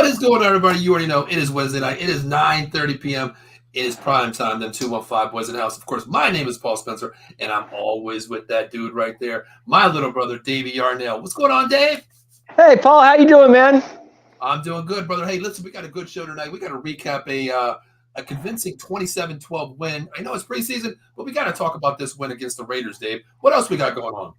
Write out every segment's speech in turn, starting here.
What is going on, everybody? You already know it is Wednesday night. It is 9:30 p.m. It is prime time. Them 215 Boys in the House. Of course, my name is Paul Spencer, and I'm always with that dude right there, my little brother, Davey Yarnell. What's going on, Dave? Hey, Paul. How you doing, man? I'm doing good, brother. Hey, listen, we got a good show tonight. We got to recap a convincing 27-12 win. I know it's preseason, but we got to talk about this win against the Raiders, Dave. What else we got going on?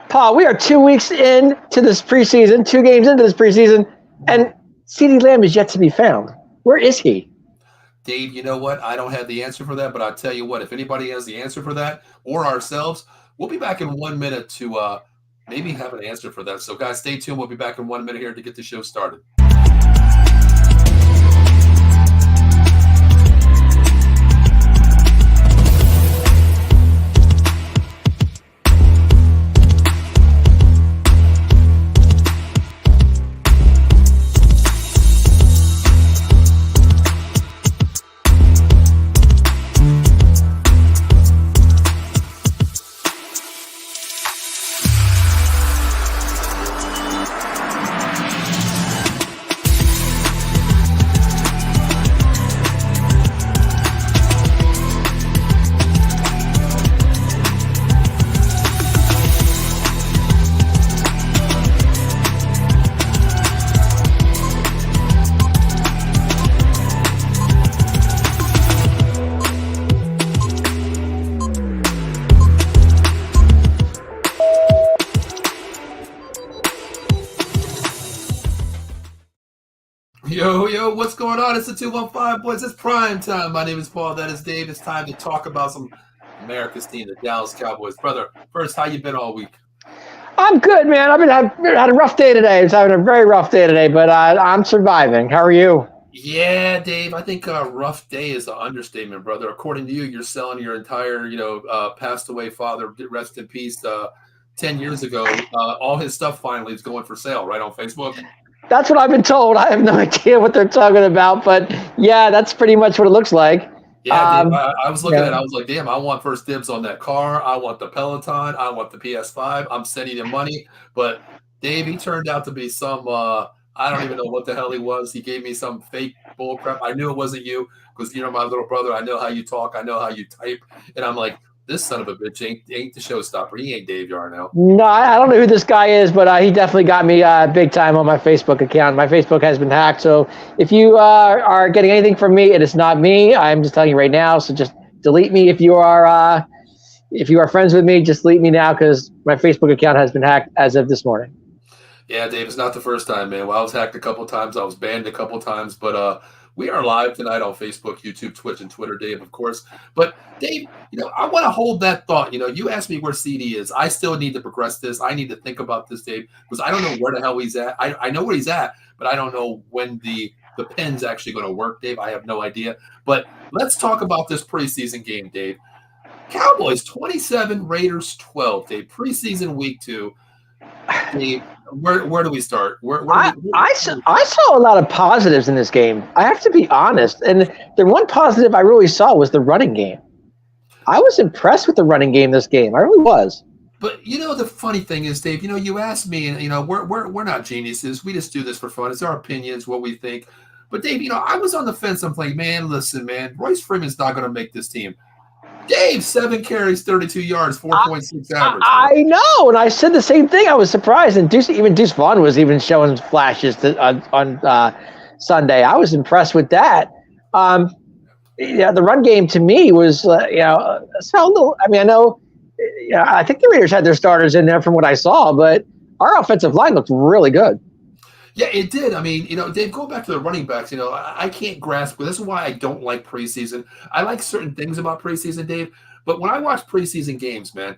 Paul, we are 2 weeks into this preseason, 2 games into this preseason, and CeeDee Lamb is yet to be found. Where is he? Dave, you know what? I don't have the answer for that, but I'll tell you what, if anybody has the answer for that or ourselves, we'll be back in 1 minute to maybe have an answer for that. So, guys, stay tuned. We'll be back in 1 minute here to get the show started. Yo, what's going on? It's the 215 Boys. It's prime time. My name is Paul. That is Dave. It's time to talk about some America's team, the Dallas Cowboys. Brother, first, how you been all week? I'm good, man. I've had a rough day today. I was having a very rough day today, but I'm surviving. How are you? Yeah, Dave, I think a rough day is an understatement, brother. According to you, you're selling your entire, passed away father, rest in peace, 10 years ago. All his stuff finally is going for sale, right, on Facebook? That's what I've been told. I have no idea what they're talking about, but yeah, that's pretty much what it looks like. Yeah, Dave, I was looking at it. I was like, damn, I want first dibs on that car. I want the Peloton. I want the PS5. I'm sending him money. But Dave, he turned out to be some, I don't even know what the hell he was. He gave me some fake bull crap. I knew it wasn't you because you're my little brother. I know how you talk. I know how you type. And I'm like, this son of a bitch ain't the showstopper. He ain't Dave Yarnell. No, I don't know who this guy is, but he definitely got me big time on my Facebook account. My Facebook has been hacked, so if you are getting anything from me, it is not me. I'm just telling you right now. So just delete me if you are friends with me. Just delete me now because my Facebook account has been hacked as of this morning. Yeah, Dave, it's not the first time, man. Well, I was hacked a couple times. I was banned a couple times, but we are live tonight on Facebook, YouTube, Twitch, and Twitter, Dave, of course. But, Dave, I want to hold that thought. You asked me where CD is. I still need to progress this. I need to think about this, Dave, because I don't know where the hell he's at. I know where he's at, but I don't know when the pen's actually going to work, Dave. I have no idea. But let's talk about this preseason game, Dave. Cowboys 27, Raiders 12, Dave. Preseason week 2. Dave, where do we start? I saw a lot of positives in this game. I have to be honest. And the one positive I really saw was the running game. I was impressed with the running game this game. I really was. But the funny thing is, Dave, you asked me, and we're not geniuses. We just do this for fun. It's our opinions, what we think. But Dave, I was on the fence. I'm like, man, listen, man, Royce Freeman's not going to make this team. Dave, 7 carries, 32 yards, 4.6 average. I know, and I said the same thing. I was surprised, and Deuce Vaughn was even showing flashes on Sunday. I was impressed with that. The run game to me was, so. I mean, I know. I think the Raiders had their starters in there from what I saw, but our offensive line looked really good. Yeah, it did. I mean, Dave, go back to the running backs. I can't grasp. This is why I don't like preseason. I like certain things about preseason, Dave. But when I watch preseason games, man,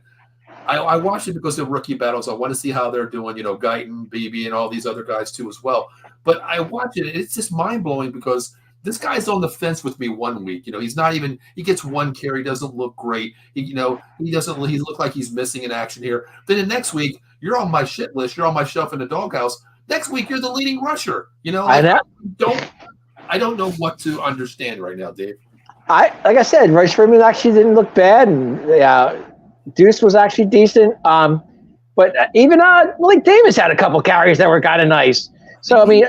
I watch it because of rookie battles. I want to see how they're doing. Guyton, Beebe, and all these other guys too as well. But I watch it. It's just mind blowing because this guy's on the fence with me 1 week. He's not even. He gets 1 carry. Doesn't look great. He doesn't. He look like he's missing in action here. Then the next week, you're on my shit list. You're on my shelf in the doghouse. Next week, you're the leading rusher. I don't know what to understand right now, Dave. Like I said, Royce Freeman actually didn't look bad, and Deuce was actually decent. But even Malik Davis had a couple carries that were kind of nice. So, I mean,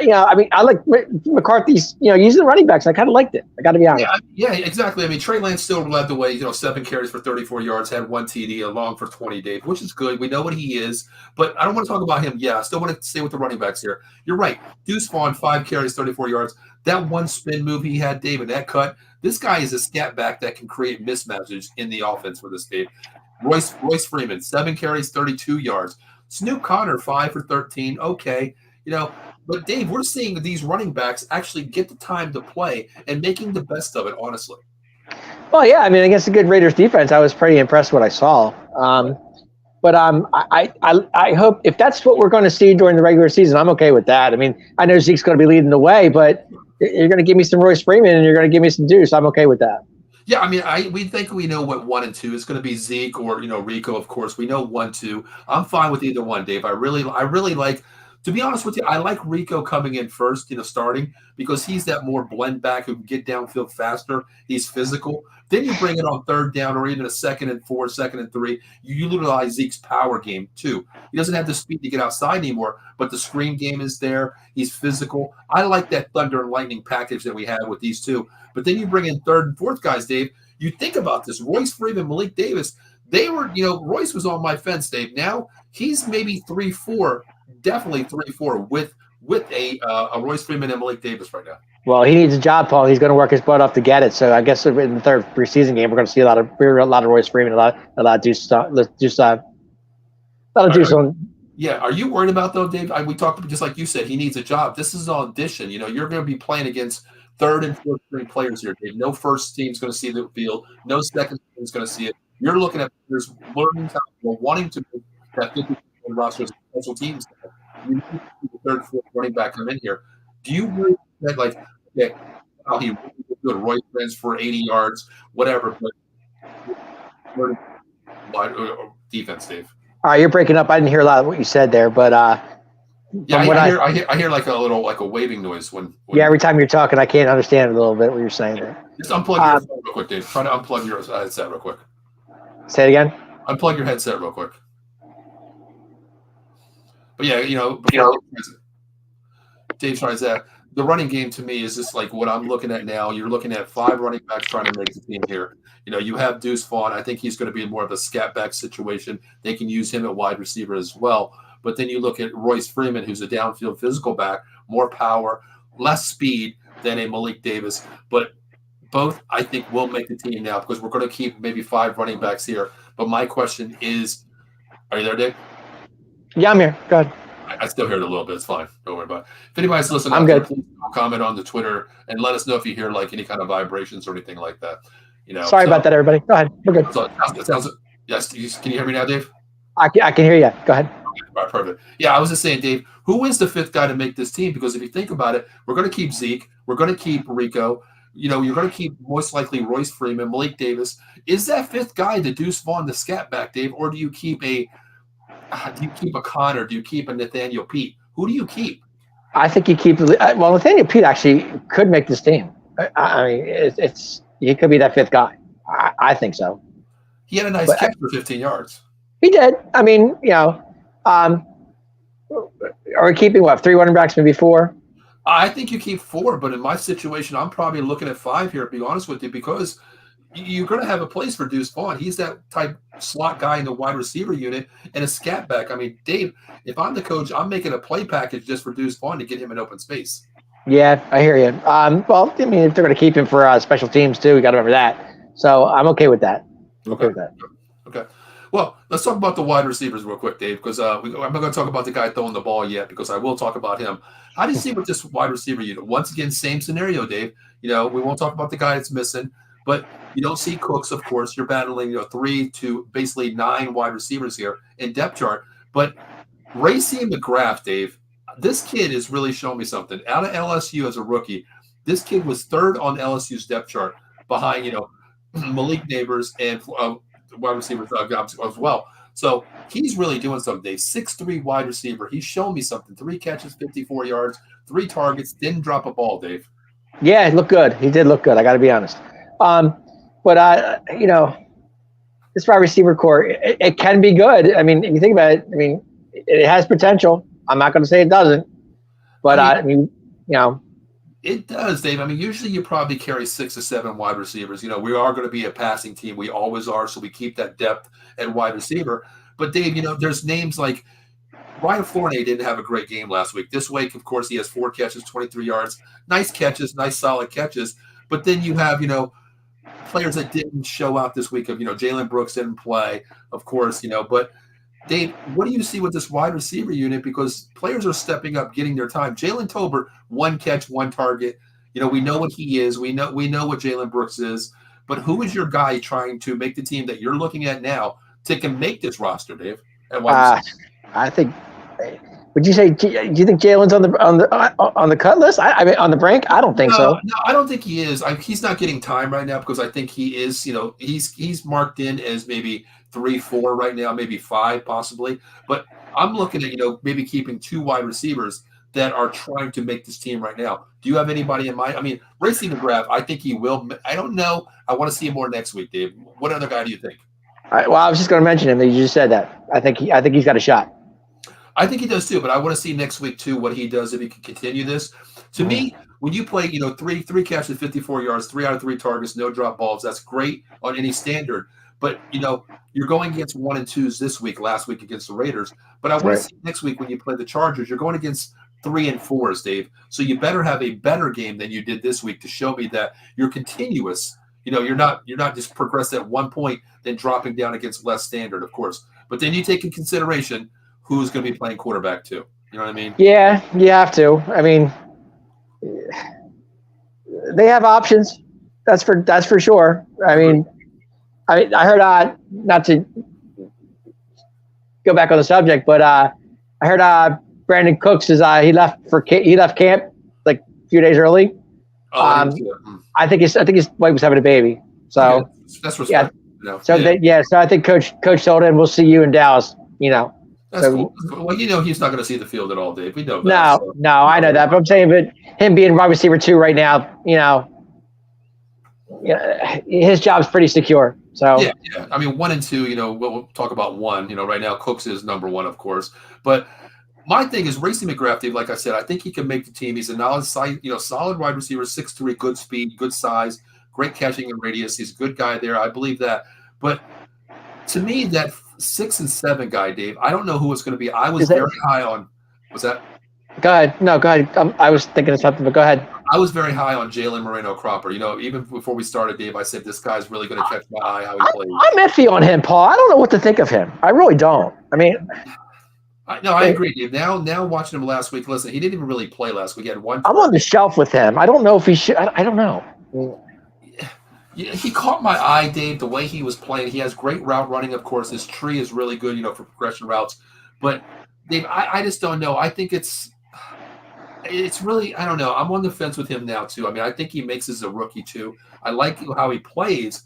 I like McCarthy's, using the running backs. I kind of liked it. I got to be honest. Yeah, exactly. I mean, Trey Lance still led the way, 7 carries for 34 yards, had 1 TD, a long for 20, Dave, which is good. We know what he is, but I don't want to talk about him. Yeah, I still want to stay with the running backs here. You're right. Deuce Vaughn, 5 carries, 34 yards. That one spin move he had, Dave, and that cut, this guy is a scat back that can create mismatches in the offense for this Dave. Royce Freeman, 7 carries, 32 yards. Snoop Connor, 5 for 13. Okay. But Dave, we're seeing these running backs actually get the time to play and making the best of it, honestly. Well, yeah, I mean, against a good Raiders defense, I was pretty impressed with what I saw. But I hope if that's what we're going to see during the regular season, I'm okay with that. I mean, I know Zeke's going to be leading the way, but you're going to give me some Royce Freeman and you're going to give me some Deuce. I'm okay with that. Yeah, I mean, we think we know what 1 and 2 is going to be. Zeke or Rico, of course. We know 1, 2. I'm fine with either one, Dave. I really like. To be honest with you, I like Rico coming in first, starting, because he's that more blend back who can get downfield faster. He's physical. Then you bring it on 3rd down or even a 2nd and 4, 2nd and 3. You utilize Zeke's power game too. He doesn't have the speed to get outside anymore, but the screen game is there. He's physical. I like that thunder and lightning package that we have with these two. But then you bring in 3rd and 4th guys, Dave. You think about this. Royce Freeman, Malik Davis, they were, Royce was on my fence, Dave. Now he's maybe 3-4. Definitely 3-4 with a Royce Freeman and Malik Davis right now. Well, he needs a job, Paul. He's going to work his butt off to get it. So I guess in the 3rd preseason game, we're going to see a lot of Royce Freeman, a lot of Deuce on. Yeah, are you worried about though, Dave? We talked just like you said, he needs a job. This is an audition. You're going to be playing against 3rd and 4th string players here, Dave. No first team's going to see the field. No second team's going to see it. You're looking at players learning how, wanting to make that 50 roster of special teams. You need to see the 3rd, 4th running back come in here. Do you really think how he really good? Roy runs for 80 yards, whatever, but defense, Dave. All right, you're breaking up. I didn't hear a lot of what you said there, but I hear like a waving noise when every time you're talking, I can't understand a little bit what you're saying there. Just unplug your phone real quick, Dave. Try to unplug your headset real quick. Say it again. Unplug your headset real quick. But yeah, Dave tries that. The running game to me is just like what I'm looking at now. You're looking at 5 running backs trying to make the team here. You have Deuce Vaughn. I think he's going to be more of a scat back situation. They can use him at wide receiver as well. But then you look at Royce Freeman, who's a downfield physical back, more power, less speed than a Malik Davis. But both, I think, will make the team now because we're going to keep maybe 5 running backs here. But my question is, are you there, Dave? Yeah, I'm here. Go ahead. I still hear it a little bit. It's fine. Don't worry about it. If anybody's listening, I'm good. Please comment on the Twitter and let us know if you hear like any kind of vibrations or anything like that. Sorry about that, everybody. Go ahead. We're good. Yes. Can you hear me now, Dave? I can hear you. Go ahead. Okay, all right, perfect. Yeah, I was just saying, Dave, who is the 5th guy to make this team? Because if you think about it, we're going to keep Zeke. We're going to keep Rico. You're going to keep most likely Royce Freeman, Malik Davis. Is that 5th guy the Deuce Vaughn, the scat back, Dave, or do you keep a Connor? Do you keep a Nathaniel Pete? Who do you keep? I think you keep. Well, Nathaniel Pete actually could make this team. I mean, he could be that 5th guy. I think so. He had a nice catch for 15 yards. He did. I mean, are we keeping 3 running backs, maybe 4? I think you keep 4, but in my situation, I'm probably looking at 5 here, to be honest with you, because you're going to have a place for Deuce Vaughn. He's that type slot guy in the wide receiver unit and a scat back. I mean, Dave, if I'm the coach, I'm making a play package just for Deuce Vaughn to get him in open space. Yeah, I hear you. Well, I mean, if they're going to keep him for special teams too, we got to remember that. So I'm okay with that. Okay with that. Okay. Well, let's talk about the wide receivers real quick, Dave, because I'm not going to talk about the guy throwing the ball yet because I will talk about him. How do you see with this wide receiver unit? Once again, same scenario, Dave. We won't talk about the guy that's missing, but you don't see Cooks, of course. You're battling 3 to basically 9 wide receivers here in depth chart. But Racey McGrath, Dave, this kid is really showing me something. Out of LSU as a rookie, this kid was 3rd on LSU's depth chart behind, Malik Neighbors and wide receivers as well. So he's really doing something, Dave. 6'3" wide receiver. He's showing me something. 3 catches, 54 yards, 3 targets, didn't drop a ball, Dave. Yeah, he looked good. He did look good. I got to be honest. But this wide receiver core, it can be good. I mean, if you think about it, I mean, it has potential. I'm not going to say it doesn't. But I mean, it does, Dave. I mean, usually you probably carry 6 or 7 wide receivers. We are going to be a passing team. We always are, so we keep that depth at wide receiver. But Dave, there's names like Ryan Fournette didn't have a great game last week. This week, of course, he has 4 catches, 23 yards, nice catches, nice solid catches. But then you have, players that didn't show out this week. Jalen Brooks didn't play, of course, But Dave, what do you see with this wide receiver unit? Because players are stepping up, getting their time. Jalen Tolbert, 1 catch, 1 target. We know what he is. We know what Jalen Brooks is. But who is your guy trying to make the team that you're looking at now to can make this roster, Dave? I think. Would you say? Do you think Jalen's on the cut list? I mean, on the brink? I don't think so. No, I don't think he is. He's not getting time right now because I think he is. He's marked in as maybe 3, 4 right now, maybe 5 possibly. But I'm looking at maybe keeping 2 wide receivers that are trying to make this team right now. Do you have anybody in mind? I mean, Racing McGrath, I think he will. I don't know. I want to see him more next week, Dave. What other guy do you think? Well, I was just going to mention him. You just said that. I think he's got a shot. I think he does too, but I want to see next week too what he does if he can continue this. To me, when you play, three catches, 54 yards, 3 out of 3 targets, no drop balls, that's great on any standard. But you're going against 1 and 2s this week, last week against the Raiders. But I want to see next week when you play the Chargers, you're going against 3 and 4s, Dave. So you better have a better game than you did this week to show me that you're continuous. You're not just progressed at 1 point, then dropping down against less standard, of course. But then you take in consideration who's going to be playing quarterback too. You know what I mean? Yeah, you have to. I mean, they have options. That's for sure. I mean, I heard not to go back on the subject, but I heard Brandon Cooks is he left camp like a few days early. I think his wife was having a baby. So that's respect. So I think coach told him we'll see you in Dallas. That's cool. Well, he's not going to see the field at all, Dave. We know that. No, I know that. But I'm saying, but him being wide receiver 2 right now, his job's pretty secure. So yeah. I mean, 1 and 2. We'll talk about 1. Right now Cooks is number 1, of course. But my thing is Racing McGrath, Dave. Like I said, I think he can make the team. He's a solid wide receiver, 6'3", good speed, good size, great catching and radius. He's a good guy there. I believe that. But to me, that 6 and 7 guy, Dave, I don't know who it's going to be. I was very high on. Was that? Go ahead. No, go ahead. I was thinking of something, but go ahead. I was very high on Jalen Moreno-Cropper. Even before we started, Dave, I said this guy's really going to catch my eye how he plays. I'm iffy on him, Paul. I don't know what to think of him. I really don't. I mean, I agree, Dave. Now watching him last week, listen, he didn't even really play last week. He had 1. I'm on the shelf with him. I don't know if he should. I don't know. He caught my eye, Dave, the way he was playing. He has great route running, of course. His tree is really good, for progression routes. But, Dave, I just don't know. I think it's really – I don't know. I'm on the fence with him now, too. I mean, I think he makes as a rookie, too. I like how he plays.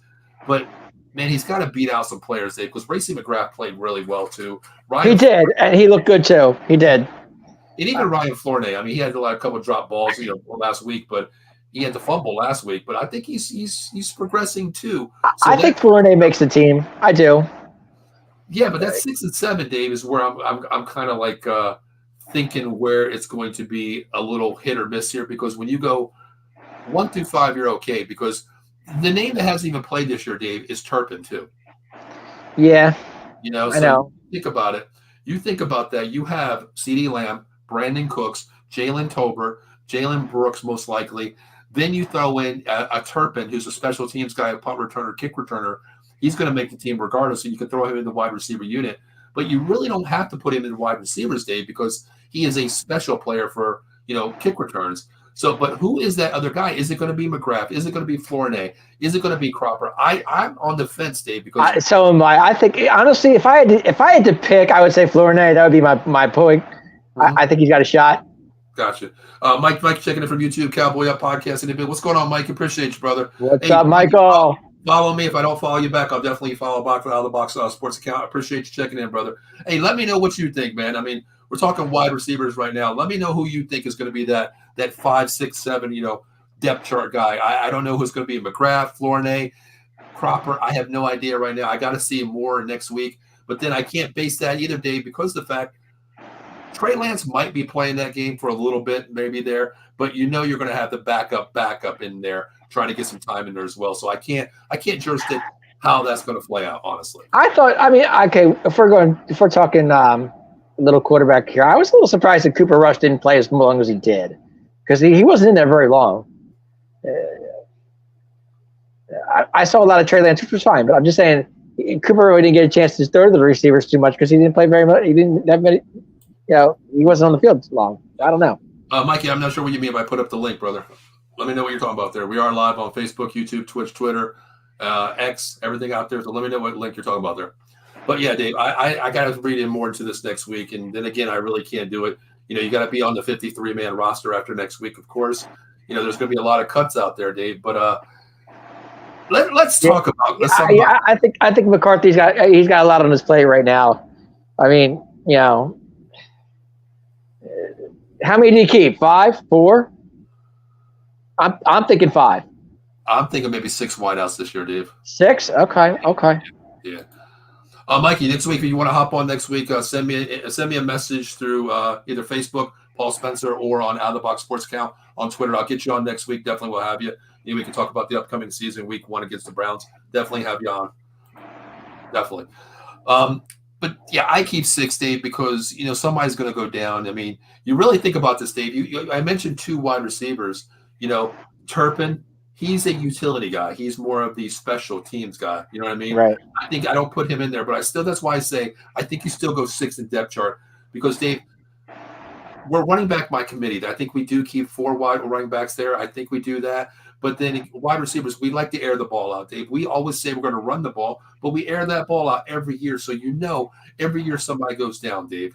But, man, he's got to beat out some players, Dave, because Racing McGrath played really well, too. He did, and he looked good, too. He did. And even Ryan Fournette. I mean, he had a couple of drop balls, last week, but – he had to fumble last week, but I think he's progressing too. So I think Fournette makes the team. I do. Yeah, but that 6 and 7, Dave, is where I'm kind of like thinking where it's going to be a little hit or miss here, because when you go 1 through 5, you're okay, because the name that hasn't even played this year, Dave, is Turpin too. Yeah. So I know. Think about it. You think about that. You have CeeDee Lamb, Brandon Cooks, Jalen Tolbert, Jalen Brooks, most likely. Then you throw in a Turpin, who's a special teams guy, a punt returner, kick returner. He's going to make the team regardless, so you can throw him in the wide receiver unit. But you really don't have to put him in wide receivers, Dave, because he is a special player for, kick returns. So, but who is that other guy? Is it going to be McGrath? Is it going to be Fournette? Is it going to be Cropper? I'm on the fence, Dave, because so am I. I think honestly, if I had to pick, I would say Fournette. That would be my point. Mm-hmm. I think he's got a shot. Gotcha. Mike checking in from YouTube, Cowboy Up Podcast in a bit. What's going on, Mike? Appreciate you, brother. What's up, Michael? Follow me. If I don't follow you back, I'll definitely follow back for Out of the Box Sports account. I appreciate you checking in, brother. Hey, let me know what you think, man. I mean, we're talking wide receivers right now. Let me know who you think is going to be that 5, 6, 7, depth chart guy. I don't know who's going to be McGrath, Fournette, Cropper. I have no idea right now. I got to see more next week. But then I can't base that either, Dave, because of the fact Trey Lance might be playing that game for a little bit, maybe there, but you're going to have the backup in there trying to get some time in there as well. So I can't jurisdict how that's going to play out, honestly. Okay, if we're talking little quarterback here, I was a little surprised that Cooper Rush didn't play as long as he did, because he wasn't in there very long. I saw a lot of Trey Lance, which was fine, but I'm just saying Cooper really didn't get a chance to throw to the receivers too much because he didn't play very much. He didn't have many. He wasn't on the field long. I don't know. Mikey, I'm not sure what you mean by put up the link, brother. Let me know what you're talking about there. We are live on Facebook, YouTube, Twitch, Twitter, X, everything out there. So let me know what link you're talking about there. But yeah, Dave, I got to read in more into this next week. And then again, I really can't do it. You got to be on the 53-man roster after next week, of course. There's going to be a lot of cuts out there, Dave. But let's talk about this. I think McCarthy's got a lot on his plate right now. I mean, how many do you keep? 5, 4? I'm thinking 5. I'm thinking maybe 6 wideouts this year, Dave. 6? Okay. Yeah. Mikey, next week, if you want to hop on next week, send me a message through either Facebook, Paul Spencer, or on Out of the Box Sports account on Twitter. I'll get you on next week. Definitely will have you. We can talk about the upcoming season, week 1 against the Browns. Definitely have you on. Definitely. But yeah, I keep 6, Dave, because somebody's going to go down. I mean, you really think about this, Dave. I mentioned 2 wide receivers. Turpin, he's a utility guy. He's more of the special teams guy. You know what I mean? Right. I don't put him in there, but that's why I say I think you still go 6 in depth chart because, Dave, we're running back my committee. I think we do keep 4 wide running backs there. I think we do that. But then wide receivers, we like to air the ball out, Dave. We always say we're going to run the ball, but we air that ball out every year. So every year somebody goes down, Dave.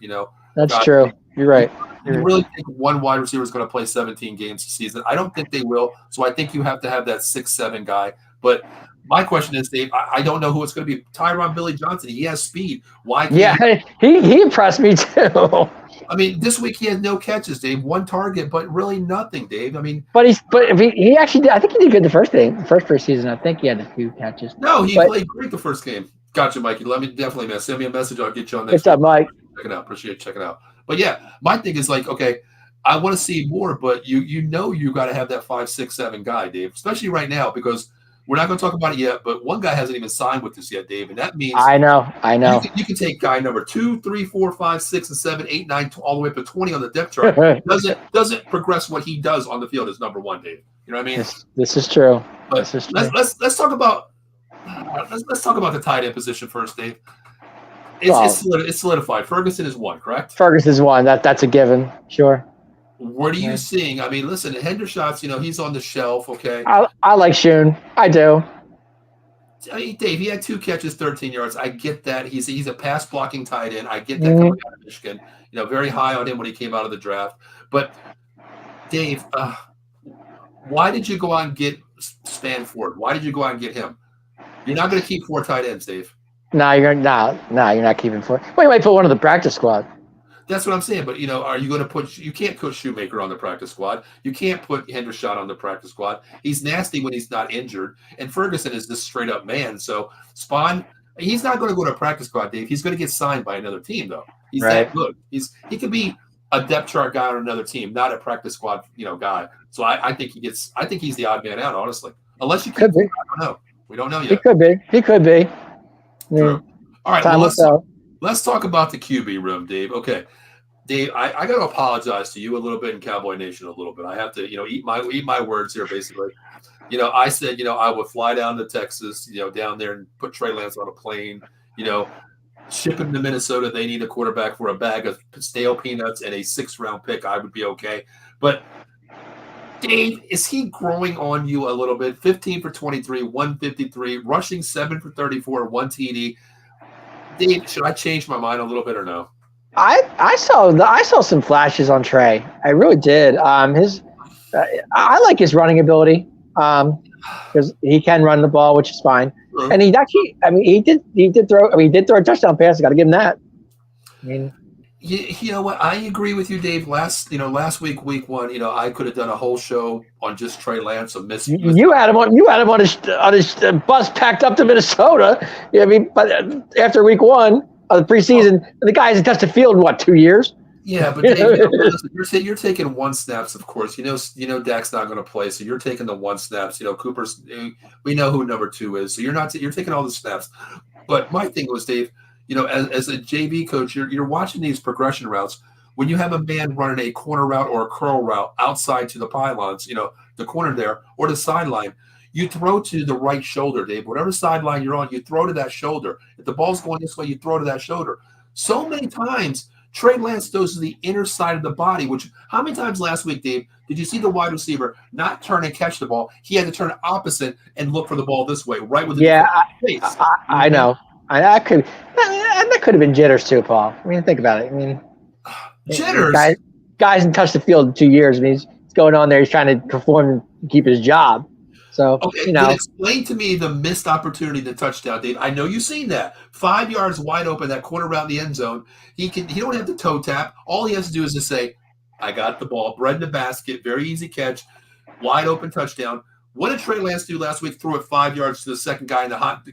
That's true. You're right. You really think one wide receiver is going to play 17 games a season? I don't think they will. So I think you have to have that 6-7 guy. But my question is, Dave, I don't know who it's going to be. Tyron Billy Johnson, he has speed. Why? He impressed me too. I mean, this week he had no catches, Dave. 1 target, but really nothing, Dave. I mean, but he actually did. I think he did good the first preseason. I think he had a few catches. No, he played great the first game. Gotcha, Mikey. Let me definitely send me a message. I'll get you on next. What's up, Mike? Check it out. Appreciate checking out. But yeah, my thing is like, okay, I want to see more, but you got to have that 5, 6, 7 guy, Dave. Especially right now because we're not going to talk about it yet. But one guy hasn't even signed with us yet, Dave, and that means I know. You can take guy number 2, 3, 4, 5, 6, and 7, 8, 9, all the way up to 20 on the depth chart. doesn't progress what he does on the field as number 1, Dave. You know what I mean? This is true. But let's talk about the tight end position first, Dave. It's solidified. Ferguson is 1, correct? Ferguson is 1. That's a given. Sure. What are you seeing? I mean, listen, Hendershot's, he's on the shelf, okay? I like Schoen. I do. I mean, Dave, he had 2 catches, 13 yards. I get that. He's a pass-blocking tight end. I get that coming out of Michigan. Very high on him when he came out of the draft. But, Dave, why did you go out and get Spanford? Why did you go out and get him? You're not going to keep 4 tight ends, Dave. No, you're not keeping 4. Well, you might put one on the practice squad. That's what I'm saying. But, are you going to put – you can't put Shoemaker on the practice squad. You can't put Hendershot on the practice squad. He's nasty when he's not injured. And Ferguson is this straight-up man. So, Spahn, he's not going to go to a practice squad, Dave. He's going to get signed by another team, though. He's that good. He could be a depth chart guy on another team, not a practice squad, guy. So, I think he's the odd man out, honestly. Unless you could be. I don't know. We don't know yet. He could be. True. All right, let's talk about the QB room, Dave. Okay. Dave, I got to apologize to you a little bit in Cowboy Nation a little bit. I have to, eat my words here, basically. I said, I would fly down to Texas, down there and put Trey Lance on a plane, ship him to Minnesota. They need a quarterback for a bag of stale peanuts and a 6th-round pick. I would be okay. But, Dave, is he growing on you a little bit? 15 for 23, 153, rushing 7 for 34, 1 TD. Dave, should I change my mind a little bit or no? I saw some flashes on Trey. I really did. I like his running ability because he can run the ball, which is fine. Mm-hmm. And he did throw a touchdown pass. I got to give him that. I mean, you know what? I agree with you, Dave. Last week, week 1, I could have done a whole show on just Trey Lance. You had him on his bus packed up to Minnesota. But after week 1. The preseason, the guy hasn't touched the field in 2 years? Yeah, but Dave, listen, you're taking one snaps, of course. You know Dak's not going to play, so you're taking the one snaps. Cooper's. We know who number 2 is, so you're taking all the snaps. But my thing was, Dave, as a JV coach, you're watching these progression routes. When you have a man running a corner route or a curl route outside to the pylons, the corner there or the sideline, you throw to the right shoulder, Dave. Whatever sideline you're on, you throw to that shoulder. If the ball's going this way, you throw to that shoulder. So many times, Trey Lance throws to the inner side of the body, which how many times last week, Dave, did you see the wide receiver not turn and catch the ball? He had to turn opposite and look for the ball this way, right with the face. I know. That could have been jitters too, Paul. I mean, think about it. I mean, jitters. Guy hasn't touched the field in 2 years. I mean, he's going on there. He's trying to perform and keep his job. So, okay, then explain to me the missed opportunity to touchdown, Dave. I know you've seen that. 5 yards wide open, that corner around the end zone. He don't have to toe tap. All he has to do is just say, I got the ball, bread in the basket, very easy catch, wide open touchdown. What did Trey Lance do last week? Threw it 5 yards to the second guy in the hot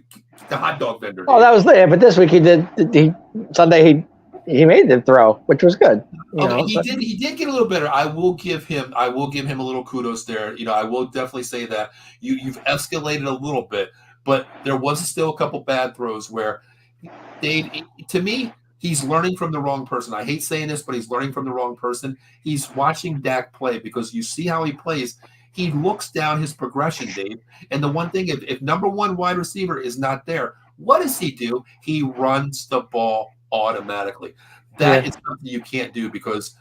dog vendor. Oh, that was there. But this week Sunday he made the throw, which was good. He did get a little better. I will give him a little kudos there. I will definitely say that you've escalated a little bit, but there was still a couple bad throws where Dave, to me, he's learning from the wrong person. I hate saying this, but he's learning from the wrong person. He's watching Dak play because you see how he plays. He looks down his progression, Dave. And the one thing, if number 1 wide receiver is not there, what does he do? He runs the ball automatically. That is something you can't do because,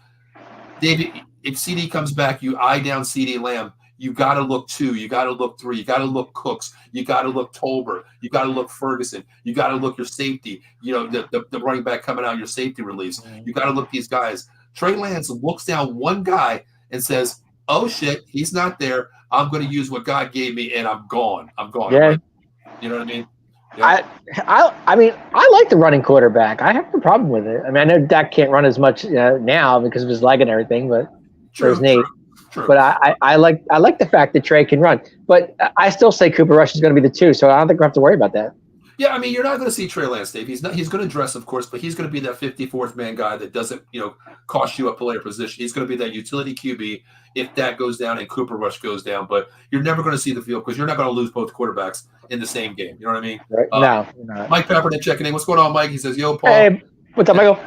David, if CD comes back, you eye down CD Lamb. You got to look 2. You got to look 3. You got to look Cooks. You got to look Tolbert. You got to look Ferguson. You got to look your safety. The running back coming out, your safety release. You got to look these guys. Trey Lance looks down one guy and says, oh, shit, he's not there. I'm going to use what God gave me, and I'm gone. Yeah. Right? You know what I mean? Yeah. I mean, I like the running quarterback. I have no problem with it. I mean, I know Dak can't run as much now because of his leg and everything, but his knee. True. But I like the fact that Trey can run. But I still say Cooper Rush is going to be the 2, so I don't think we have to worry about that. Yeah, I mean, you're not going to see Trey Lance, Dave. He's going to dress, of course, but he's going to be that 54th man guy that doesn't, cost you a player position. He's going to be that utility QB if that goes down and Cooper Rush goes down. But you're never going to see the field because you're not going to lose both quarterbacks in the same game. You know what I mean? Right. No, you're not. Mike Peppernick checking in. What's going on, Mike? He says, yo, Paul. Hey, what's up, Michael?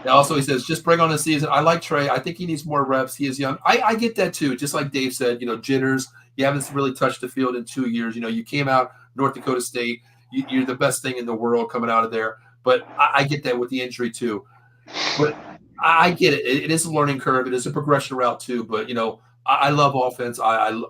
And also, he says, just bring on the season. I like Trey. I think he needs more reps. He is young. I get that, too. Just like Dave said, jitters. You haven't really touched the field in 2 years. You came out North Dakota State. You're the best thing in the world coming out of there. But I get that with the injury, too. But I get it. It is a learning curve. It is a progression route, too. But, I love offense. I'm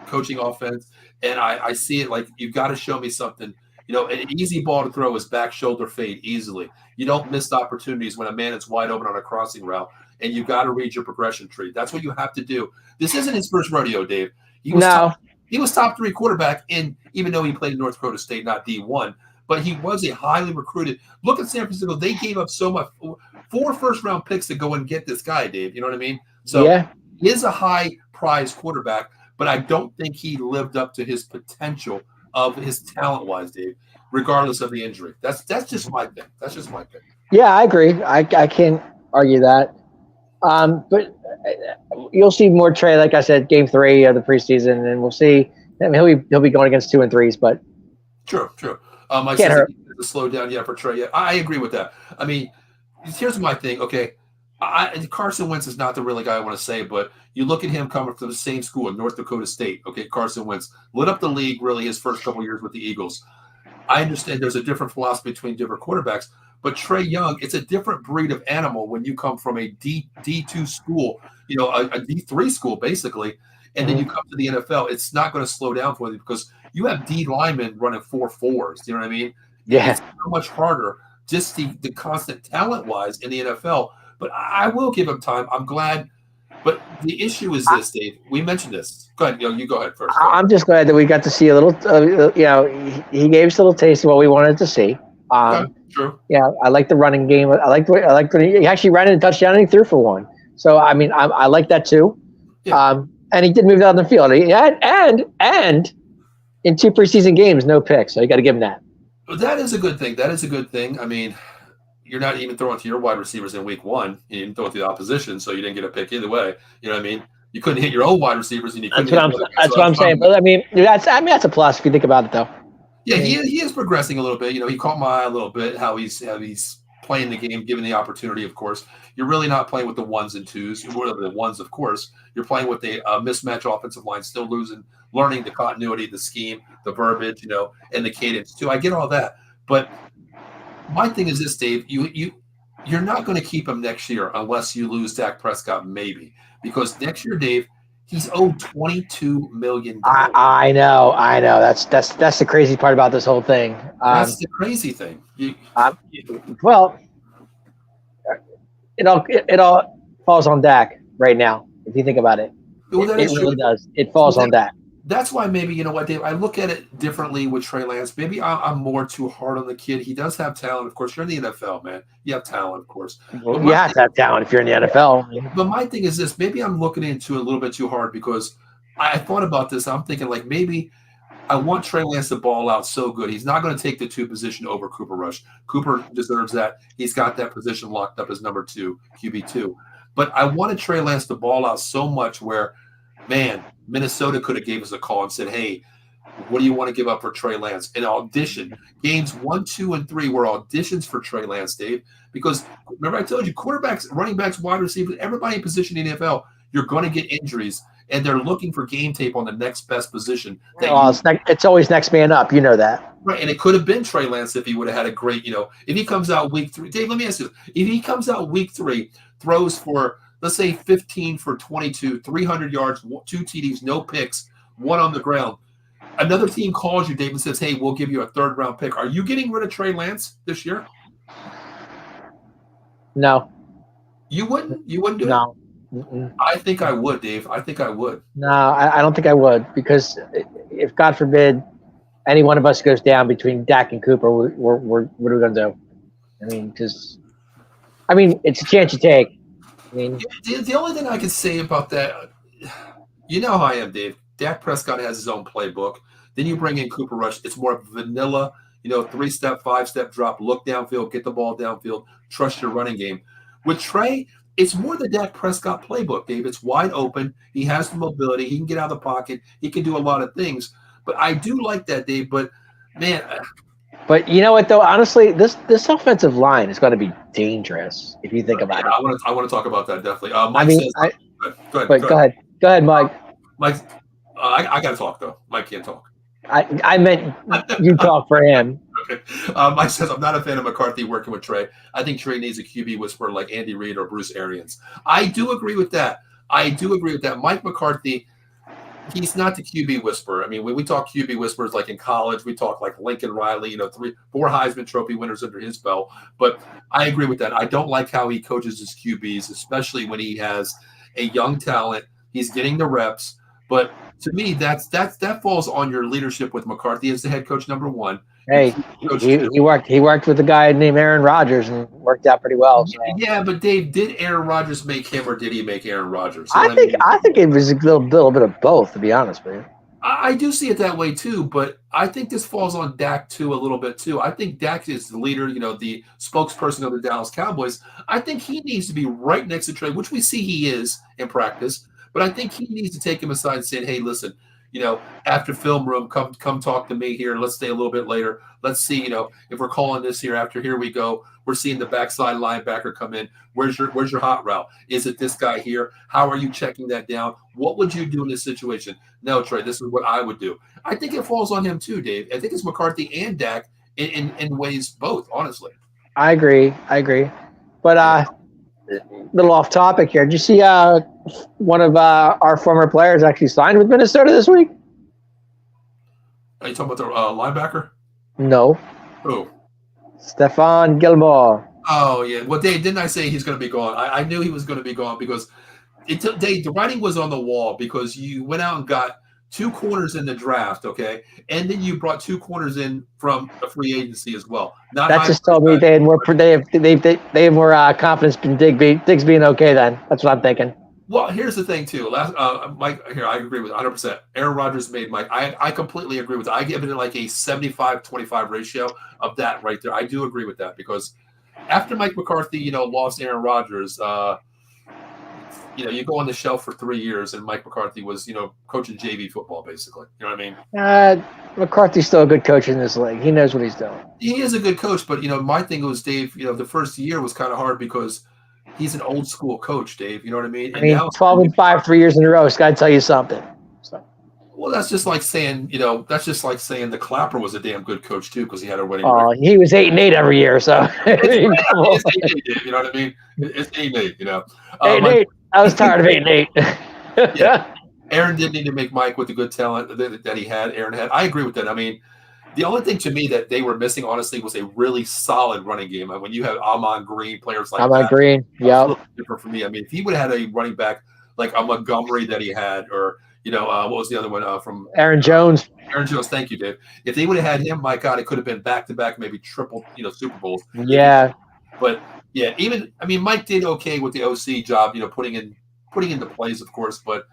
coaching offense, and I see it like you've got to show me something. An easy ball to throw is back shoulder fade easily. You don't miss opportunities when a man is wide open on a crossing route, and you got to read your progression tree. That's what you have to do. This isn't his first rodeo, Dave. He was top 3 quarterback, and even though he played in North Dakota State, not D1, but he was a highly recruited. Look at San Francisco. They gave up so much, 4 first-round picks to go and get this guy, Dave. You know what I mean? So he is a high-prize quarterback, but I don't think he lived up to his potential of his talent-wise, Dave, regardless of the injury. That's just my thing. That's just my thing. Yeah, I agree. I can't argue that. But you'll see more Trey, like I said, game 3 of the preseason, and we'll see. I mean, he'll be going against 2 and 3s, but true. I said to slow down, for Trey. Yeah, I agree with that. I mean, here's my thing. Okay, Carson Wentz is not the really guy I want to say, but you look at him coming from the same school in North Dakota State. Okay, Carson Wentz lit up the league really his first couple years with the Eagles. I understand there's a different philosophy between different quarterbacks, but Trey Young, it's a different breed of animal when you come from a D2 school, a D3 school basically, and then you come to the NFL. It's not going to slow down for you because you have D linemen running 4.4s. You know what I mean? Yeah. It's so much harder, just the constant talent-wise in the NFL. But I will give him time. I'm glad. But the issue is this, Dave. We mentioned this. Go ahead. You go ahead first. I'm just glad that we got to see a little, he gave us a little taste of what we wanted to see. True. Yeah, I like the running game. I like when he actually ran in a touchdown and he threw for 1. So, I mean, I like that too. Yeah. And he did move out on the field. And in 2 preseason games, no picks. So you got to give him that. That is a good thing. I mean, you're not even throwing to your wide receivers in week 1. You didn't throw it to the opposition, so you didn't get a pick either way. You know what I mean? You couldn't hit your own wide receivers, and you couldn't hit the other guys. That's what I'm saying. But I mean, that's a plus if you think about it, though. Yeah, he is progressing a little bit. You know, he caught my eye a little bit how he's playing the game, given the opportunity. Of course, you're really not playing with the ones and twos. You're the ones, of course. You're playing with a mismatch offensive line, still learning the continuity, the scheme, the verbiage, you know, and the cadence too. I get all that, but my thing is this, Dave. You're not going to keep him next year unless you lose Dak Prescott, maybe, because next year, Dave, he's owed $22 million. I know. That's the crazy part about this whole thing. That's the crazy thing. Well, it all falls on Dak right now. If you think about it, it really does. It falls on Dak. That's why maybe, you know what, Dave, I look at it differently with Trey Lance. Maybe I'm more too hard on the kid. He does have talent. Of course, you're in the NFL, man. You have talent, of course. Well, you have to have talent if you're in the NFL. But my thing is this. Maybe I'm looking into it a little bit too hard because I thought about this. I'm thinking, like, maybe I want Trey Lance to ball out so good. He's not going to take the 2 position over Cooper Rush. Cooper deserves that. He's got that position locked up as number 2, QB2. But I wanted Trey Lance to ball out so much where, man, Minnesota could have gave us a call and said, hey, what do you want to give up for Trey Lance? An audition. Games 1, 2, and 3 were auditions for Trey Lance, Dave. Because remember I told you, quarterbacks, running backs, wide receivers, everybody in position in the NFL, you're going to get injuries. And they're looking for game tape on the next best position. It's always next man up. You know that. Right, and it could have been Trey Lance if he would have had a great, you know, if he comes out week 3. Dave, let me ask you, if he comes out week 3, throws for, let's say 15 for 22, 300 yards, 2 TDs, no picks, 1 on the ground. Another team calls you, Dave, and says, hey, we'll give you a 3rd-round pick. Are you getting rid of Trey Lance this year? No. You wouldn't? You wouldn't do it? No. I think I would, Dave. I think I would. No, I don't think I would, because if, God forbid, any one of us goes down between Dak and Cooper, what are we going to do? I mean, it's a chance you take. I mean, the only thing I can say about that, you know how I am, Dave. Dak Prescott has his own playbook. Then you bring in Cooper Rush. It's more vanilla, you know, 3-step, 5-step drop, look downfield, get the ball downfield, trust your running game. With Trey, it's more the Dak Prescott playbook, Dave. It's wide open. He has the mobility. He can get out of the pocket. He can do a lot of things. But I do like that, Dave. But, man. But you know what, though? Honestly, this offensive line is going to be dangerous if you think about it. I want to talk about that, definitely. Mike Go ahead. Go ahead, Mike. Mike, I got to talk, though. Mike can't talk. I meant you talk for him. Okay. Mike says, I'm not a fan of McCarthy working with Trey. I think Trey needs a QB whisperer like Andy Reid or Bruce Arians. I do agree with that. Mike McCarthy, he's not the QB whisperer. I mean, when we talk QB whisperers like in college, we talk like Lincoln Riley, you know, 4 Heisman Trophy winners under his belt. But I agree with that. I don't like how he coaches his QBs, especially when he has a young talent. He's getting the reps. But to me, that falls on your leadership with McCarthy as the head coach, number 1. Hey, he worked with a guy named Aaron Rodgers and worked out pretty well. So. Yeah, but Dave, did Aaron Rodgers make him, or did he make Aaron Rodgers? I think it was a little bit of both, to be honest with you. I do see it that way too, but I think this falls on Dak too a little bit too. I think Dak is the leader, you know, the spokesperson of the Dallas Cowboys. I think he needs to be right next to Trey, which we see he is in practice. But I think he needs to take him aside and say, hey, listen, you know, after film room, come talk to me here. Let's stay a little bit later. Let's see, you know, if we're calling this here after here we go. We're seeing the backside linebacker come in. Where's your hot route? Is it this guy here? How are you checking that down? What would you do in this situation? No, Trey, this is what I would do. I think it falls on him too, Dave. I think it's McCarthy and Dak in ways both, honestly. I agree. But little off topic here. Did you see one of our former players actually signed with Minnesota this week? Are you talking about the linebacker? No. Who? Stephon Gilmore. Oh, yeah. Well, Dave, didn't I say he's going to be gone? I knew he was going to be gone because Dave, the writing was on the wall because you went out and got 2 corners in the draft, okay? And then you brought 2 corners in from a free agency as well. That just told me they have more confidence in Diggs being okay then. That's what I'm thinking. Well, here's the thing, too. Mike, here, I agree with 100%. Aaron Rodgers made Mike. I completely agree with that. I give it like a 75-25 ratio of that right there. I do agree with that because after Mike McCarthy, lost Aaron Rodgers, you go on the shelf for 3 years, and Mike McCarthy was, coaching JV football, basically. You know what I mean? McCarthy's still a good coach in this league. He knows what he's doing. He is a good coach, but, my thing was, Dave, the first year was kind of hard because he's an old school coach, Dave. You know what I mean? And now 12-5, 3 years in a row. It's got to tell you something. So. Well, that's just like saying, the Clapper was a damn good coach too because he had a winning record. He was 8-8 every year, so it's 8-8, you know what I mean? It's 8-8, 8-8. I was tired of 8-8. Yeah. Aaron did need to make Mike with the good talent that he had. Aaron had. I agree with that. I mean, the only thing to me that they were missing, honestly, was a really solid running game. When you have Ahman Green, players like Ahman Green, yeah, different for me. I mean, if he would have had a running back like a Montgomery that he had, or what was the other one from Aaron Jones? Aaron Jones, thank you, Dave. If they would have had him, my God, it could have been back-to-back, maybe triple, Super Bowls. Yeah. But yeah, Mike did okay with the OC job, putting into plays, of course. But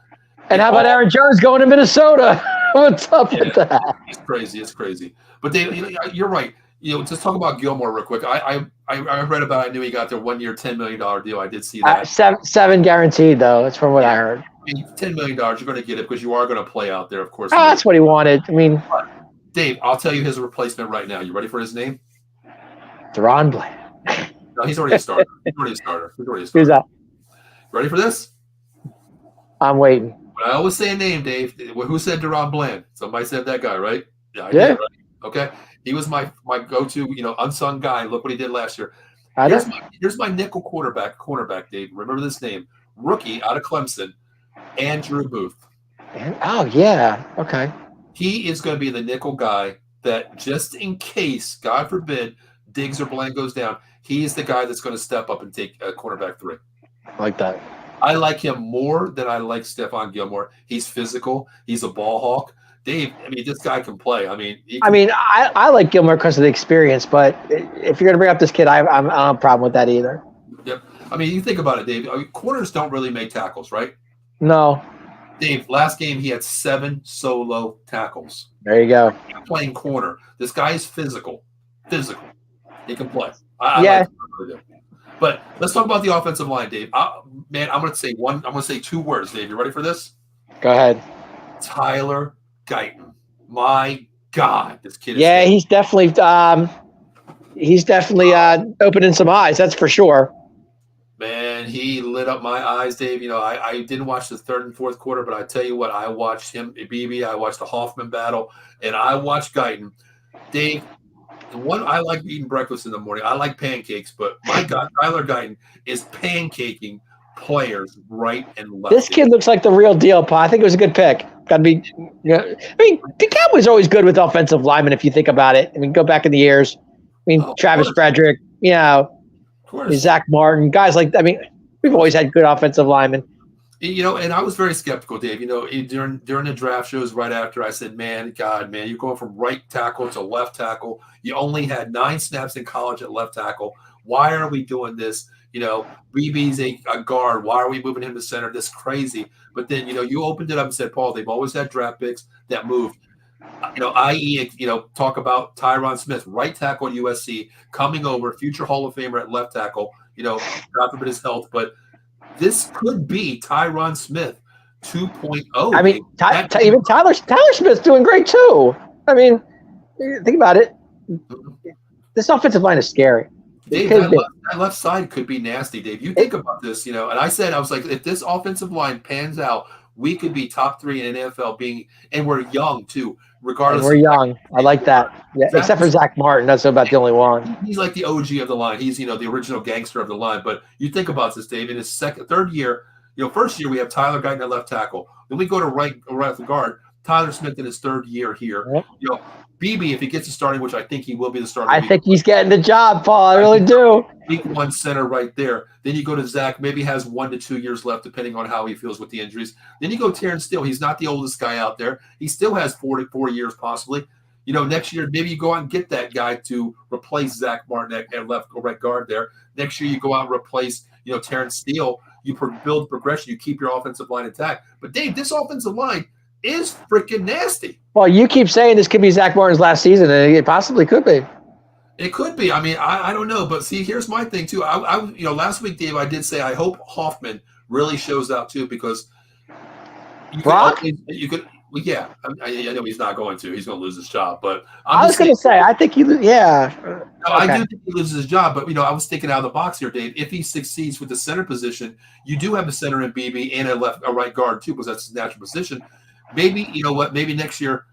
how about Aaron Jones going to Minnesota? What's up with that? It's crazy. It's crazy. But Dave, you're right. Just talk about Gilmore real quick. I read about. I knew he got their 1 year, $10 million deal. I did see that. Seven guaranteed though. That's from what I heard. $10 million. You're going to get it because you are going to play out there, of course. That's what he wanted. I mean, Dave, I'll tell you his replacement right now. You ready for his name? Deron Bland. No, he's already a starter. Who's that? Ready for this? I'm waiting. I always say a name, Dave. Who said Deron Bland? Somebody said that guy, right? Yeah, I did. Right? Okay. He was my go-to, unsung guy. Look what he did last year. Here's my nickel cornerback, Dave. Remember this name. Rookie out of Clemson, Andrew Booth. Oh, yeah. Okay. He is going to be the nickel guy that just in case, God forbid, Diggs or Bland goes down, he is the guy that's going to step up and take cornerback 3. I like that. I like him more than I like Stephon Gilmore. He's physical. He's a ball hawk. Dave, this guy can play. I like Gilmore because of the experience, but if you're going to bring up this kid, I don't have a problem with that either. Yep. You think about it, Dave. Corners don't really make tackles, right? No. Dave, last game he had 7 solo tackles. There you go. Playing corner. This guy is physical. He can play. Yeah. But let's talk about the offensive line, Dave. I'm going to say 2 words, Dave. You ready for this? Go ahead. Tyler Guyton. My God, this kid is good. He's definitely opening some eyes, that's for sure. Man, he lit up my eyes, Dave. I didn't watch the third and fourth quarter, but I tell you what, I watched him, BB. I watched the Hoffman battle, and I watched Guyton. Dave, the one I like eating breakfast in the morning. I like pancakes, but my God, Tyler Guyton is pancaking players right and left. This kid looks like the real deal, Pa. I think it was a good pick. Got to be. The Cowboys are always good with offensive linemen if you think about it. Go back in the years. Travis Frederick, Zach Martin, guys like. We've always had good offensive linemen. And I was very skeptical, Dave. During the draft shows right after, I said, man, you're going from right tackle to left tackle. You only had 9 snaps in college at left tackle. Why are we doing this? BB's a guard. Why are we moving him to center? This is crazy. But then, you opened it up and said, Paul, they've always had draft picks that moved. I.e., talk about Tyron Smith, right tackle at USC, coming over, future Hall of Famer at left tackle. God forbid his health, but this could be Tyron Smith 2.0. Even Tyler Smith's doing great too. Think about it. This offensive line is scary. Dave, that left side could be nasty, Dave. You think about this, and I was like, if this offensive line pans out, we could be top 3 in NFL and we're young too, regardless. And we're young. I like that. Yeah, except for Zach Martin. That's about the only one. He's like the OG of the line. He's, the original gangster of the line. But you think about this, Dave, in his third year, first year we have Tyler Guyton at left tackle. Then we go to right guard. Tyler Smith in his third year here. Yep. BB, if he gets a starting, which I think he will be the starter. I think he's getting the job, Paul. I really do. Week 1 center right there. Then you go to Zach, maybe has 1 to 2 years left, depending on how he feels with the injuries. Then you go Terrence Steele. He's not the oldest guy out there. He still has 4 years possibly. Next year, maybe you go out and get that guy to replace Zach Martin at left or right guard there. Next year, you go out and replace, Terrence Steele. You build progression. You keep your offensive line intact. But, Dave, this offensive line is freaking nasty. Well, you keep saying this could be Zach Martin's last season, and it possibly could be. It could be. I mean, I don't know, but see, here's my thing too. Last week, Dave, I did say I hope Hoffman really shows out too, because Brock? You could, well, yeah. I know he's not going to. He's going to lose his job, but I was going to say, I think yeah. No, Okay. I do think he loses his job, but I was thinking out of the box here, Dave. If he succeeds with the center position, you do have a center in BB and a right guard too, because that's his natural position. Maybe maybe next year,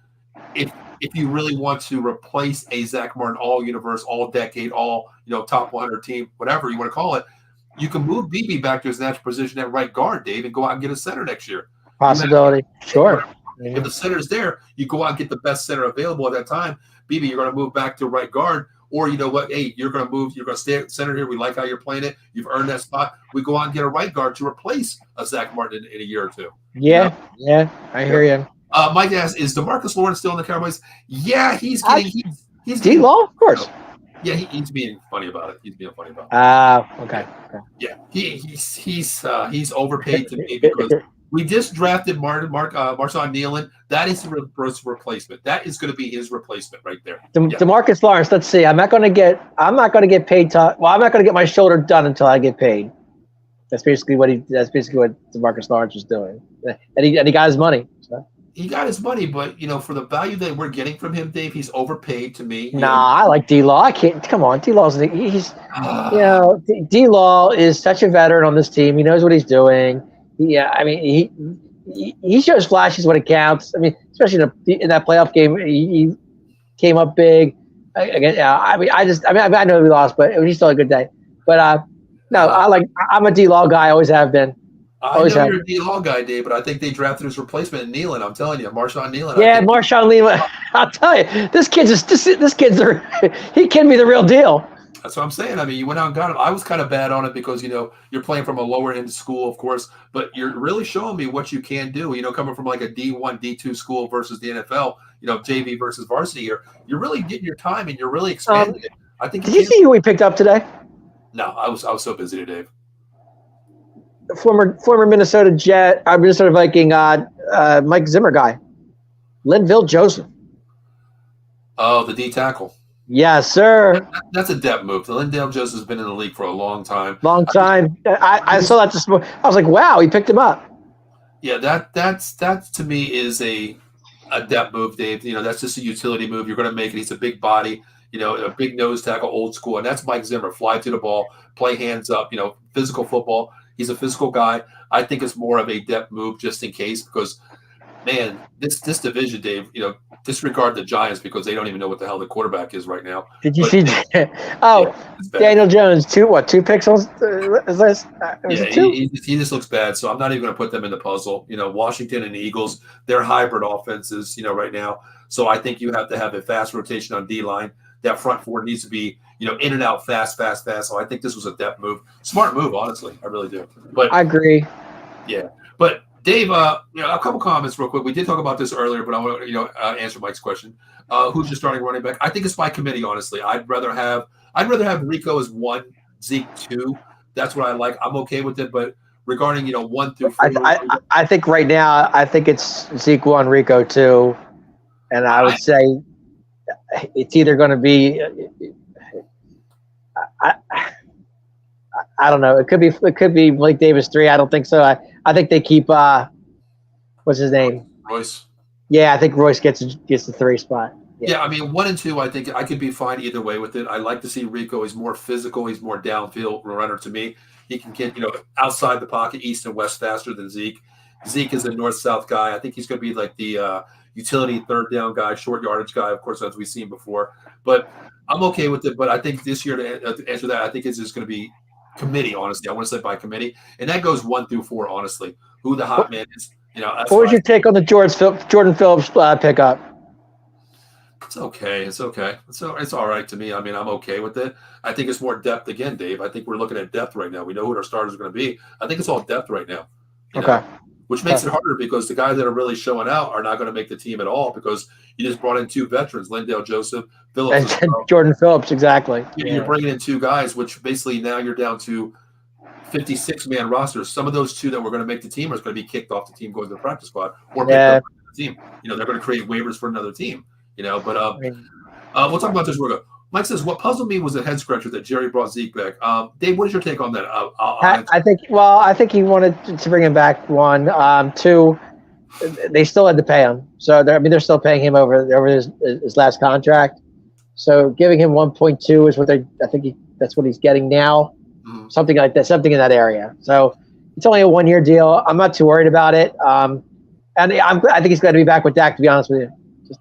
if you really want to replace a Zach Martin all universe, all decade, all top 100 team, whatever you want to call it, you can move BB back to his natural position at right guard, Dave, and go out and get a center next year. Possibility, sure. If the center's there, you go out and get the best center available at that time. BB, you're going to move back to right guard, or you know what? Hey, you're going to stay at center here. We like how you're playing it. You've earned that spot. We go out and get a right guard to replace a Zach Martin in a year or two. Yeah, I hear you. Mike asks, is DeMarcus Lawrence still in the Cowboys? Yeah, he's D-Law, of course. Yeah, he's being funny about it. He's being funny about it. Okay. Yeah, he's overpaid to me because we just drafted Marshawn Nealon. That is the replacement. That is going to be his replacement right there. DeMarcus Lawrence. Let's see. I'm not going to get paid. I'm not going to get my shoulder done until I get paid. That's basically what DeMarcus Lawrence was doing, and he got his money. So. He got his money, but for the value that we're getting from him, Dave, he's overpaid to me. I like D-Law. I can't. Come on, D-Law's D-Law is such a veteran on this team. He knows what he's doing. Yeah, I mean, he shows flashes when it counts. I mean, especially in that playoff game, he came up big. Again, I know we lost, but he's still a good day. But no, I'm a D-Law guy. I always have been. I know you're a D-Law guy, Dave, but I think they drafted his replacement in Nealon. I'm telling you, Marshawn Nealon. Yeah, Marshawn Nealon. I'll tell you, he can be the real deal. That's what I'm saying. I mean, you went out and got him. I was kind of bad on it because, you're playing from a lower end school, of course, but you're really showing me what you can do. Coming from like a D1, D2 school versus the NFL, JV versus varsity here, you're really getting your time and you're really expanding it. I think. Did you see who we picked up today? No, I was so busy today, Dave. Former Minnesota Viking, Mike Zimmer guy, Linville Joseph. Oh, the D tackle. Yes, sir. That's a depth move. Linville Joseph has been in the league for a long time. I saw that this morning. I was like, wow, he picked him up. Yeah, that to me is a depth move, Dave. That's just a utility move. You're going to make it. He's a big body. A big nose tackle, old school, and that's Mike Zimmer. Fly to the ball, play hands up. Physical football. He's a physical guy. I think it's more of a depth move just in case because, man, this division, Dave, disregard the Giants because they don't even know what the hell the quarterback is right now. Did you see? Daniel Jones, two pixels? He just looks bad, so I'm not even going to put them in the puzzle. Washington and the Eagles, they're hybrid offenses, right now. So I think you have to have a fast rotation on D-line. That front four needs to be, in and out fast. So I think this was a depth move. Smart move, honestly. I really do. But I agree. Yeah. But Dave, a couple comments real quick. We did talk about this earlier, but I want to, answer Mike's question. Who's your starting running back? I think it's by committee, honestly. I'd rather have Rico as 1, Zeke 2. That's what I like. I'm okay with it. But regarding, 1 through 4. I think right now, it's Zeke 1, Rico 2. And I would say it's either going to be I don't know. It could be Blake Davis 3. I don't think so. I think they keep what's his name? Royce. Yeah, I think Royce gets the 3 spot. Yeah, I mean 1 and 2. I think I could be fine either way with it. I like to see Rico. He's more physical. He's more downfield runner to me. He can get outside the pocket, east and west faster than Zeke. Zeke is a north-south guy. I think he's going to be like the utility third down guy, short yardage guy, of course, as we've seen before. But I'm okay with it. But I think this year, to answer that, I think it's just going to be committee, honestly. I want to say by committee. And that goes 1 through 4, honestly. Who the hot man is. What was your take on the Jordan Phillips pickup? It's okay. It's all right to me. I mean, I'm okay with it. I think it's more depth again, Dave. I think we're looking at depth right now. We know who our starters are going to be. I think it's all depth right now. Okay. Which makes it harder because the guys that are really showing out are not going to make the team at all because you just brought in 2 veterans, Lindale Joseph, Phillips. And Jordan Phillips, exactly. You're bringing in 2 guys, which basically now you're down to 56-man rosters. Some of those 2 that were going to make the team are going to be kicked off the team, going to the practice squad, or picked up by the team. They're going to create waivers for another team. But we'll talk about this real quick. Mike says, what puzzled me was a head scratcher that Jerry brought Zeke back. Dave, what is your take on that? I think he wanted to bring him back. One, two, they still had to pay him. So they're still paying him over his last contract. So giving him 1.2 is what that's what he's getting now. Mm-hmm. Something like that, something in that area. So it's only a 1-year deal. I'm not too worried about it. And I think he's glad to be back with Dak, to be honest with you. Just,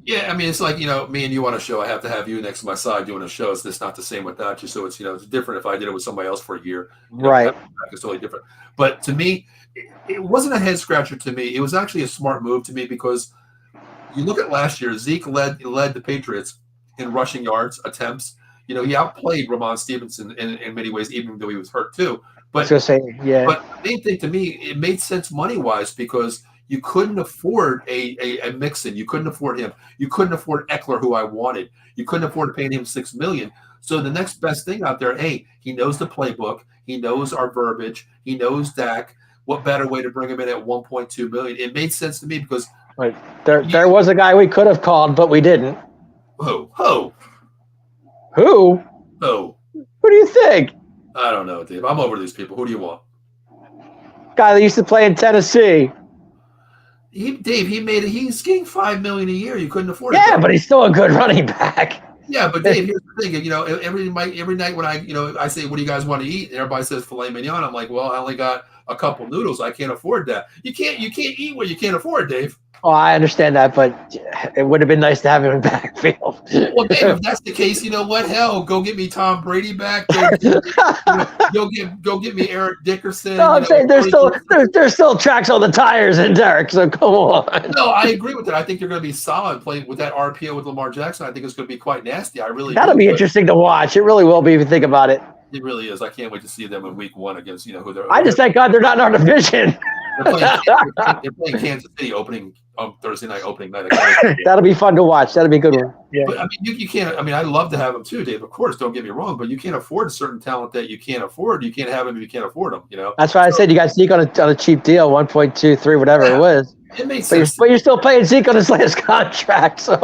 Yeah, I mean, it's like, me and you on a show. I have to have you next to my side doing a show. It's just not the same without you. So it's, it's different if I did it with somebody else for a year. Right. It's totally different. But to me, it wasn't a head scratcher to me. It was actually a smart move to me because you look at last year, Zeke led the Patriots in rushing yards, attempts. He outplayed Ramon Stevenson in many ways, even though he was hurt too. But, But the main thing to me, it made sense money-wise because you couldn't afford a Mixon. You couldn't afford him. You couldn't afford Eckler, who I wanted. You couldn't afford paying him $6 million. So the next best thing out there, hey, he knows the playbook. He knows our verbiage. He knows Dak. What better way to bring him in at $1.2 million? It made sense to me because there was a guy we could have called, but we didn't. Who? Who do you think? I don't know, Dave. I'm over these people. Who do you want? Guy that used to play in Tennessee. He's getting $5 million a year. You couldn't afford it. Yeah, but he's still a good running back. Yeah, but Dave, here's the thing. Every night when I say, what do you guys want to eat? And everybody says filet mignon. I'm like, well, I only got a couple noodles. I can't afford that. You can't eat what you can't afford, Dave. Oh, I understand that, but it would have been nice to have him in backfield. Well, Dave, if that's the case, you know what? Hell, go get me Tom Brady back. Go get me Eric Dickerson. No, I'm saying there's still tracks on the tires in Derek, so come on. No, I agree with that. I think you're going to be solid playing with that RPO with Lamar Jackson. I think it's going to be quite nasty. That'll be interesting to watch. It really will be if you think about it. It really is. I can't wait to see them in week 1 against who they're. I just thank God they're not in our division. They're playing Kansas City Thursday night opening night. That'll be fun to watch. That'll be a good one. Yeah. But I mean, you can't. I mean, I love to have them too, Dave. Of course, don't get me wrong, but you can't afford certain talent that you can't afford. You can't have them if you can't afford them. That's why I said you got Zeke on a cheap deal, 1.23, whatever it was. It makes sense. But you're still paying Zeke on his last contract, so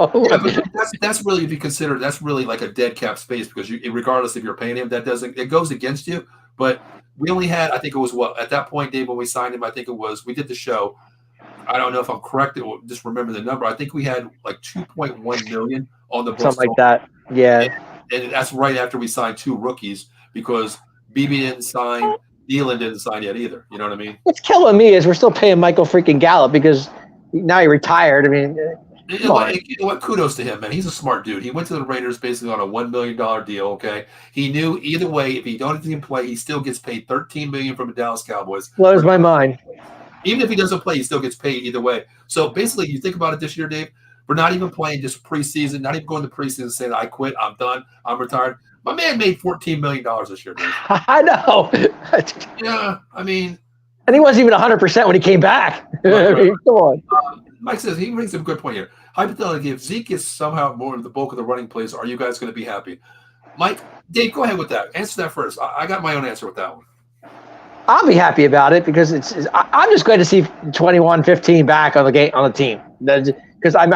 that's really, if you consider, that's really like a dead cap space because regardless if you're paying him, it goes against you. But we only had, I think it was at that point, Dave, when we signed him, I think it was, we did the show. I don't know if I'm correct. Just remember the number. I think we had like 2.1 million on the books. Something like that. Yeah. And that's right after we signed 2 rookies because BB didn't sign, Thielen didn't sign yet either. You know what I mean? What's killing me is we're still paying Michael freaking Gallup because now he retired. I mean, you know what? Kudos to him, man. He's a smart dude. He went to the Raiders basically on a $1 million deal. Okay, he knew either way, if he doesn't play, he still gets paid $13 million from the Dallas Cowboys. Blows my mind. Even if he doesn't play, he still gets paid either way. So basically, you think about it this year, Dave. We're not even playing just preseason. Not even going to preseason saying I quit, I'm done, I'm retired. My man made $14 million this year, Dave. I know. Yeah, I mean, and he wasn't even 100% when he came back. Right. Come on. Mike says he brings up a good point here. Hypothetically, if Zeke is somehow more of the bulk of the running plays, are you guys going to be happy? Mike, Dave, go ahead with that. Answer that first. I got my own answer with that one. I'll be happy about it because I'm just glad to see 21-15 back on the team. Because I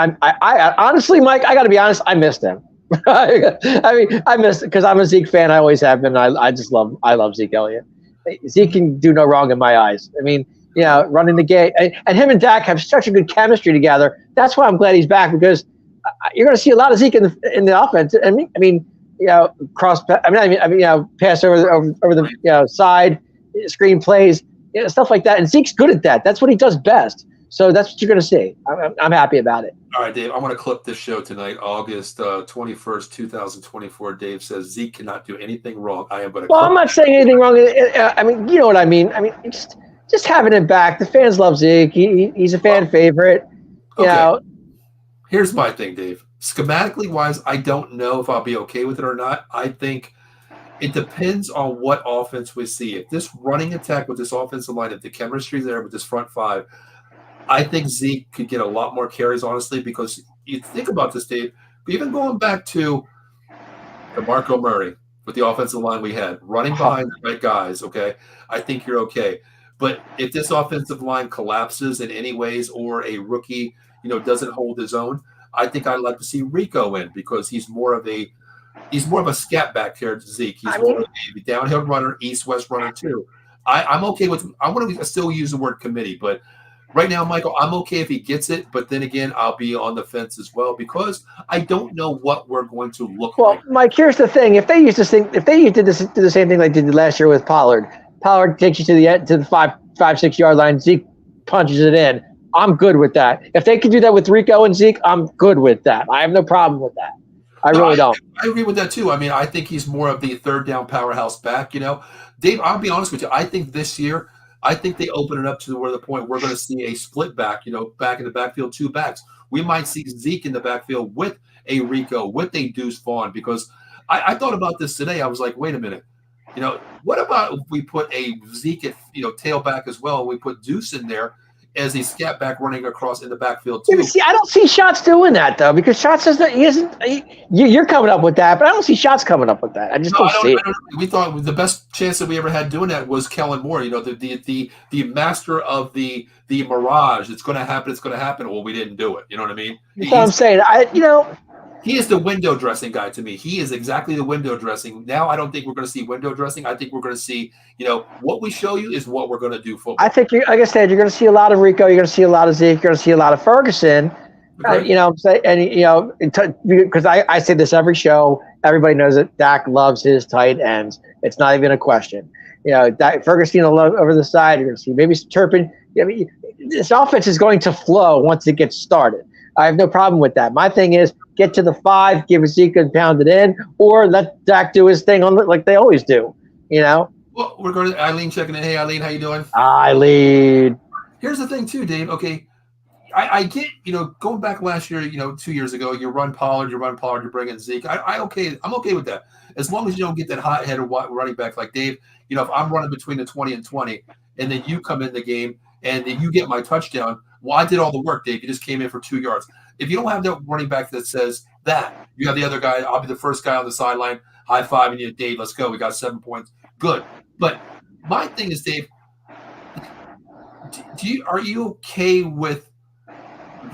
honestly, Mike, I got to be honest, I missed him. I mean, I miss because I'm a Zeke fan. I always have been. I love Zeke Elliott. Zeke can do no wrong in my eyes. I mean, running the game, and him and Dak have such a good chemistry together. That's why I'm glad he's back because you're going to see a lot of Zeke in the offense. I mean, pass over the side, screen plays, stuff like that. And Zeke's good at that. That's what he does best. So that's what you're going to see. I'm happy about it. All right, Dave, I want to clip this show tonight, August 21st, 2024. Dave says Zeke cannot do anything wrong. I am going to. Well, I'm not saying anything wrong. I mean, you know what I mean. I mean, just having him back. The fans love Zeke. He's a fan favorite. Okay. Here's my thing, Dave. Schematically wise, I don't know if I'll be okay with it or not. I think it depends on what offense we see. If this running attack with this offensive line, if the chemistry is there with this front five, I think Zeke could get a lot more carries, honestly, because you think about this, Dave, even going back to DeMarco Murray with the offensive line we had, running behind the right guys, okay, I think you're okay. But if this offensive line collapses in any ways or a rookie, doesn't hold his own, I think I'd like to see Rico in because he's more of a He's more of a scat back here, Zeke. He's I more mean, of a downhill runner, east-west runner too. I'm okay with. I want to still use the word committee, but right now, Michael, I'm okay if he gets it. But then again, I'll be on the fence as well because I don't know what we're going to look well, like. Mike, here's the thing: if they used this thing, if they did the same thing like they did last year with Pollard, Pollard takes you to the 5, 6 yard line, Zeke punches it in. I'm good with that. If they could do that with Rico and Zeke, I'm good with that. I have no problem with that. I really don't. I agree with that too. I mean, I think he's more of the third down powerhouse back. Dave, I'll be honest with you. I think this year, I think they open it up to where the point we're going to see a split back. Back in the backfield, two backs. We might see Zeke in the backfield with a Rico, with a Deuce Vaughn. Because I thought about this today. I was like, wait a minute. What about if we put a Zeke at tailback as well? We put Deuce in there as a scat back running across in the backfield too. Yeah, see, I don't see Shots doing that though, because Shots says that he isn't. You're coming up with that, but I don't see Shots coming up with that. I just don't see it. We thought the best chance that we ever had doing that was Kellen Moore. The master of the mirage. It's going to happen. It's going to happen. Well, we didn't do it. You know what I mean? That's what I'm saying. He is the window dressing guy to me. He is exactly the window dressing. Now, I don't think we're going to see window dressing. I think we're going to see, what we show you is what we're going to do. Football. I think, like I said, you're going to see a lot of Rico. You're going to see a lot of Zeke. You're going to see a lot of Ferguson. I'm saying, and because I say this every show. Everybody knows that Dak loves his tight ends. It's not even a question. Ferguson will love over the side. You're going to see maybe Turpin. I mean, this offense is going to flow once it gets started. I have no problem with that. My thing is get to the 5, give Zeke and pound it in, or let Dak do his thing on like they always do. Well, we're going to Eileen checking in. Hey, Eileen, how you doing? Eileen. Here's the thing, too, Dave. Okay, I get going back last year. 2 years ago, you run Pollard, you bring in Zeke. I'm okay with that as long as you don't get that hot headed running back like Dave. If I'm running between the 20 and 20, and then you come in the game and then you get my touchdown. Well, I did all the work, Dave. You just came in for 2 yards. If you don't have that running back that says that, you have the other guy. I'll be the first guy on the sideline, high five, and you, Dave, let's go. We got 7 points. Good. But my thing is, Dave, are you okay with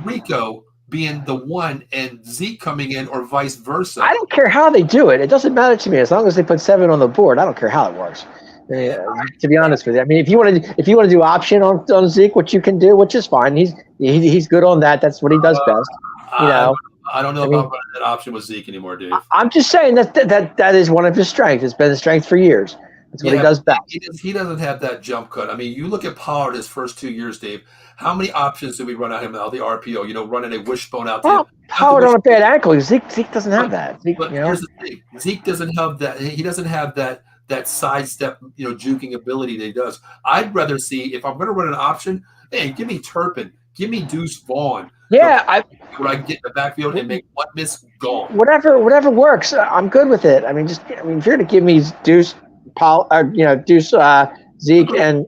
Rico being the one and Zeke coming in, or vice versa? I don't care how they do it. It doesn't matter to me as long as they put 7 on the board. I don't care how it works. To be honest with you, I mean, if you want to do option on Zeke, which you can do, which is fine. He's good on that. That's what he does best. I don't know about running that option with Zeke anymore, Dave. I'm just saying that is one of his strengths. It's been his strength for years. That's what he does best. He doesn't have that jump cut. I mean, you look at Pollard his first 2 years, Dave. How many options did we run at him now? The RPO, running a wishbone out there. Pollard on a bad ankle. Zeke doesn't have that. But here's the thing: Zeke doesn't have that. He doesn't have that sidestep, juking ability that he does. I'd rather see, if I'm going to run an option, hey, give me Turpin, give me Deuce Vaughn. Yeah, when I get in the backfield and make one miss, gone. Whatever works. I'm good with it. I mean, if you're going to give me Deuce, Zeke, and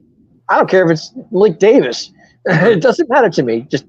I don't care if it's Malik Davis. It doesn't matter to me. Just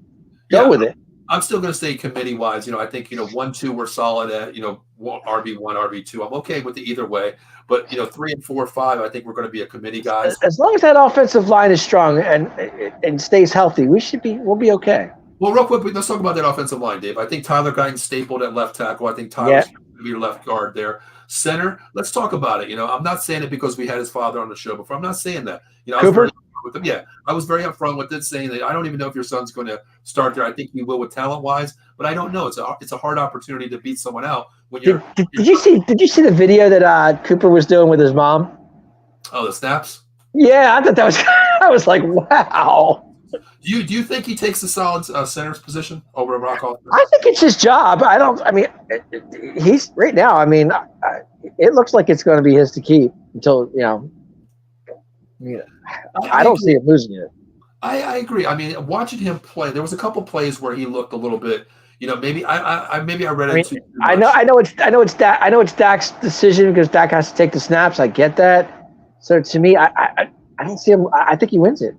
go with it. I'm still going to say committee wise, I think, 1, 2, we're solid at, RB1, RB2. I'm okay with it either way. But, 3 and 4, 5, I think we're going to be a committee, guys. As long as that offensive line is strong and stays healthy, we'll be okay. Well, real quick, let's talk about that offensive line, Dave. I think Tyler Guyton stapled at left tackle. I think Tyler's going to be your left guard there. Center, let's talk about it. I'm not saying it because we had his father on the show before. I'm not saying that. Cooper? With him. Yeah, I was very upfront with it, saying that I don't even know if your son's going to start there. I think he will with talent-wise, but I don't know. It's a hard opportunity to beat someone out when you're. Did you see the video that Cooper was doing with his mom? Oh, the snaps. Yeah, I thought that was. I was like, wow. Do you think he takes the solid center's position over Rockoff? I think it's his job. He's right now. It looks like it's going to be his to keep until I don't see him losing it. I agree. Watching him play, there was a couple plays where he looked a little bit. Maybe I read it too much. I know it's Dak's decision because Dak has to take the snaps. I get that. So to me, I don't see him. I think he wins it.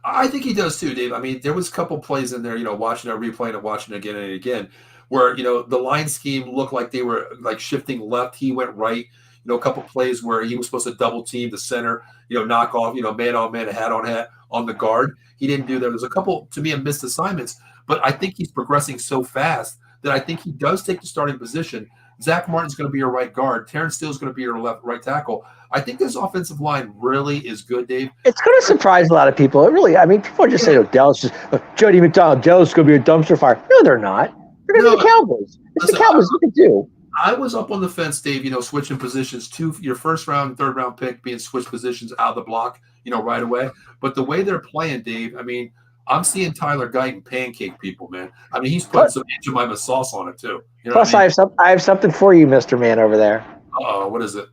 I think he does too, Dave. There was a couple plays in there, watching it, replaying it, watching it again and again, where the line scheme looked like they were like shifting left. He went right. A couple plays where he was supposed to double team the center, knock off, man on man, hat on the guard. He didn't do that. There's a couple, to me, of missed assignments, but I think he's progressing so fast that I think he does take the starting position. Zach Martin's going to be your right guard. Terrence Steele's going to be your right tackle. I think this offensive line really is good, Dave. It's going to surprise a lot of people. It really, I mean, people are just saying, "Oh, Dallas is Jody McDonald. Dallas is going to be a dumpster fire." No, they're not. They're going to be the Cowboys. It's the Cowboys. What they do. I was up on the fence, Dave. Switching positions to your first round, third round pick being switched positions out of the block, right away. But the way they're playing, Dave, I mean, I'm seeing Tyler Guyton pancake people, man. I mean, he's putting some Aunt Jemima sauce on it too. Plus, I have something for you, Mr. Man, over there. What is it?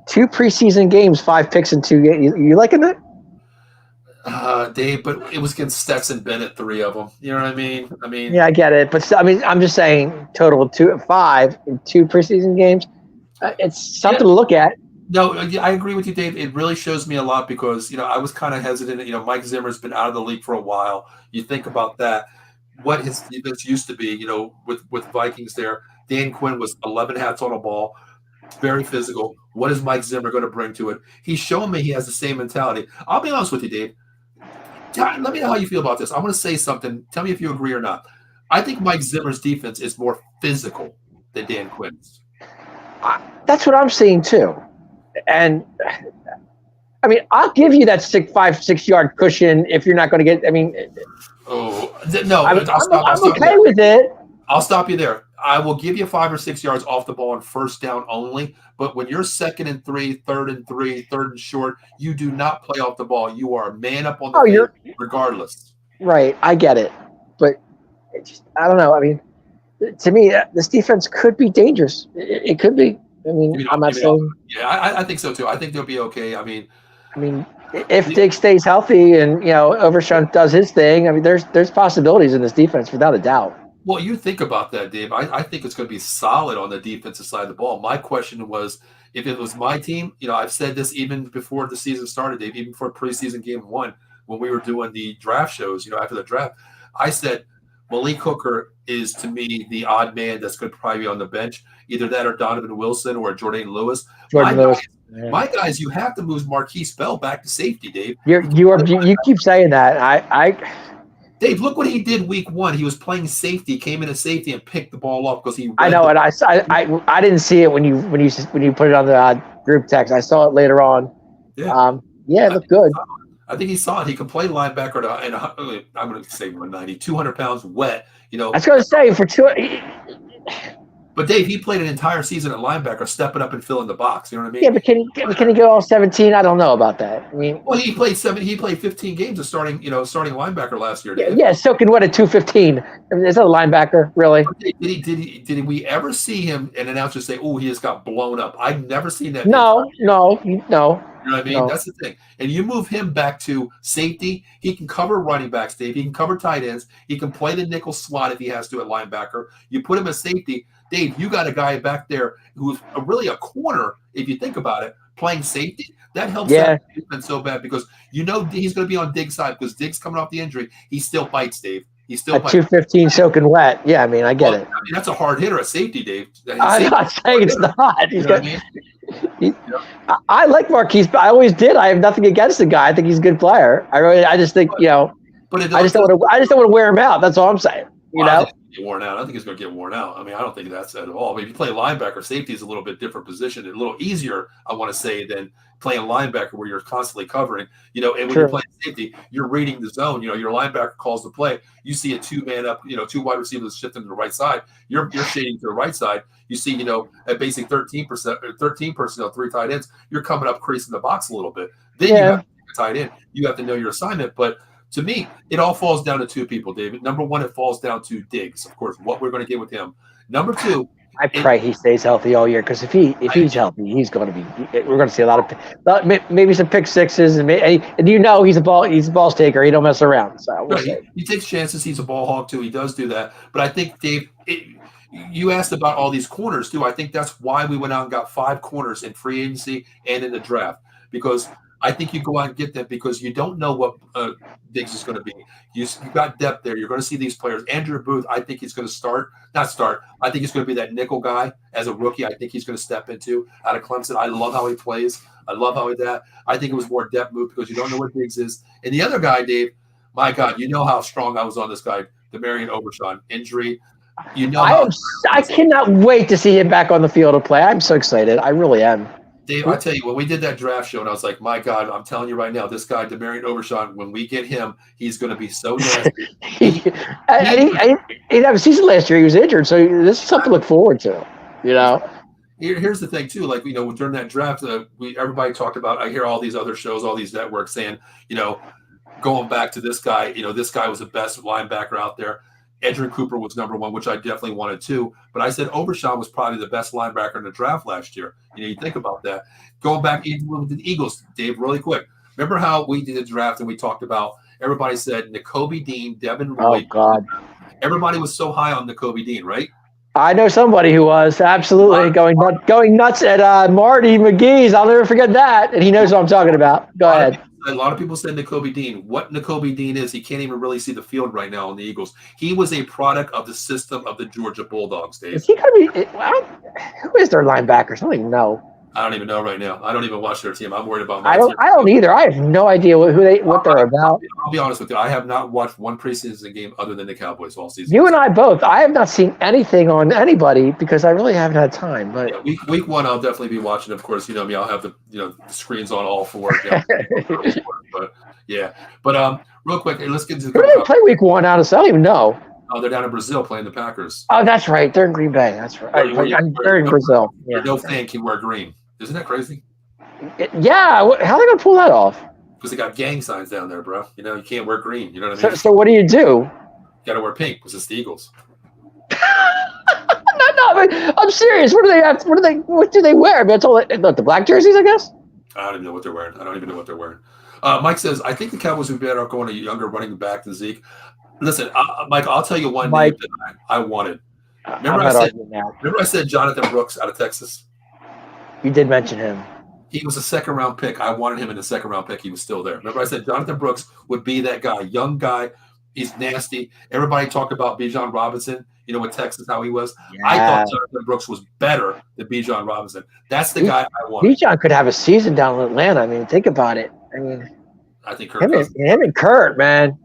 2 preseason games, 5 picks in 2 games. You liking that? Dave, but it was against Stetson Bennett, 3 of them. You know what I mean? Yeah, I get it, but I'm just saying, total of 5 in 2 preseason games. It's something to look at. No, I agree with you, Dave. It really shows me a lot because I was kind of hesitant. Mike Zimmer's been out of the league for a while. You think about that, what his defense used to be. With Vikings there, Dan Quinn was 11 hats on a ball, very physical. What is Mike Zimmer going to bring to it? He's shown me he has the same mentality. I'll be honest with you, Dave. Let me know how you feel about this. I want to say something. Tell me if you agree or not. I think Mike Zimmer's defense is more physical than Dan Quinn's. That's what I'm seeing too. And I mean, I'll give you that 5-6 yard cushion if you're not going to get. I mean, no, I'm okay with it. I'll stop you there. I will give you 5 or 6 yards off the ball on first down only. But when you're 2nd and 3, 3rd and 3, 3rd and short, you do not play off the ball. You are a man up on the field regardless. Right, I get it, but I don't know. I mean, to me, this defense could be dangerous. It could be. I mean, I'm not saying. Yeah, I think so too. I think they'll be okay. I mean, if Diggs stays healthy and Overshown does his thing, I mean, there's possibilities in this defense without a doubt. Well, you think about that, Dave. I think it's going to be solid on the defensive side of the ball. My question was, if it was my team, I've said this even before the season started, Dave, even before preseason game 1, when we were doing the draft shows, after the draft, I said Malik Hooker is, to me, the odd man that's going to probably be on the bench. Either that or Donovan Wilson or Jordan Lewis. My guys, you have to move Marquise Bell back to safety, Dave. You keep saying that. Dave, look what he did week 1. He was playing safety, came in as safety, and picked the ball off because he. I know, and I didn't see it when you put it on the group text. I saw it later on. Yeah, it looked good. I think he saw it. He could play linebacker and I'm going to say 190, 200 pounds wet. I was going to say for 2. But Dave, he played an entire season at linebacker, stepping up and filling the box. You know what I mean? Yeah, but can he go all 17? I don't know about that. I mean, well, he played 15 games of starting linebacker last year. Dave. Yeah. So can what at 215? I mean, is that a linebacker really? Did we ever see him an announcer say, "Oh, he just got blown up"? I've never seen that. No. You know what I mean? No. That's the thing. And you move him back to safety. He can cover running backs, Dave. He can cover tight ends. He can play the nickel slot if he has to at linebacker. You put him as safety. Dave, you got a guy back there who's really a corner, if you think about it, playing safety. That helps that defense so bad because he's going to be on Diggs' side because Diggs coming off the injury. He still bites, Dave. He still bites. 215 soaking wet. Yeah, I get it. That's a hard hitter at safety, Dave. I'm not saying it's not. I like Marquise, but I always did. I have nothing against the guy. I think he's a good player. I just think, but I just don't want to wear him out. That's all I'm saying. Get worn out. I think he's going to get worn out. I mean, I don't think that's at all. I mean, if you play linebacker, safety is a little bit different position, and a little easier, I want to say, than playing linebacker where you're constantly covering. And when you're playing safety, you're reading the zone. Your linebacker calls the play. You see a 2-man up, 2 wide receivers shifting to the right side. You're shading to the right side. You see, at basic 13 personnel, 3 tight ends. You're coming up, creasing the box a little bit. Then you have to take a tight end. You have to know your assignment, but. To me, it all falls down to 2 people, David. Number 1, it falls down to Diggs, of course, what we're going to get with him. Number 2, I pray he stays healthy all year because if he's healthy, he's going to be. We're going to see a lot of maybe some pick sixes and he's a ball taker. He don't mess around. So he takes chances. He's a ball hawk too. He does do that. But I think Dave, you asked about all these corners too. I think that's why we went out and got 5 corners in free agency and in the draft because. I think you go out and get them because you don't know what Diggs is going to be. You've got depth there. You're going to see these players. Andrew Booth, I think he's going to not start. I think he's going to be that nickel guy as a rookie. I think he's going to step into out of Clemson. I love how he plays. I love how he that. I think it was more depth move because you don't know what Diggs is. And the other guy, Dave, my God, you know how strong I was on this guy, Demarion Overshown. Injury. You know how I cannot wait to see him back on the field of play. I'm so excited. I really am. Dave, I tell you, when we did that draft show, and I was like, my God, I'm telling you right now, this guy, Demarion Overshawn, when we get him, he's going to be so nasty. He didn't have a season last year. He was injured, so this is something to look forward to. You know. Here's the thing too, like, you know, during that draft, everybody talked about. I hear all these other shows, all these networks saying, you know, going back to this guy, you know, this guy was the best linebacker out there. Edgerrin Cooper was number one, which I definitely wanted too. But I said Overshawn was probably the best linebacker in the draft last year. You know, you think about that. Going back even with the Eagles, Dave, really quick. Remember how we did the draft and we talked about, everybody said Nakobe Dean, Devin Lloyd. Oh, God. Everybody was so high on Nakobe Dean, right? I know somebody who was absolutely going nuts at Marty McGee's. I'll never forget that. And he knows what I'm talking about. Go ahead. A lot of people said Nakobe Dean. What Nakobe Dean is, he can't even really see the field right now on the Eagles. He was a product of the system of the Georgia Bulldogs, Dave. Is he going to be – well, who is their linebackers? I don't even know. I don't even know right now. I don't even watch their team. I'm worried about my team. I don't either. I have no idea what they're about. I'll be honest with you. I have not watched one preseason game other than the Cowboys all season. You and I both. I have not seen anything on anybody because I really haven't had time. But yeah, week one, I'll definitely be watching. Of course, you know me. I'll have the screens on all four. But yeah. But real quick, hey, let's get into. Who do they play week one? Honestly, I don't even know. Oh, they're down in Brazil playing the Packers. Oh, that's right. They're in Green Bay. That's right. They're in Brazil. Yeah. No fan can wear green. Isn't that crazy? Yeah. How are they going to pull that off? Because they got gang signs down there, bro. You know, you can't wear green. You know what I mean? So what do? You got to wear pink because it's the Eagles. No, I'm serious. What do they have? What do they wear? I mean, it's all the black jerseys, I guess. I don't even know what they're wearing. Mike says, I think the Cowboys would be better off going a younger running back than Zeke. Listen, Mike, I'll tell you one name that I wanted. Remember I said Jonathan Brooks out of Texas? You did mention him. He was a second-round pick. I wanted him in the second-round pick. He was still there. Remember I said Jonathan Brooks would be that guy, young guy. He's nasty. Everybody talked about Bijan Robinson, you know, with Texas, how he was. Yeah. I thought Jonathan Brooks was better than Bijan Robinson. That's the guy I wanted. Bijan could have a season down in Atlanta. I mean, think about it. I think Kurt him and Kurt, man.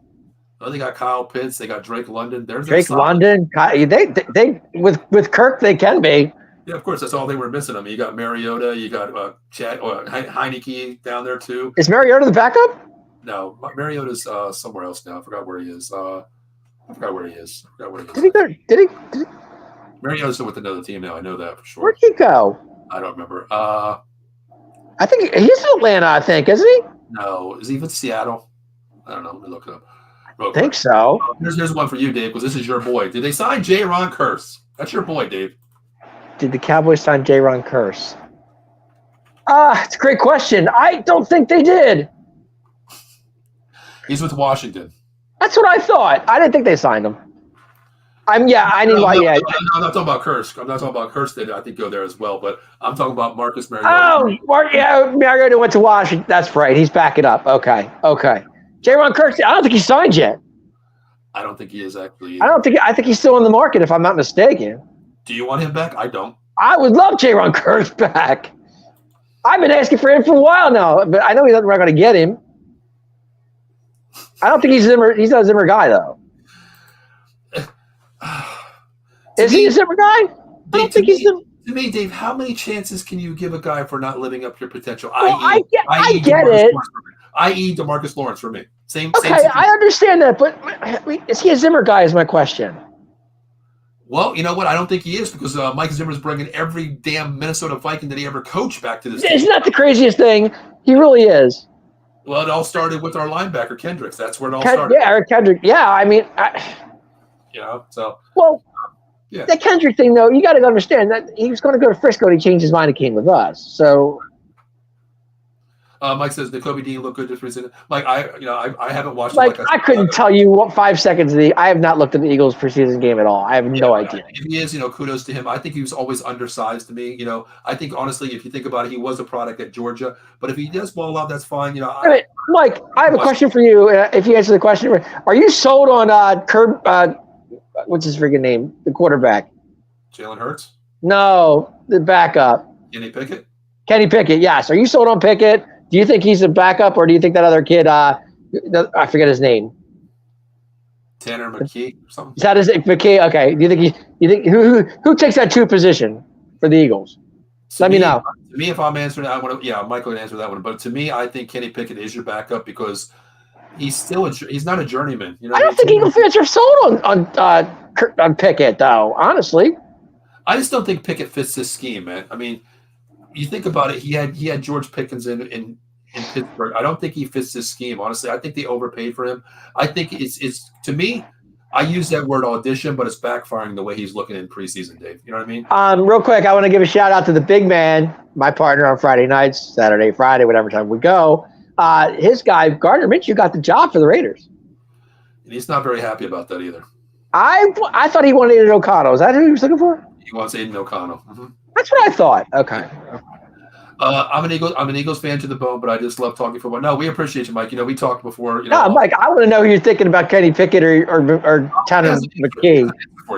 Oh, they got Kyle Pitts. They got Drake London. Drake London. They with Kirk, they can be. Yeah, of course. That's all they were missing. I mean, you got Mariota. You got Chad or Heineke down there too. Is Mariota the backup? No, Mariota's somewhere else now. I forgot where he is. Did he? Mariota's still with another team now. I know that for sure. Where'd he go? I don't remember. I think he's in Atlanta. I think, isn't he? No, is he even Seattle? I don't know. Let me look it up. I think so. Here's one for you, Dave, because this is your boy. Did they sign J-Ron Curse? That's your boy, Dave. Did the Cowboys sign J-Ron Curse? It's a great question. I don't think they did. He's with Washington. That's what I thought. I didn't think they signed him. I'm not talking about Curse. I'm not talking about Curse. Did I think go there as well, but I'm talking about Marcus Mariota. Mariota went to Washington. That's right. He's backing up. Okay. J-Ron Curse. I don't think he signed yet. I don't think he is actually. I think he's still in the market, if I'm not mistaken. Do you want him back? I don't. I would love J-Ron Curse back. I've been asking for him for a while now, but I know we're not going to get him. I don't think he's not a Zimmer guy, though. Is he a Zimmer guy? I don't think he's Zimmer. To me, Dave, how many chances can you give a guy for not living up to your potential? I get it. I.e. DeMarcus Lawrence for me. Same. I understand that, but is he a Zimmer guy is my question. Well, you know what? I don't think he is because Mike Zimmer's bringing every damn Minnesota Viking that he ever coached back to this team. Isn't that the craziest thing? He really is. Well, it all started with our linebacker, Kendricks. That's where it all started. Yeah, Eric Kendrick. Yeah, I mean. Well, yeah. That Kendrick thing, though, you got to understand that he was going to go to Frisco and he changed his mind and came with us. So. Mike says Nakobe Dean looked good this preseason. Mike, I haven't watched. Like I couldn't tell you what 5 seconds of I have not looked at the Eagles preseason game at all. I have no idea. If he is, kudos to him. I think he was always undersized to me. I think honestly, if you think about it, he was a product at Georgia. But if he does ball out, that's fine. Mike, I have a question for you. If you answer the question, are you sold on what's his freaking name? The quarterback. Jalen Hurts? No, the backup. Kenny Pickett? Kenny Pickett, yes. Are you sold on Pickett? Do you think he's a backup, or do you think that other kid, I forget his name? Tanner McKee or something. Is that his McKee? Okay. Do you think who takes that 2 position for the Eagles? Let me know. To me, if I'm answering, I want to. Yeah, Michael would answer that one. But to me, I think Kenny Pickett is your backup because he's not a journeyman. You know, I don't think Eagle fans are sold on Pickett, though. Honestly, I just don't think Pickett fits this scheme, man. I mean, you think about it. He had George Pickens in Pittsburgh. I don't think he fits this scheme. Honestly, I think they overpaid for him. I think it's to me. I use that word audition, but it's backfiring the way he's looking in preseason, Dave. You know what I mean? Real quick, I want to give a shout out to the big man, my partner on Friday nights, Saturday, Friday, whatever time we go. His guy, Gardner Minshew, got the job for the Raiders. And he's not very happy about that either. I thought he wanted Aiden O'Connell. Is that who he was looking for? He wants Aiden O'Connell. Mm-hmm. That's what I thought. Okay. I'm an Eagles fan to the bone, but I just love talking football. No, we appreciate you, Mike. You know, we talked before. No, Mike, I want to know who you're thinking about, Kenny Pickett or Tanner McKee.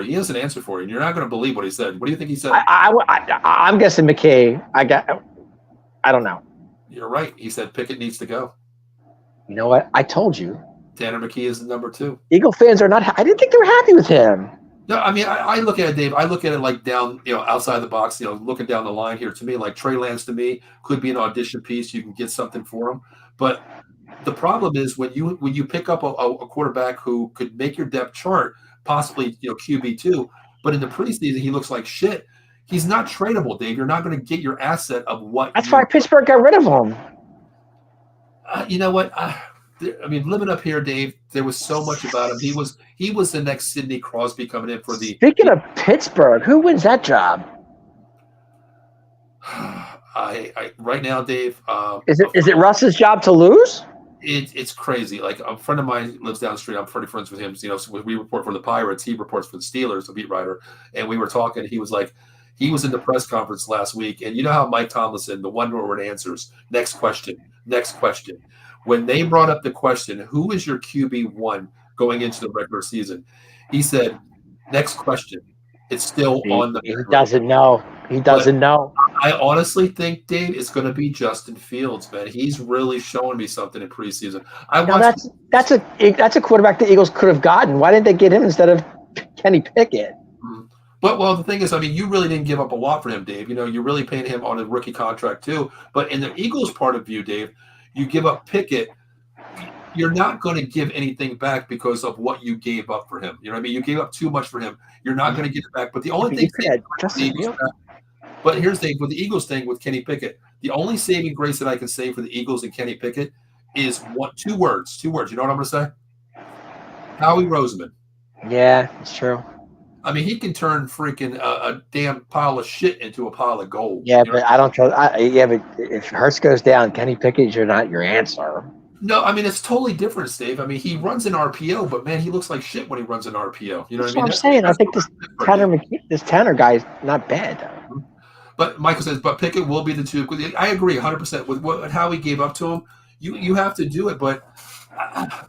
He has an answer for you, and you're not going to believe what he said. What do you think he said? I'm guessing McKee. I don't know. You're right. He said Pickett needs to go. You know what? I told you. Tanner McKee is the number 2. Eagle fans are not. I didn't think they were happy with him. No, I mean, I look at it, Dave. I look at it like down, outside the box, looking down the line here. To me, like Trey Lance, to me, could be an audition piece. You can get something for him. But the problem is when you pick up a quarterback who could make your depth chart, possibly QB2, but in the preseason he looks like shit. He's not tradable, Dave. You're not going to get your asset of what. That's why Pittsburgh got rid of him. You know what? I mean, living up here, Dave, there was so much about him. He was the next Sidney Crosby coming in for the. Speaking of Pittsburgh, who wins that job? Right now, Dave. Is it Russ's job to lose? It's crazy. Like a friend of mine lives down the street. I'm pretty friends with him. So we report for the Pirates. He reports for the Steelers, a beat writer. And we were talking. He was like, he was in the press conference last week, and you know how Mike Tomlinson, the one-word answers, next question. When they brought up the question, who is your QB1 going into the regular season? He said, next question. It's still on the. He doesn't know. He doesn't know. I honestly think, Dave, it's going to be Justin Fields, man. He's really showing me something in preseason. That's a quarterback the Eagles could have gotten. Why didn't they get him instead of Kenny Pickett? But the thing is, I mean, you really didn't give up a lot for him, Dave. You're really paying him on a rookie contract too. But in the Eagles' part of view, Dave, you give up Pickett. You're not going to give anything back because of what you gave up for him. You know what I mean? You gave up too much for him. You're not going to get it back. But the only thing, but here's the thing with the Eagles thing with Kenny Pickett. The only saving grace that I can say for the Eagles and Kenny Pickett is two words. You know what I'm going to say? Howie Roseman. Yeah, it's true. I mean, he can turn freaking a damn pile of shit into a pile of gold. Yeah, but I don't trust. But if Hurts goes down, Kenny Pickett, you're not your answer. No, I mean, it's totally different, Steve. I mean, he runs an RPO, but man, he looks like shit when he runs an RPO. You know what I mean? I'm saying. I think this Tanner guy is not bad. But Michael says, but Pickett will be the 2. I agree 100% with how he gave up to him. You have to do it, but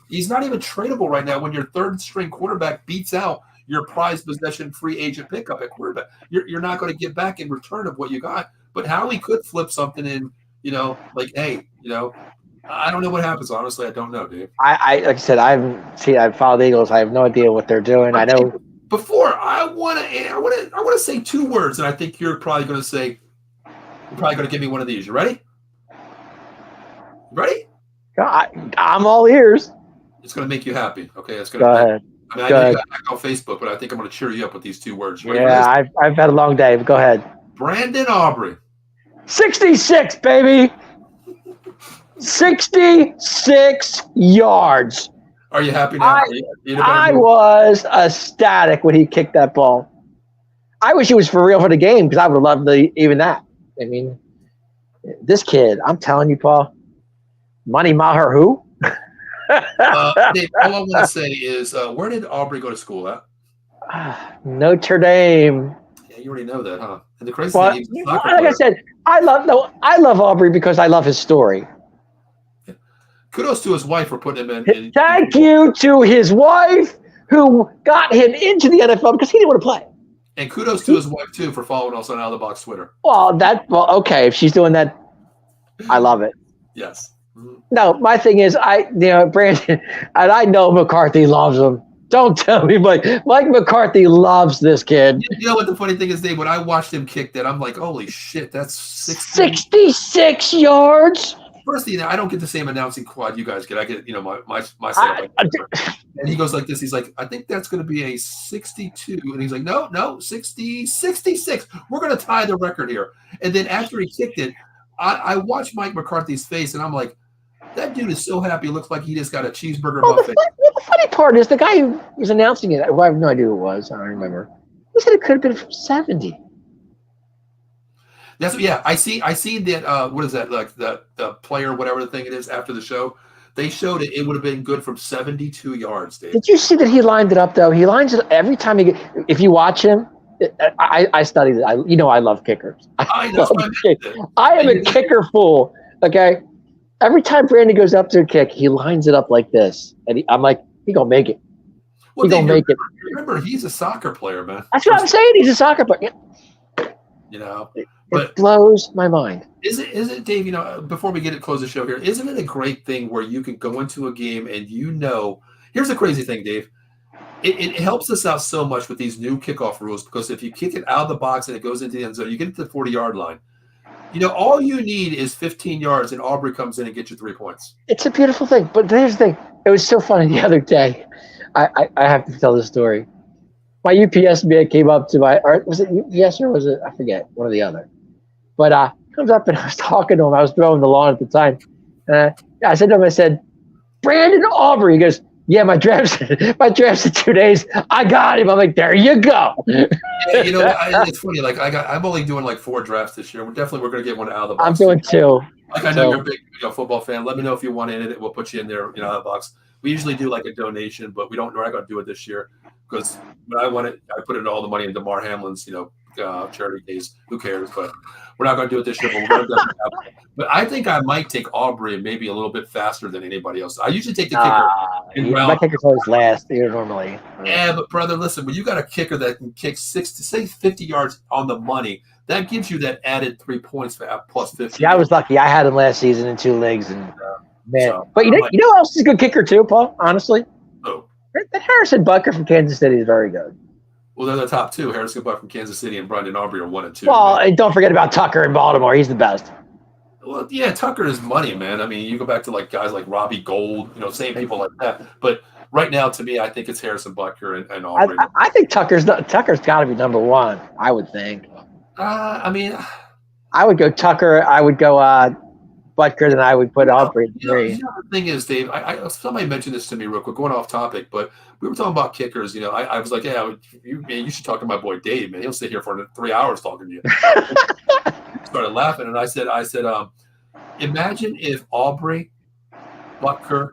he's not even tradable right now when your third string quarterback beats out your prized possession free agent pickup at quarterback. You're not going to get back in return of what you got. But Howie could flip something in, like, hey, I don't know what happens. Honestly, I don't know, dude. Like I said, I've followed the Eagles. I have no idea what they're doing. I know. Before I want to say 2 words, and I think you're probably going to give me one of these. You ready? Ready? I'm all ears. It's going to make you happy. Okay, it's going to. Go ahead. I mean, I know you got back on Facebook, but I think I'm going to cheer you up with these 2 words. Yeah, I've had a long day. Go ahead. Brandon Aubrey. 66, baby. 66 yards. Are you happy now? I was ecstatic when he kicked that ball. I wish he was for real for the game because I would have loved even that. I mean, this kid, I'm telling you, Paul, Money Maher who? Dave, all I want to say is, where did Aubrey go to school at? Notre Dame. Yeah, you already know that, huh? And the crazy thing is, like I said, I love Aubrey because I love his story. Kudos to his wife for putting him in. Thank you to his wife who got him into the NFL because he didn't want to play. And kudos to his wife too for following us on Out of the Box Twitter. Well, okay. If she's doing that, I love it. Yes. No, my thing is, Brandon, and I know McCarthy loves him. Don't tell me, Mike McCarthy loves this kid. You know what the funny thing is, Dave? When I watched him kick that, I'm like, holy shit, that's 66 yards. First thing, I don't get the same announcing quad you guys get. I get, my setup. And he goes like this. He's like, I think that's going to be a 62. And he's like, no, 60, 66. We're going to tie the record here. And then after he kicked it, I watched Mike McCarthy's face, and I'm like, that dude is so happy. It looks like he just got a cheeseburger buffet. The funny part is the guy who was announcing it, who I have no idea who it was, I don't remember. He said it could have been from 70. I see that. What is that? Like the player, whatever the thing it is after the show, they showed it. It would have been good from 72 yards. Dave. Did you see that he lined it up though? He lines it every time if you watch him. I studied it. I love kickers. I am a kicker fool. Okay, every time Brandon goes up to a kick, he lines it up like this, and I'm like, he gonna make it. Well, he gonna make it. Remember, he's a soccer player, man. That's what I'm saying. He's a soccer player. But it blows my mind. Is it, Dave? Before we close the show here, isn't it a great thing where you can go into a game and here's the crazy thing, Dave. It helps us out so much with these new kickoff rules because if you kick it out of the box and it goes into the end zone, you get to the 40-yard line. All you need is 15 yards, and Aubrey comes in and gets you 3 points. It's a beautiful thing. But here's the thing. It was so funny the other day. I have to tell this story. My UPS man came up to was it UPS or was it, I forget, one or the other. But comes up and I was talking to him. I was throwing the lawn at the time. I said to him, I said, Brandon Aubrey. He goes, yeah, my draft's in 2 days. I got him. I'm like, there you go. It's funny. Like I'm only doing like 4 drafts this year. We're going to get one out of the box. I'm doing 2. Like I know you're a big football fan. Let me know if you want in it. We'll put you in there, out of the box. We usually do like a donation, but we're not going to do it this year because when I won it, I put in all the money into Mar Hamlin's, charity case. Who cares? But we're not going to do it this year. But I think I might take Aubrey maybe a little bit faster than anybody else. I usually take the kicker. My kicker's always last here normally. Yeah, but brother, listen, when you got a kicker that can kick 50 yards on the money, that gives you that added 3 points for plus 50. Yeah, I was lucky. I had him last season in 2 leagues, and man. But you know who else is a good kicker too, Paul? Honestly, that Harrison Butker from Kansas City is very good. Well, they're the top 2. Harrison Butker from Kansas City and Brandon Aubrey are 1 and 2. Well, and don't forget about Tucker in Baltimore. He's the best. Well, yeah, Tucker is money, man. I mean, you go back to like guys like Robbie Gould, same people like that. But right now, to me, I think it's Harrison Butker and Aubrey. I think Tucker's got to be number 1. I would think. I mean, I would go Tucker. I would go Butker. Then I would put Aubrey in 3. The thing is, Dave, somebody mentioned this to me real quick, going off topic, but we were talking about kickers. I was like, yeah, you should talk to my boy Dave, man. He'll sit here for 3 hours talking to you. Started laughing, and I said, imagine if Aubrey, Butker,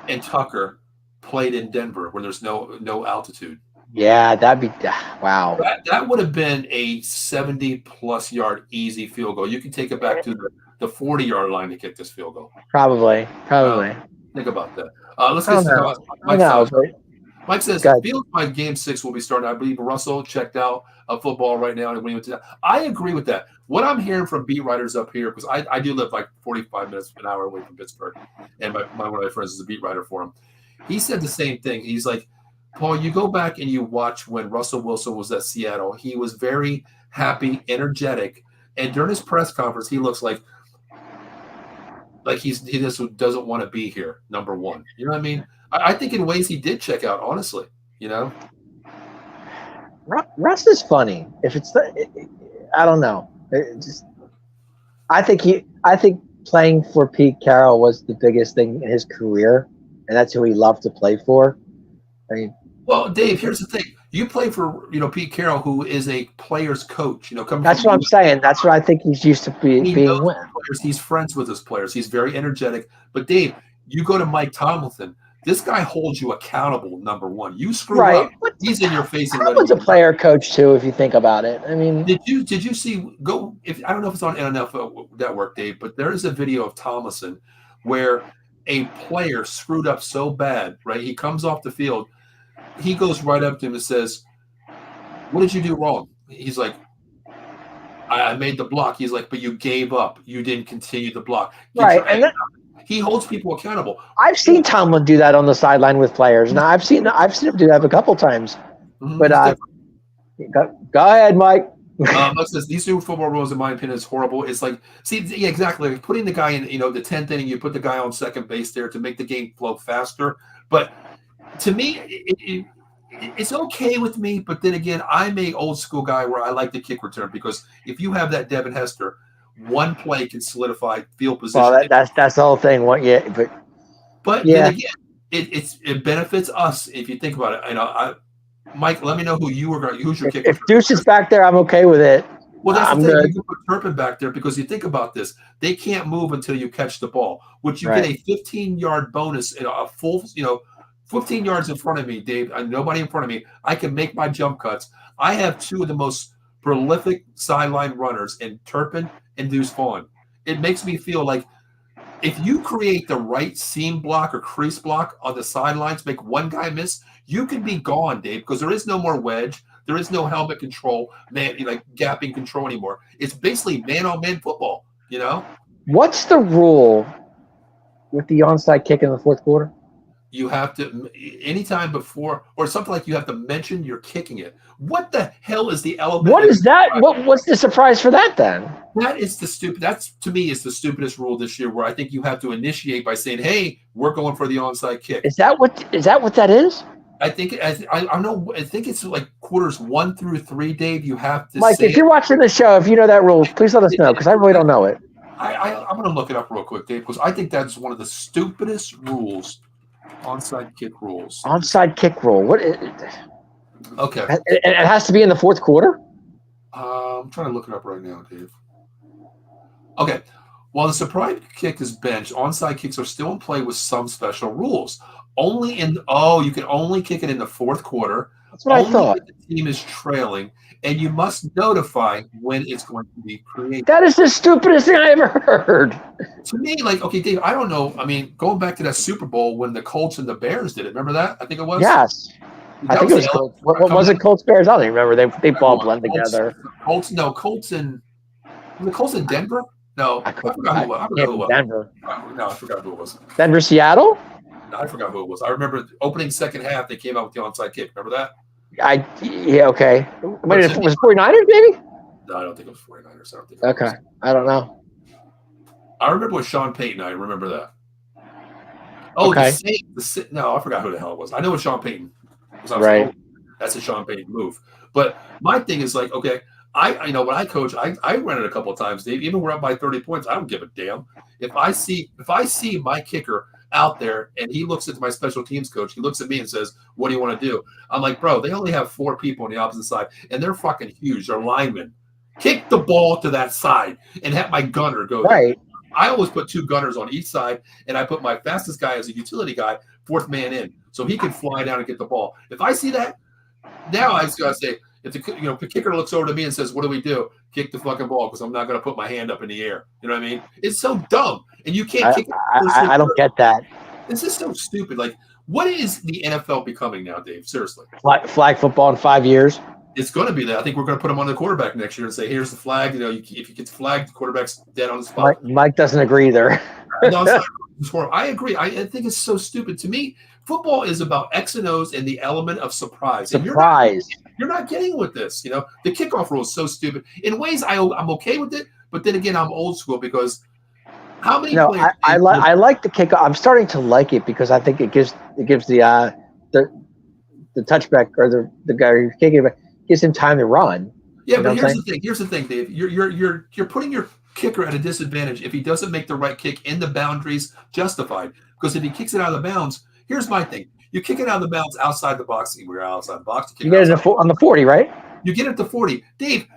and Tucker played in Denver where there's no altitude. Yeah, that'd be wow. That would have been a 70-plus yard easy field goal. You can take it back to the 40-yard line to kick this field goal. Probably. Think about that. Let's get started. Mike says, feels like Game 6 will be starting. I believe Russell checked out of football right now. I agree with that. What I'm hearing from beat writers up here, because I do live like 45 minutes, an hour away from Pittsburgh, and one of my friends is a beat writer for him. He said the same thing. He's like, Paul, you go back and you watch when Russell Wilson was at Seattle. He was very happy, energetic, and during his press conference, he looks like he just doesn't want to be here. Number 1, you know what I mean? I think in ways he did check out, honestly. Russ is funny. If it's I don't know. I think playing for Pete Carroll was the biggest thing in his career, and that's who he loved to play for. I mean, well, Dave, here's the thing. You play for Pete Carroll, who is a player's coach. That's what I'm saying. That's what I think he's used to being with. He's friends with his players. He's very energetic. But Dave, you go to Mike Tomlinson. This guy holds you accountable. Number 1, you screw up, he's in your face. Tomlin's a player coach too, if you think about it. I mean, did you see? I don't know if it's on NFL Network, Dave, but there is a video of Tomlinson where a player screwed up so bad. Right, he comes off the field. He goes right up to him and says, "What did you do wrong?" He's like, I made the block. He's like, but you gave up. You didn't continue the block. Right. And He holds people accountable. I've seen Tomlin do that on the sideline with players. Now I've seen him do that a couple times. But go ahead, Mike. These new football rules, in my opinion, is horrible. It's like, yeah, exactly. Like putting the guy in, the 10th inning, you put the guy on second base there to make the game flow faster. But to me, it's okay with me. But then again, I'm a old school guy where I like the kick return, because if you have that Devin Hester, one play can solidify field position. Well, that's the whole thing. But then again, it benefits us if you think about it. Mike, let me know who's your kicker. If Deuce is back there, I'm okay with it. Well, that's the thing. Good. You can put Turpin back there, because you think about this. They can't move until you catch the ball, which you get a 15-yard bonus in a full, 15 yards in front of me, Dave. Nobody in front of me. I can make my jump cuts. I have two of the most prolific sideline runners in Turpin and Deuce Vaughn. It makes me feel like if you create the right seam block or crease block on the sidelines, make one guy miss, you can be gone, Dave, because there is no more wedge. There is no helmet control, gapping control anymore. It's basically man-on-man football, What's the rule with the onside kick in the fourth quarter? You have to, anytime before, or something like you have to mention you're kicking it. What the hell is the element? What is that? What's the surprise for that then? That's to me is the stupidest rule this year, where I think you have to initiate by saying, "Hey, we're going for the onside kick." Is that what that is? I think I know. I think it's like quarters 1 through 3, Dave. You have to. Mike, if you're watching the show, if you know that rule, please let us know, because I really don't know it. I'm going to look it up real quick, Dave, because I think that's one of the stupidest rules. Onside kick rules. Onside kick rule. What? Okay. It has to be in the fourth quarter? I'm trying to look it up right now, Dave. Okay. While the surprise kick is benched, onside kicks are still in play with some special rules. You can only kick it in the fourth quarter. That's what I thought. If the team is trailing, and you must notify when it's going to be created. That is the stupidest thing I ever heard. To me, okay, Dave, I don't know. I mean, going back to that Super Bowl when the Colts and the Bears did it. Remember that? I think it was? Yes. I think it was Colts. What was it, Colts Bears? I don't even remember. They all blend together. Colts in Denver? No, I forgot who it was. Denver. No, I forgot who it was. Denver, Seattle? No, I forgot who it was. I remember opening second half, they came out with the onside kick. Remember that? Okay. Was it 49ers, maybe? No, I don't think it was 49ers. I don't think okay. I don't know. I remember with Sean Payton. I remember that. Oh, okay. No, I forgot who the hell it was. I know what Sean Payton was. Right. That's a Sean Payton move. But my thing is okay, I when I coach, I ran it a couple of times, Dave. Even we're up by 30 points, I don't give a damn. If I see my kicker out there and he looks at my special teams coach, he looks at me and says, "What do you want to do?" I'm like, "Bro, they only have 4 people on the opposite side, and they're fucking huge. They're linemen. Kick the ball to that side and have my gunner go right." There. I always put 2 gunners on each side, and I put my fastest guy as a utility guy, 4th man in, so he can fly down and get the ball. If I see that, now I just gotta say, if the kicker looks over to me and says, "What do we do?" Kick the fucking ball, because I'm not gonna put my hand up in the air. You know what I mean? It's so dumb, and you can't kick it. I don't get that. This is so stupid. Like, what is the NFL becoming now, Dave? Seriously. Flag football in 5 years. It's going to be that. I think we're going to put him on the quarterback next year and say, "Here's the flag." If you get the flag, the quarterback's dead on the spot. Mike doesn't agree there. No, I agree. I think it's so stupid. To me, football is about X and O's and the element of surprise. Surprise. You're not getting with this. The kickoff rule is so stupid. In ways, I'm okay with it, but then again, I'm old school, because how many? No, I like the kickoff. I'm starting to like it because I think it gives the touchback, or the guy who's kicking it, gives him time to run. Yeah, but here's the thing, Dave. You're putting your kicker at a disadvantage if he doesn't make the right kick in the boundaries justified. Because if he kicks it out of the bounds, here's my thing: you kick it out of the bounds outside the box. We're outside the box. You get it on the 40, right? You get it to 40, Dave.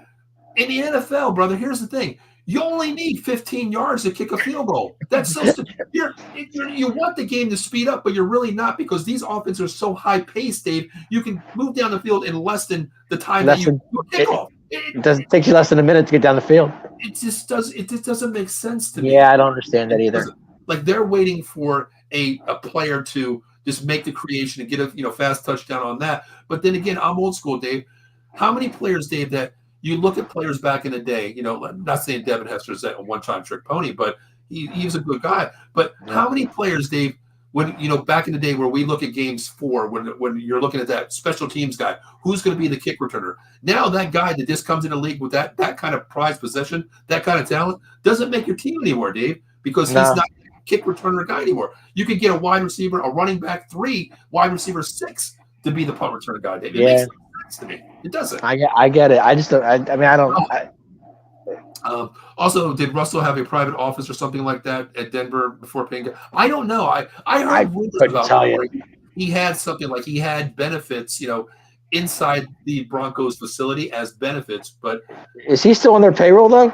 In the NFL, brother, here's the thing: you only need 15 yards to kick a field goal. That's so stupid. You want the game to speed up, but you're really not, because these offenses are so high paced, Dave. You can move down the field in less than the time that you kick off. It doesn't take you less than a minute to get down the field. It just doesn't make sense to me. Yeah, I don't understand that either. Like, they're waiting for a player to just make the creation and get a fast touchdown on that. But then again, I'm old school, Dave. How many players, Dave, that you look at players back in the day, not saying Devin Hester's a one-time trick pony, but He's a good guy. But how many players, Dave, when back in the day where we look at games 4, when you're looking at that special teams guy, who's going to be the kick returner? Now that guy that just comes in the league with that kind of prized possession, that kind of talent, doesn't make your team anymore, Dave, because he's not a kick returner guy anymore. You could get a wide receiver, a running back 3, wide receiver 6 to be the punt return guy, Dave. It makes no sense to me. It doesn't. I get it. I just don't. I mean, I don't. Also, did Russell have a private office or something like that at Denver before paying? I don't know. I heard rumors about he had something like he had benefits, inside the Broncos facility as benefits. But is he still on their payroll though?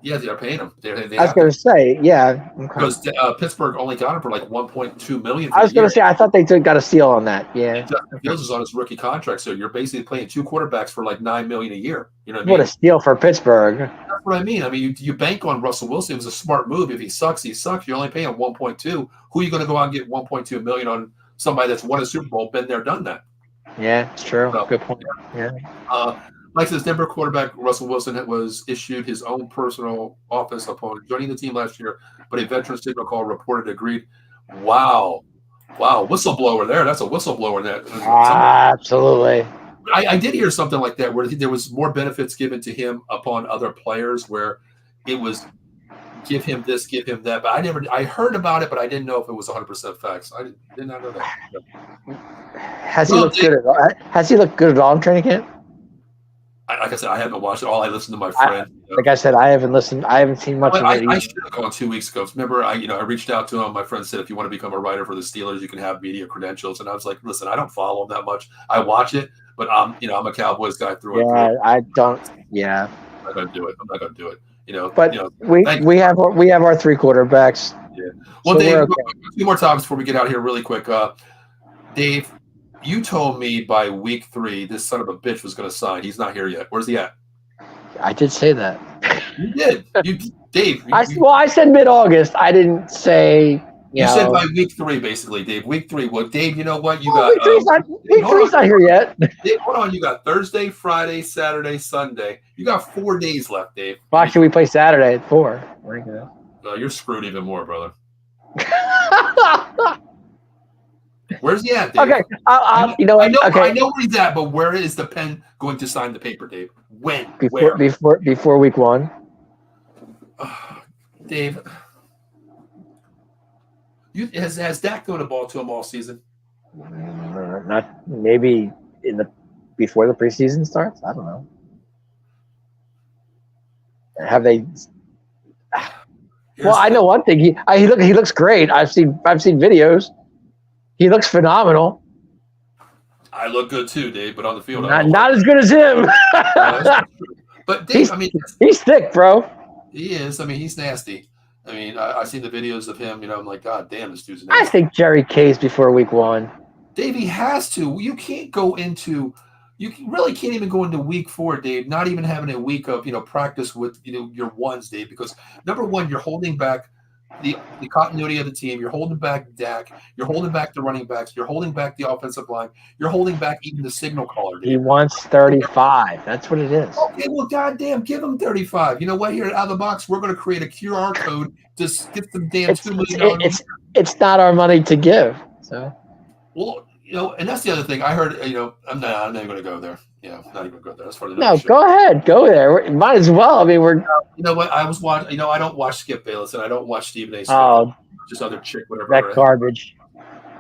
Yeah, they're paying him. I was going to say, yeah, because Pittsburgh only got him for like $1.2 million. I was going to say, I thought they got a steal on that. Yeah, Fields is on his rookie contract, so you're basically playing 2 quarterbacks for like $9 million a year. You know what I mean? What a steal for Pittsburgh. That's what I mean. I mean, you bank on Russell Wilson. It was a smart move. If he sucks, he sucks. You're only paying him 1.2. Who are you going to go out and get 1.2 million on somebody that's won a Super Bowl, been there, done that? Yeah, it's true. So, good point. Yeah. Like this Denver quarterback Russell Wilson was issued his own personal office upon joining the team last year, but a veteran signal call reported agreed. Wow, whistleblower there. That's a whistleblower there. Absolutely. I did hear something like that where there was more benefits given to him upon other players, where it was give him this, give him that. But I heard about it, but I didn't know if it was 100% facts. I did not know that. Has he looked good at all in training camp? Like I said, I haven't watched it all. I listened to my friend. Like I said, I haven't listened. I haven't seen much of it. I should have gone 2 weeks ago. Remember, I reached out to him. My friend said, if you want to become a writer for the Steelers, you can have media credentials. And I was like, listen, I don't follow them that much. I watch it, but I'm a Cowboys guy through and through. I don't. Yeah, I'm not gonna do it. But we have our 3 quarterbacks. Yeah. Well, so Dave, 2 more topics before we get out here really quick. Dave, you told me by week 3 this son of a bitch was going to sign. He's not here yet. Where's he at? I did say that. You did. Dave. I said mid-August. I didn't say. You said by week 3, basically, Dave. Week 3. Well, Dave, you know what? You got. Week 3's not here yet. Dave, hold on. You got Thursday, Friday, Saturday, Sunday. You got 4 days left, Dave. Well, actually, we play Saturday at 4. Where you go? No, you're screwed even more, brother. Where's he at, Dave? Okay, I know where he's at, but where is the pen going to sign the paper, Dave? When? Before week 1. Dave, has Dak thrown the ball to him all season? Not maybe before the preseason starts. I don't know. Have they? I know one thing. He looks great. I've seen videos. He looks phenomenal. I look good too, Dave, but on the field, not as good as him. But Dave, he's thick, bro. He is. I mean, he's nasty. I mean, I've seen the videos of him. I'm like, God damn, this dude's nasty. I think Jerry K's before week 1. Dave, he has to. You can't go into. You really can't even go into week 4, Dave. Not even having a week of practice with your ones, Dave, because number one, you're holding back the continuity of the team. You're holding back Dak. You're holding back the running backs. You're holding back the offensive line. You're holding back even the signal caller. Dave. He wants 35. That's what it is. Okay, well, goddamn, give him 35. You know what? Here at Out of the Box, we're going to create a QR code to get some damn $2 million. It's not our money to give. So, well, and that's the other thing. I heard. I'm not even going to go there. Not even going to go there. That's for the no. Go ahead, go there. Might as well. I mean, we're. You know what? I was watching. I don't watch Skip Bayless and I don't watch Stephen A. Smith. Oh, just other chick, whatever. That garbage.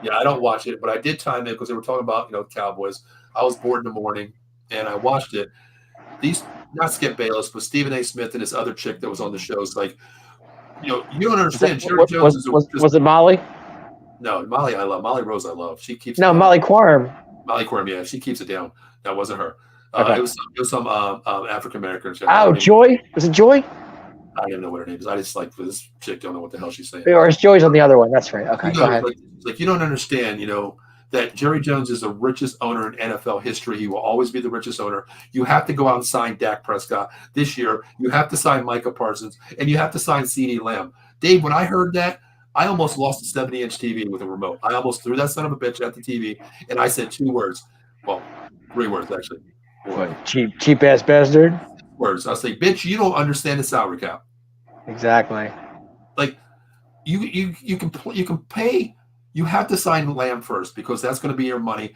Yeah, I don't watch it, but I did time it because they were talking about Cowboys. I was bored in the morning and I watched it. Not Skip Bayless, but Stephen A. Smith and this other chick that was on the show. It's like, you don't understand. Jerry Jones was it Molly? No, Molly. I love Molly Rose. I love. She keeps. No, Molly Quorum. Molly Quorum. Yeah, she keeps it down. That wasn't her. Okay. It was some African American. Oh, Joy. Was it Joy? I don't even know what her name is. I just this chick don't know what the hell she's saying. Or is Joy's on the other one? That's right. Okay, go ahead. Like you don't understand. That Jerry Jones is the richest owner in NFL history. He will always be the richest owner. You have to go out and sign Dak Prescott this year. You have to sign Micah Parsons, and you have to sign CeeDee Lamb. Dave, when I heard that, I almost lost a 70-inch TV with a remote. I almost threw that son of a bitch at the TV, and I said 2 words. Well, 3 words, actually. What, cheap ass bastard? Words. I was like, bitch, you don't understand the salary cap. Exactly. Like, you can pay. You have to sign Lamb first because that's going to be your money.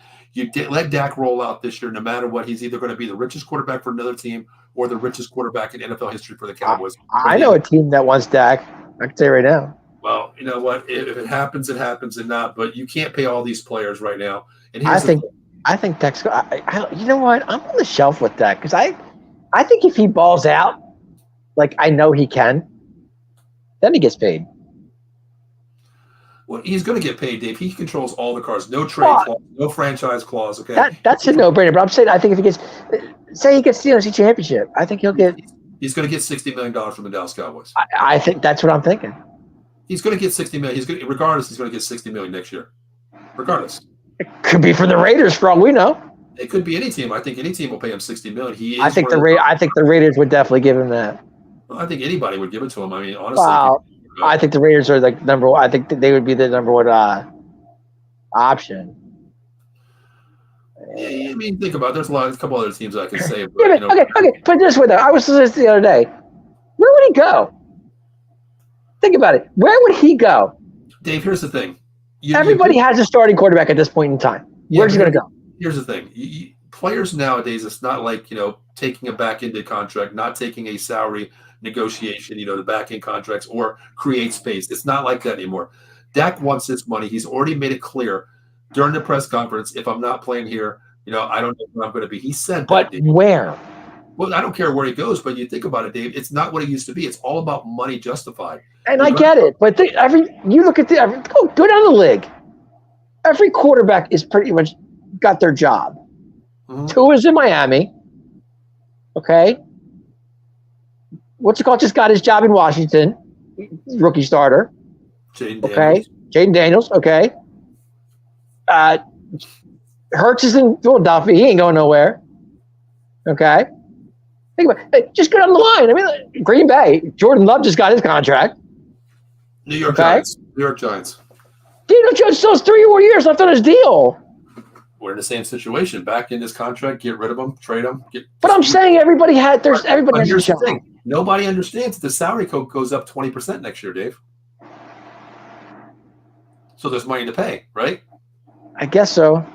Let Dak roll out this year, no matter what. He's either going to be the richest quarterback for another team or the richest quarterback in NFL history for the Cowboys. I know a team that wants Dak. I can tell you right now. Well, you know what? If it happens, it happens, and not. But you can't pay all these players right now. And I think Dak's. You know what? I'm on the shelf with Dak because I think if he balls out, like I know he can, then he gets paid. Well, he's going to get paid, Dave. He controls all the cards. No trade clause, no franchise clause. Okay, that's a no-brainer. But I'm saying I think if he gets, say he gets the NFC Championship, I think he'll get. He's going to get $60 million from the Dallas Cowboys. I think that's what I'm thinking. He's going to get $60 million. Regardless, he's going to get $60 million next year. Regardless, it could be for the Raiders for all we know. It could be any team. I think any team will pay him $60 million. I think the Raiders would definitely give him that. Well, I think anybody would give it to him. I mean, honestly. Wow. I think the Raiders are like number one. I think they would be the number one option. Yeah, I mean, think about it. There's a couple other teams I can say. But, okay. Put it this way, though. I was listening the other day. Where would he go? Think about it. Where would he go? Dave, here's the thing. Everybody has a starting quarterback at this point in time. Where's he going to go? Here's the thing. Players nowadays, it's not like, taking a back-ended contract, not taking a salary negotiation, the back-end contracts, or create space. It's not like that anymore. Dak wants his money. He's already made it clear during the press conference, if I'm not playing here, I don't know where I'm going to be. He said that. But where? Well, I don't care where he goes, but you think about it, Dave, it's not what it used to be. It's all about money justified. And I get it, but you look at go down the league. Every quarterback is pretty much got their job. Mm-hmm. Tua is in Miami. Okay. What's it called? Just got his job in Washington. Rookie starter. Jaden Daniels. Okay. Hurts is in Philadelphia. He ain't going nowhere. Okay. Think about it. Just go down the line. I mean, Green Bay. Jordan Love just got his contract. New York Giants. Daniel Jones still has 3 more years left on his deal. We're in the same situation. Back in this contract, get rid of him, trade him. But I'm saying everybody has a job. Nobody understands the salary code goes up 20% next year, Dave. So there's money to pay, right? I guess so. I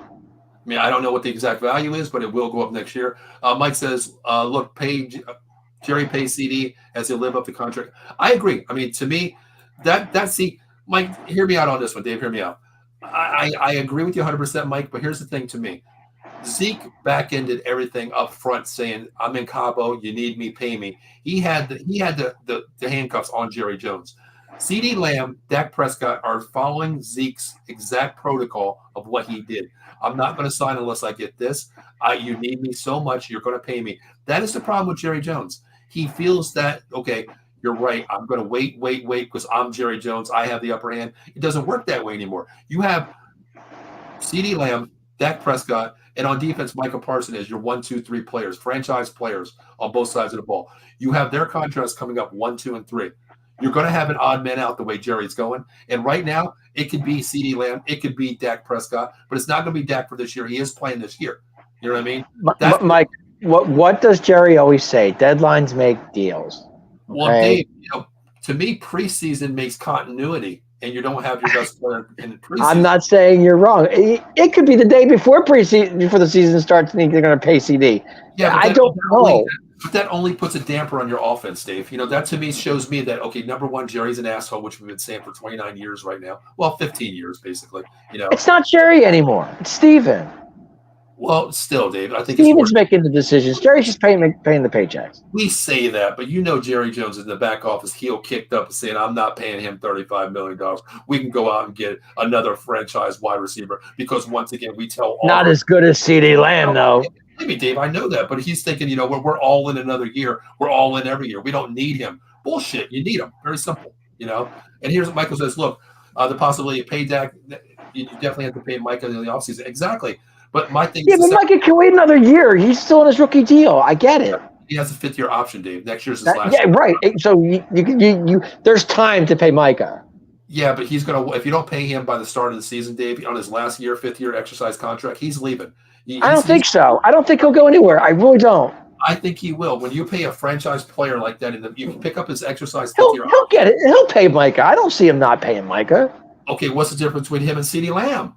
mean, I don't know what the exact value is, but it will go up next year. Mike says, look, Jerry pay CD as he'll live up the contract. I agree. I mean, to me, Mike, hear me out on this one, Dave, hear me out. I agree with you 100%, Mike, but here's the thing to me. Zeke back-ended everything up front saying, I'm in Cabo, you need me, pay me. He had the handcuffs on Jerry Jones. CeeDee Lamb, Dak Prescott are following Zeke's exact protocol of what he did. I'm not going to sign unless I get this. You need me so much, you're going to pay me. That is the problem with Jerry Jones. He feels that, okay, you're right. I'm going to wait because I'm Jerry Jones. I have the upper hand. It doesn't work that way anymore. You have CeeDee Lamb, Dak Prescott, and on defense, Micah Parsons is your 1, 2, 3 players, franchise players on both sides of the ball. You have their contracts coming up 1, 2, and 3. You're going to have an odd man out the way Jerry's going. And right now, it could be CeeDee Lamb. It could be Dak Prescott. But it's not going to be Dak for this year. He is playing this year. You know what I mean? Mike, what does Jerry always say? Deadlines make deals. Well, Dave, to me, preseason makes continuity, and you don't have your best player in the preseason. I'm not saying you're wrong. It could be the day before the season starts, and they're going to pay CD. Yeah, I don't know. But that only puts a damper on your offense, Dave. That to me shows me that, okay, number one, Jerry's an asshole, which we've been saying for 29 years right now. Well, 15 years, basically. It's not Jerry anymore. It's Steven. Well, still, Dave, I think Steven's making the decisions. Jerry's just paying the paychecks. We say that, but Jerry Jones is in the back office, heel kicked up and saying, I'm not paying him $35 million. We can go out and get another franchise wide receiver because, once again, we tell all. Not as good as CeeDee Lamb, though. Maybe, Dave, I know that, but he's thinking, we're all in another year. We're all in every year. We don't need him. Bullshit. You need him. Very simple, And here's what Michael says. Look, the possibility of pay Dak, you definitely have to pay Micah in the offseason. Exactly. But my thing is. Yeah, but Micah can wait another year. He's still on his rookie deal. I get it. He has a 5th-year option, Dave. Next year's his last year. Yeah, right. So you there's time to pay Micah. Yeah, but he's going to – if you don't pay him by the start of the season, Dave, on his last year, 5th-year exercise contract, he's leaving. I don't think so. I don't think he'll go anywhere. I really don't. I think he will. When you pay a franchise player like that, and you pick up his exercise He'll 50 get it. He'll pay Micah. I don't see him not paying Micah. Okay, what's the difference between him and CeeDee Lamb?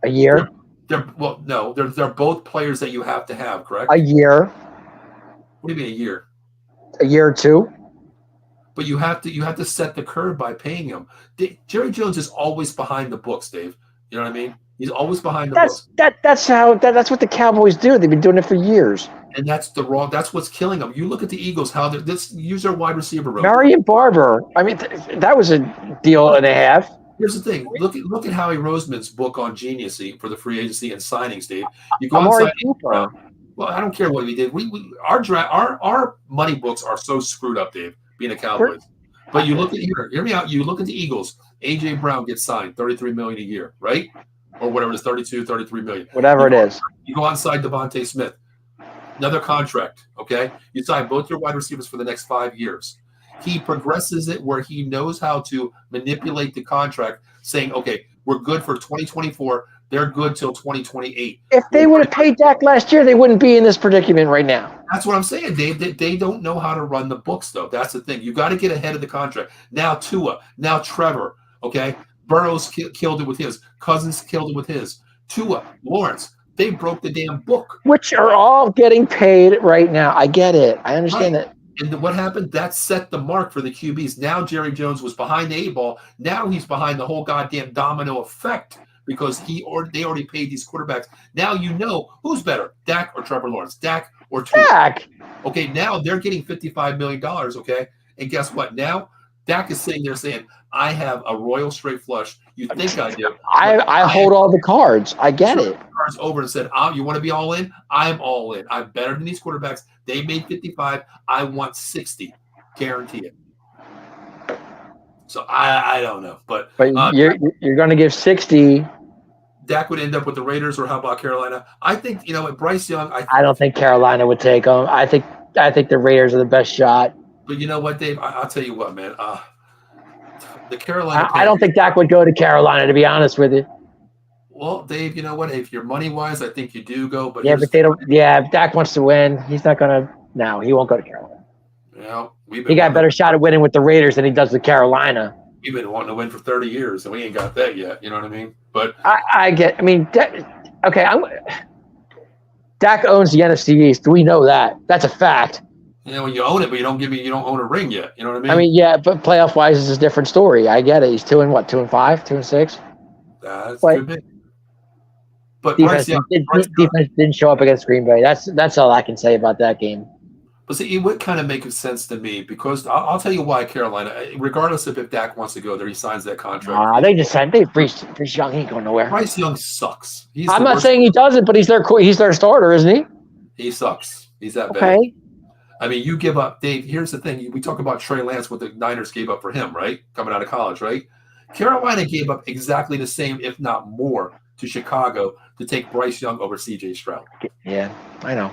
A year. They're both players that you have to have, correct? A year. What do you mean a year? A year or two. But you have to set the curve by paying him. Jerry Jones is always behind the books, Dave. You know what I mean? He's always behind the books. That's what the Cowboys do. They've been doing it for years. And that's what's killing them. You look at the Eagles, how use their wide receiver room. Marion Barber. I mean, that was a deal and a half. Here's the thing. Look at Howie Roseman's book on Genius for the free agency and signings, Dave. You go outside. Well, I don't care what we did. Our money books are so screwed up, Dave, being a Cowboys. But you look at hear me out. You look at the Eagles. AJ Brown gets signed, $33 million a year, right? Or whatever it is, 32, 33 million. Whatever it is. You go outside Devontae Smith. Another contract, okay? You sign both your wide receivers for the next 5 years. He progresses it where he knows how to manipulate the contract, saying, okay, we're good for 2024. They're good till 2028. If they would have paid Dak last year, they wouldn't be in this predicament right now. That's what I'm saying, Dave. They don't know how to run the books, though. That's the thing. You got to get ahead of the contract. Now Tua, now Trevor, okay? Burrows killed it with his. Cousins killed it with his. Tua, Lawrence, they broke the damn book. Which are all getting paid right now. I get it. I understand that. And what happened? That set the mark for the QBs. Now Jerry Jones was behind the 8 ball. Now he's behind the whole goddamn domino effect because they already paid these quarterbacks. Now you know who's better, Dak or Trevor Lawrence, Dak or Tua. Dak. Okay, now they're getting $55 million, okay? And guess what? Now Dak is sitting there saying, I have a royal straight flush. You think I do. I hold all the cards. I get it. Cards over and said, you want to be all in? I'm all in. I'm better than these quarterbacks. They made 55. I want 60. Guarantee it. So I don't know. But you're going to give 60. Dak would end up with the Raiders, or how about Carolina? I think, with Bryce Young. I don't think Carolina would take him. I think the Raiders are the best shot. But you know what, Dave? I'll tell you what, man. The Carolina. I don't think Dak would go to Carolina, to be honest with you. Well, Dave, you know what? If you're money wise, I think you do go. But but they don't. Yeah, if Dak wants to win, he's not gonna. No, he won't go to Carolina. Yeah, he got a better shot at winning with the Raiders than he does with Carolina. We've been wanting to win for 30 years, and we ain't got that yet. You know what I mean? But Dak owns the NFC East. We know that. That's a fact. When you own it, but you don't own a ring yet. You know what I mean? I mean, yeah, but playoff wise is a different story. I get it. He's 2-5, 2-6. That's good. But defense didn't show up against Green Bay. That's all I can say about that game. But see, it would kind of make sense to me because I'll tell you why Carolina, regardless of if Dak wants to go there, he signs that contract. They just signed. Bryce Young ain't going nowhere. Bryce Young sucks. I'm not saying he doesn't, but he's their starter, isn't he? He sucks. He's that bad. Okay. I mean, you give up, Dave. Here's the thing: we talk about Trey Lance, what the Niners gave up for him, right? Coming out of college, right? Carolina gave up exactly the same, if not more, to Chicago to take Bryce Young over C.J. Stroud. Yeah, I know.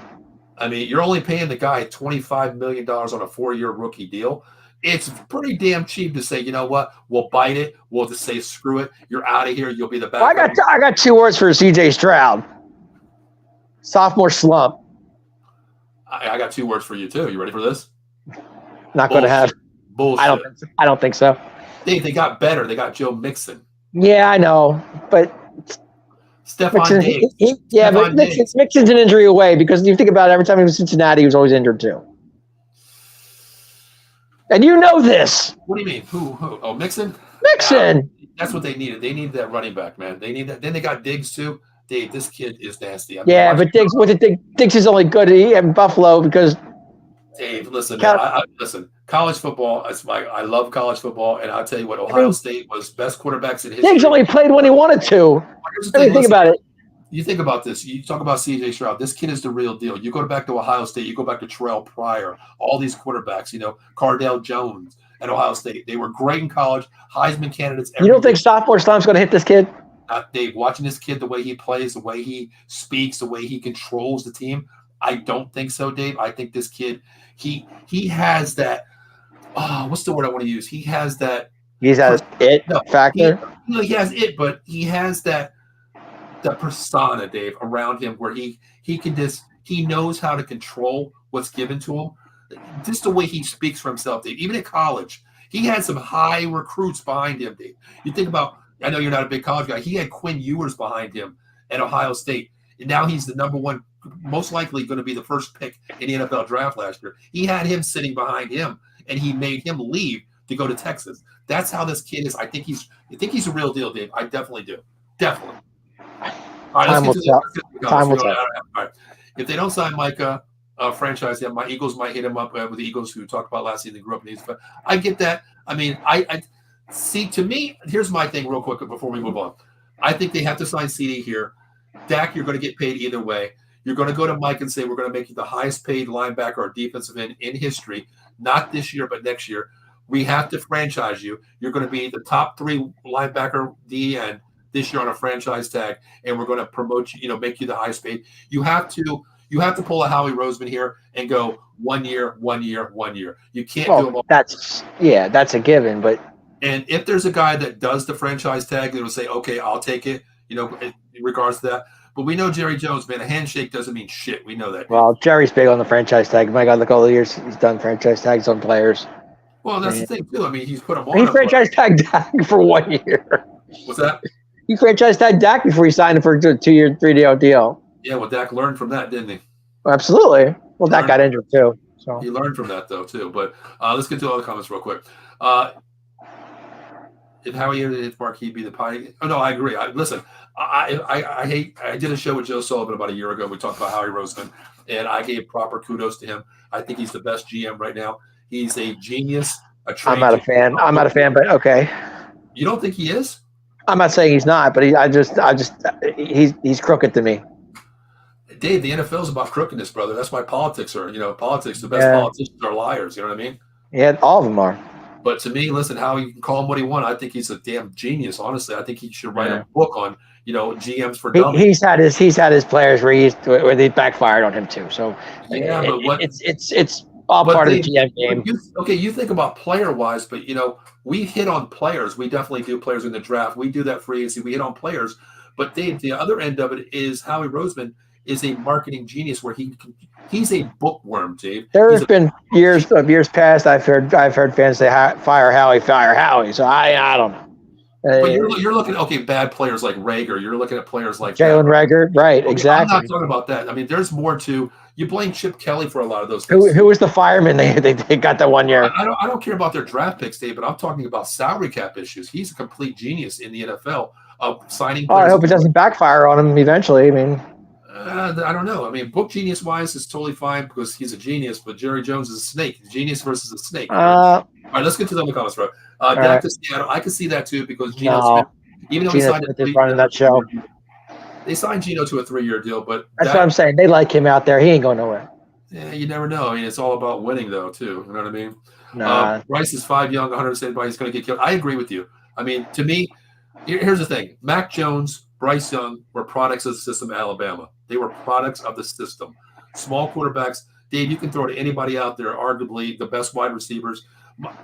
I mean, you're only paying the guy $25 million on a 4-year rookie deal. It's pretty damn cheap to say, you know what, we'll bite it. We'll just say, screw it. You're out of here. You'll be the backup. I got 2 words for C.J. Stroud. Sophomore slump. I got 2 words for you, too. You ready for this? Not going to have. Bullshit. I don't think so. They got better. They got Joe Mixon. Yeah, I know. But Stephon Diggs. But Mixon's an injury away because you think about it, every time he was in Cincinnati, he was always injured too. And you know this. What do you mean? Who? Oh, Mixon? Mixon. That's what they needed. They needed that running back, man. They need that. Then they got Diggs too. Dave, this kid is nasty. But Diggs is only good in Buffalo because. Dave, listen, man, listen. College football. I love college football, and I'll tell you what. Ohio State was best quarterbacks in history. Diggs only played when he wanted to. Think about it. You think about this. You talk about C.J. Stroud. This kid is the real deal. You go back to Ohio State. You go back to Terrell Pryor. All these quarterbacks. Cardale Jones at Ohio State. They were great in college. Heisman candidates. You don't think sophomore slump's going to hit this kid? Dave, watching this kid, the way he plays, the way he speaks, the way he controls the team, I don't think so, Dave. I think this kid, he has that. What's the word I want to use? He has that. He has factor. He has it, but he has that the persona, Dave, around him where he can just he knows how to control what's given to him. Just the way he speaks for himself, Dave. Even at college, he had some high recruits behind him, Dave. You think about, I know you're not a big college guy. He had Quinn Ewers behind him at Ohio State. And now he's the number one, most likely going to be the first pick in the NFL draft last year. He had him sitting behind him, and he made him leave to go to Texas. That's how this kid is. I think he's a real deal, Dave. I definitely do. Definitely. All right, Time will tell. Time will tell. All right. If they don't sign Micah, franchise, yeah, my Eagles might hit him up with the Eagles who talked about last season. They grew up in these, but I get that. I mean, I see. To me, here's my thing, real quick, before we move on. I think they have to sign CD here. Dak, you're going to get paid either way. You're going to go to Mike and say, we're going to make you the highest paid linebacker or defensive end in history, not this year, but next year. We have to franchise you. You're going to be the top 3 linebacker DN this year on a franchise tag, and we're going to promote you, make you the highest paid. You have to pull a Howie Roseman here and go 1 year, 1 year, 1 year. You can't do them all. That's a given. But and if there's a guy that does the franchise tag, they will say, okay, I'll take it, in regards to that. But we know Jerry Jones, man, a handshake doesn't mean shit. We know that. Well, Jerry's big on the franchise tag. My God, look all the years he's done franchise tags on players. Well, that's the thing, too. I mean, he's put them on. He franchise tagged Dak for 1 year. What's that? He franchise tagged Dak before he signed him for a 2-year, 3-year deal. Yeah, well, Dak learned from that, didn't he? Absolutely. Well, Dak got injured, too. So he learned from that, though, too. But let's get to other comments real quick. If Howie hit Mark, he'd be the pie. Oh, no, I agree. Listen, I hate. I did a show with Joe Sullivan about a year ago. We talked about Howie Roseman, and I gave proper kudos to him. I think he's the best GM right now. He's a genius. I'm not a fan. I'm not a fan, but okay. You don't think he is? I'm not saying he's not, but he's crooked to me. Dave, the NFL is about crookedness, brother. That's why politics are. Politics. The best politicians are liars. You know what I mean? Yeah, all of them are. But to me, listen, how he can call him what he wants. I think he's a damn genius. Honestly, I think he should write a book on, GMs for dummies. He's had his players where they backfired on him too. So yeah, but it's all part of the GM game. You think about player wise, but we hit on players. We definitely do players in the draft. We do that for agency. We hit on players. But Dave, the other end of it is Howie Roseman is a marketing genius where he's a bookworm, Dave. There have been years past. I've heard fans say fire Howie. So I don't know. But you're looking at bad players like Rager. You're looking at players like Jalen Rager, right? Okay, exactly. I'm not talking about that. I mean, there's more to. You blame Chip Kelly for a lot of those. Who was the fireman they got that 1 year? I don't care about their draft picks, Dave, but I'm talking about salary cap issues. He's a complete genius in the NFL of signing players. I hope it doesn't backfire on him eventually. I mean. I don't know. I mean, book genius wise is totally fine because he's a genius, but Jerry Jones is a snake. Genius versus a snake. All right, let's get to the other comments, bro. Dak to Seattle, I can see that too because Geno Smith, even though he signed they signed Geno to a 3-year deal, but that's what I'm saying. They like him out there. He ain't going nowhere. Yeah, you never know. I mean, it's all about winning, though, too. You know what I mean? Nah. Bryce is 5 young, 175. He's going to get killed. I agree with you. I mean, to me, here's the thing: Mac Jones, Bryce Young were products of the system at Alabama. They were products of the system. Small quarterbacks. Dave, you can throw to anybody out there, arguably the best wide receivers.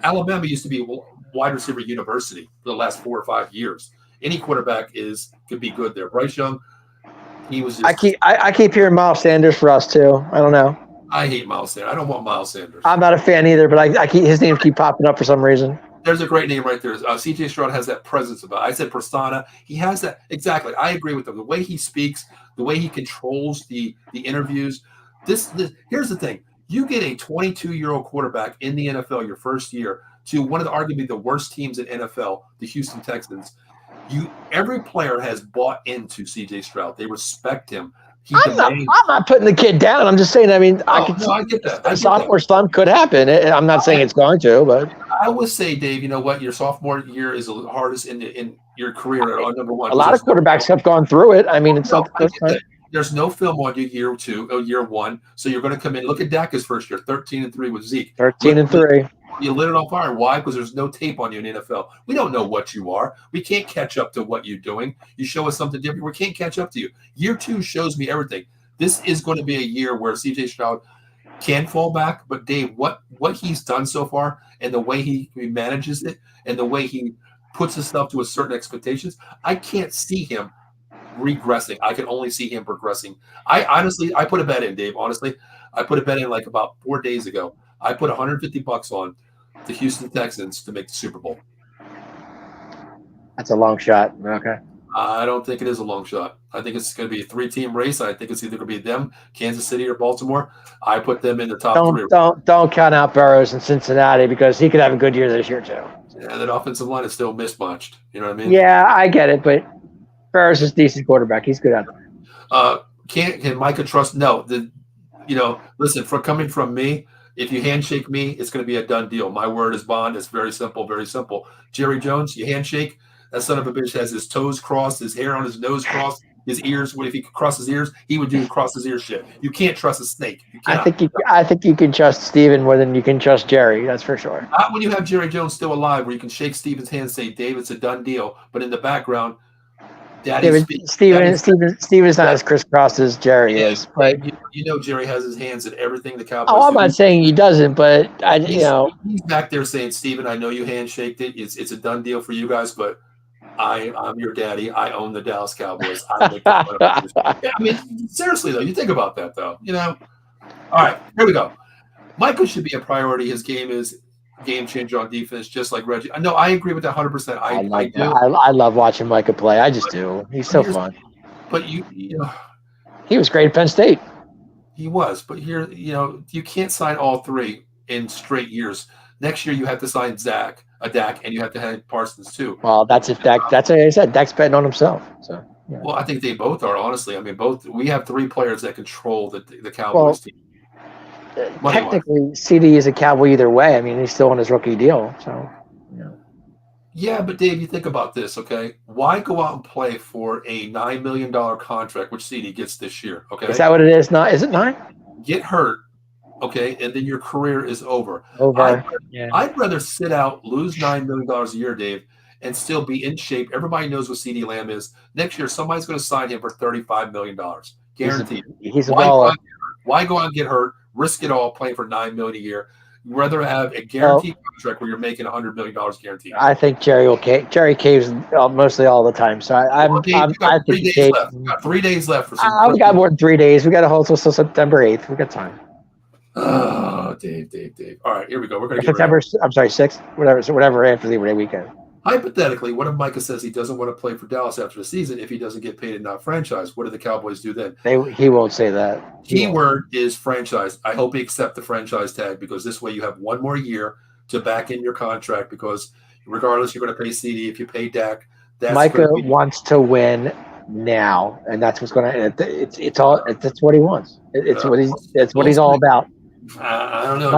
Alabama used to be a wide receiver university for the last 4 or 5 years. Any quarterback could be good there. Bryce Young, he was just. I keep hearing Miles Sanders for us too. I don't know. I hate Miles Sanders. I don't want Miles Sanders. I'm not a fan either, but his names keep popping up for some reason. There's a great name right there. C.J. Stroud has that presence about it. I said persona. He has that. Exactly. I agree with him. The way he speaks, the way he controls the interviews. This here's the thing. You get a 22-year-old quarterback in the NFL your first year to one of arguably the worst teams in NFL, the Houston Texans. Every player has bought into C.J. Stroud. They respect him. I'm not putting the kid down. I'm just saying. I mean, I get that. A sophomore slump could happen. I'm not saying it's going to, but I would say, Dave, you know what? Your sophomore year is the hardest in your career at number one. A lot of quarterbacks have gone through it. I mean, it's not the first time. There's no film on you year one. So you're going to come in. Look at Dak's first year, 13-3 with Zeke. 13-3. You lit it on fire. Why? Because there's no tape on you in the NFL. We don't know what you are. We can't catch up to what you're doing. You show us something different. We can't catch up to you. Year 2 shows me everything. This is going to be a year where C.J. Stroud can fall back. But, Dave, what he's done so far and the way he manages it and the way he puts his stuff to a certain expectations, I can't see him regressing. I can only see him progressing. I put a bet in, Dave. Honestly, I put a bet in like about 4 days ago. I put $150 on the Houston Texans to make the Super Bowl. That's a long shot. Okay. I don't think it is a long shot. I think it's going to be a 3-team race. I think it's either going to be them, Kansas City, or Baltimore. I put them in the top 3. Don't count out Burrows in Cincinnati because he could have a good year this year too. Yeah, that offensive line is still mismatched. You know what I mean? Yeah, I get it, but Burrows is a decent quarterback. He's good out there. Can Micah trust? No. Listen, coming from me, if you handshake me, it's going to be a done deal. My word is bond. It's very simple, very simple. Jerry Jones, you handshake. That son of a bitch has his toes crossed, his hair on his nose crossed, his ears. What if he could cross his ears? He would do cross his ears shit. You can't trust a snake. I think you can trust Steven more than you can trust Jerry. That's for sure. Not when you have Jerry Jones still alive, where you can shake Steven's hand and say, "Dave, it's a done deal." But in the background, Steven's not as crisscrossed as Jerry is. But Jerry has his hands in everything the Cowboys. Oh, I'm not saying he doesn't, but he's back there saying, "Steven, I know you handshaked it. It's a done deal for you guys, but I'm your daddy. I own the Dallas Cowboys." Seriously though, you think about that though. All right, here we go. Michael should be a priority. His game is game changer on defense, just like Reggie. No, I agree with that 100%. I love watching Micah play. I just do. He's so fun. But he was great at Penn State. He was, but here, you can't sign all 3 in straight years. Next year, you have to sign Dak, and you have to have Parsons too. Well, that's if Dak. That's like I said. Dak's betting on himself. So. Yeah. Well, I think they both are. Honestly, I mean, we have 3 players that control the Cowboys team. Technically, CD is a Cowboy either way. I mean, he's still on his rookie deal. So. Yeah, but Dave, you think about this, okay? Why go out and play for a $9 million contract, which CD gets this year? Okay, is that what it is? Is it 9? Get hurt, okay, and then your career is over. I'd rather sit out, lose $9 million a year, Dave, and still be in shape. Everybody knows what CD Lamb is. Next year, somebody's going to sign him for $35 million, guaranteed. He's a baller. Why go out and get hurt? Risk it all, playing for $9 million a year. You'd rather have a guaranteed contract where you're making $100 million guaranteed. I think Jerry caves mostly all the time. So I think he caves. Got 3 days left. We got more than 3 days. We got to hold till September 8th. We got time. Oh, Dave. All right, here we go. We're going to September. I'm sorry, 6th. Whatever after Labor Day weekend. Hypothetically, what if Micah says he doesn't want to play for Dallas after the season if he doesn't get paid and not franchise? What do the Cowboys do then? He won't say that. Keyword is franchise. I hope he accepts the franchise tag because this way you have 1 more year to back in your contract because regardless, you're going to pay CD. If you pay Dak, Micah wants to win now, and that's what's going to. That's what he wants. It's what he's all about. I don't know.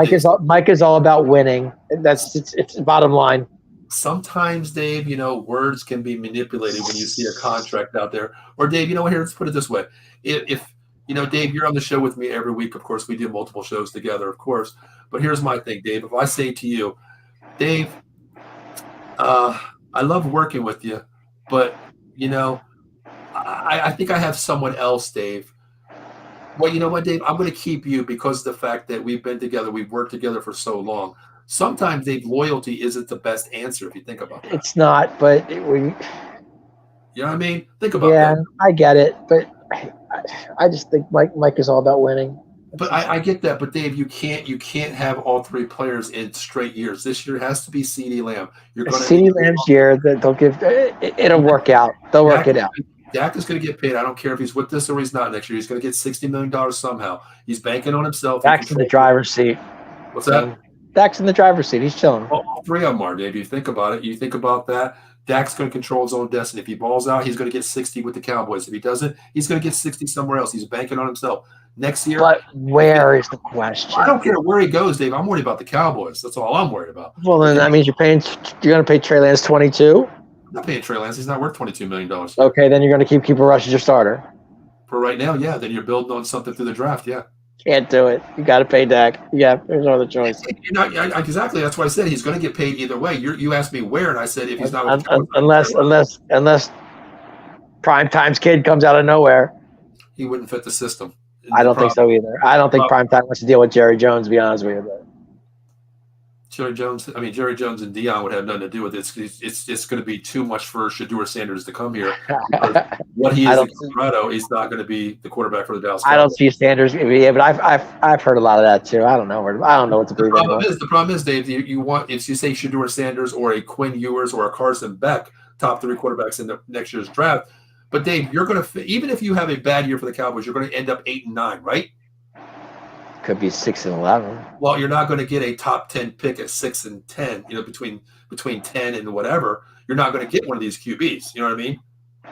Micah's all about winning. It's the bottom line. Sometimes, Dave, words can be manipulated when you see a contract out there. Or, Dave, here, let's put it this way. If Dave, you're on the show with me every week. Of course, we do multiple shows together, of course. But here's my thing, Dave. If I say to you, Dave, I love working with you, but, I think I have someone else, Dave. Well, you know what, Dave? I'm going to keep you because of the fact that we've been together. We've worked together for so long. Sometimes, Dave, loyalty isn't the best answer if you think about that. It's not, but you know what I mean? Think about that. Yeah, I get it, but I just think Mike is all about winning. But I get that, but Dave, you can't have all 3 players in straight years. This year has to be CeeDee Lamb. CeeDee Lamb's year that they'll give it'll work out. They'll work it out. Dak is going to get paid. I don't care if he's with this or he's not next year. He's going to get $60 million somehow. He's banking on himself. Dak's in the driver's seat. What's that? Dak's in the driver's seat. He's chilling. All 3 of them are, Dave. You think about it. You think about that. Dak's going to control his own destiny. If he balls out, he's going to get 60 with the Cowboys. If he doesn't, he's going to get 60 somewhere else. He's banking on himself. Next year. But where is the question? I don't care where he goes, Dave. I'm worried about the Cowboys. That's all I'm worried about. Well, then that means you're going to pay Trey Lance $22? I'm not paying Trey Lance. He's not worth $22 million. Okay, then you're going to keep Cooper Rush as your starter. For right now, yeah. Then you're building on something through the draft, yeah. Can't do it. You got to pay Dak. Yeah, there's no other choice. Exactly. That's why I said he's going to get paid either way. You asked me where, and I said if he's not. Unless Prime Time's kid comes out of nowhere, he wouldn't fit the system. I don't think so either. I don't think Prime Time wants to deal with Jerry Jones. To be honest with you, Jerry Jones and Dion would have nothing to do with it. It's going to be too much for Shedeur Sanders to come here because what he I is in don't. Colorado, he's not going to be the quarterback for the Dallas I don't Cowboys. see Sanders. Yeah, but I've heard a lot of that too. I don't know. I don't know what to believe anymore. The problem is, Dave. You want if you say Shedeur Sanders or a Quinn Ewers or a Carson Beck, top 3 quarterbacks in the next year's draft. But Dave, you're going to even if you have a bad year for the Cowboys, you're going to end up 8-9, right? Could be 6-11. Well, you're not going to get a top 10 pick at 6 and 10. Between 10 and whatever, you're not going to get one of these QBs. You know what I mean? No.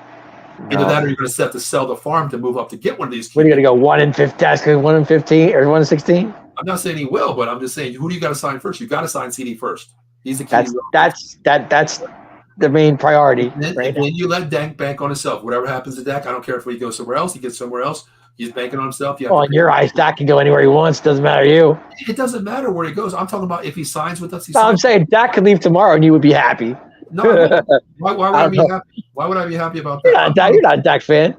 Either that, or you're going to have to sell the farm to move up to get one of these QBs. What are you going to go 1-15? That's going 1-15 or 1-16. I'm not saying he will, but I'm just saying, who do you got to sign first? You got to sign CD first. He's the key. That's the main priority. Then you let Dak bank on himself. Whatever happens to Dak, I don't care if he goes somewhere else. He gets somewhere else. He's banking on himself. Well, in your eyes, Dak can go anywhere he wants. Doesn't matter to you. It doesn't matter where he goes. I'm talking about if he signs with us. I'm saying Dak could leave tomorrow and you would be happy. No, why would I be happy? Why would I be happy about that? You're not a Dak fan.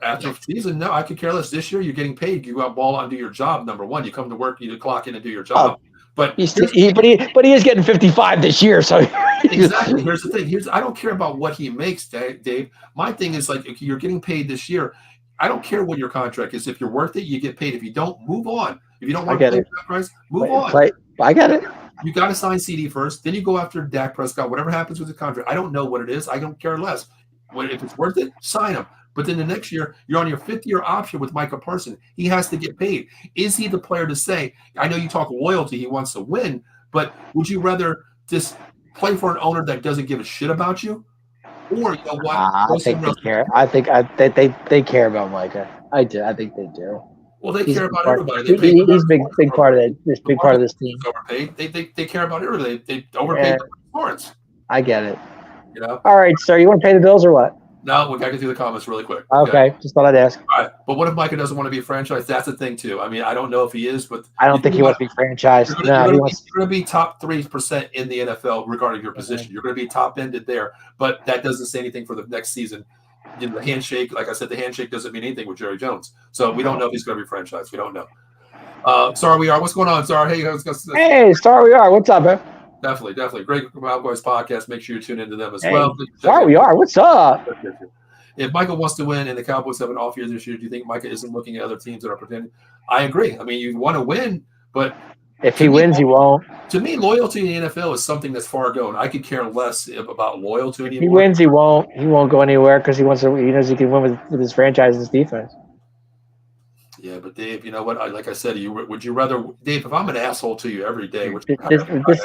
After season, no, I could care less. This year, you're getting paid. You go out, ball out, and do your job. Number one, you come to work, you clock in and do your job. But he is getting 55 this year. So exactly. Here's the thing. I don't care about what he makes, Dave. My thing is like you're getting paid this year. I don't care what your contract is. If you're worth it, you get paid. If you don't, move on. If you don't want to play that price, move on. I get it. You got to sign CD first. Then you go after Dak Prescott. Whatever happens with the contract, I don't know what it is. I don't care less. If it's worth it, sign him. But then the next year, you're on your 5th-year option with Micah Parsons. He has to get paid. Is he the player to say, I know you talk loyalty, he wants to win, but would you rather just play for an owner that doesn't give a shit about you? Or you know what? I think they care. I think they care about Micah. I do. I think they do. Well, they care about everybody. He's big part of it. This big part of this team. Overpaid. They care about everybody. They overpaid Lawrence. I get it. All right, sir. You want to pay the bills or what? No, we got to get through the comments really quick. Okay, just thought I'd ask. All right, but what if Micah doesn't want to be a franchise? That's the thing too. I mean, I don't know if he is, but I don't think he wants to be franchised. You're going to be top 3% in the NFL regarding your position. You're going to be top ended there, but that doesn't say anything for the next season. The handshake, like I said, the handshake doesn't mean anything with Jerry Jones. So we don't know if he's going to be franchised. We don't know. Sorry, we are. What's going on? Sorry. Hey, Sorry, we are. What's up, man? Definitely. Great Cowboys podcast. Make sure you tune into them as well. Sorry, we are. What's up? If Micah wants to win and the Cowboys have an off year this year, do you think Micah isn't looking at other teams that are pretending? I agree. I mean, you want to win, but if he wins, he won't. To me, loyalty in the NFL is something that's far going. I could care less about loyalty anymore. If he wins, he won't. He won't go anywhere because he wants to. He knows he can win with his franchise and his defense. Yeah, but Dave, you know what? Like I said, would you rather, Dave? If I'm an asshole to you every day,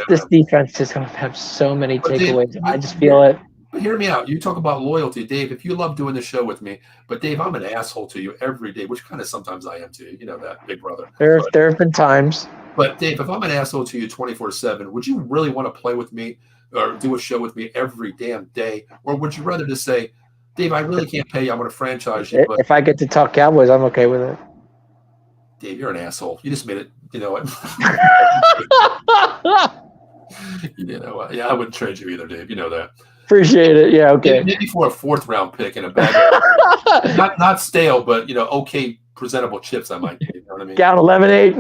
this defense is going to have so many takeaways. Dave, I just feel it. But hear me out. You talk about loyalty, Dave. If you love doing the show with me, but Dave, I'm an asshole to you every day, which kind of sometimes I am to you. You know that, big brother. There have been times. But Dave, if I'm an asshole to you 24/7, would you really want to play with me or do a show with me every damn day, or would you rather just say, Dave, I really can't pay you. I'm going to franchise you. But if I get to talk Cowboys, I'm okay with it. Dave, you're an asshole. You just made it. You know what? Yeah, I wouldn't trade you either, Dave. You know that. Appreciate it. Yeah, okay. Maybe for a 4th-round pick and a bag of not stale, but okay, presentable chips. I might. You know what I mean? Down 11-8.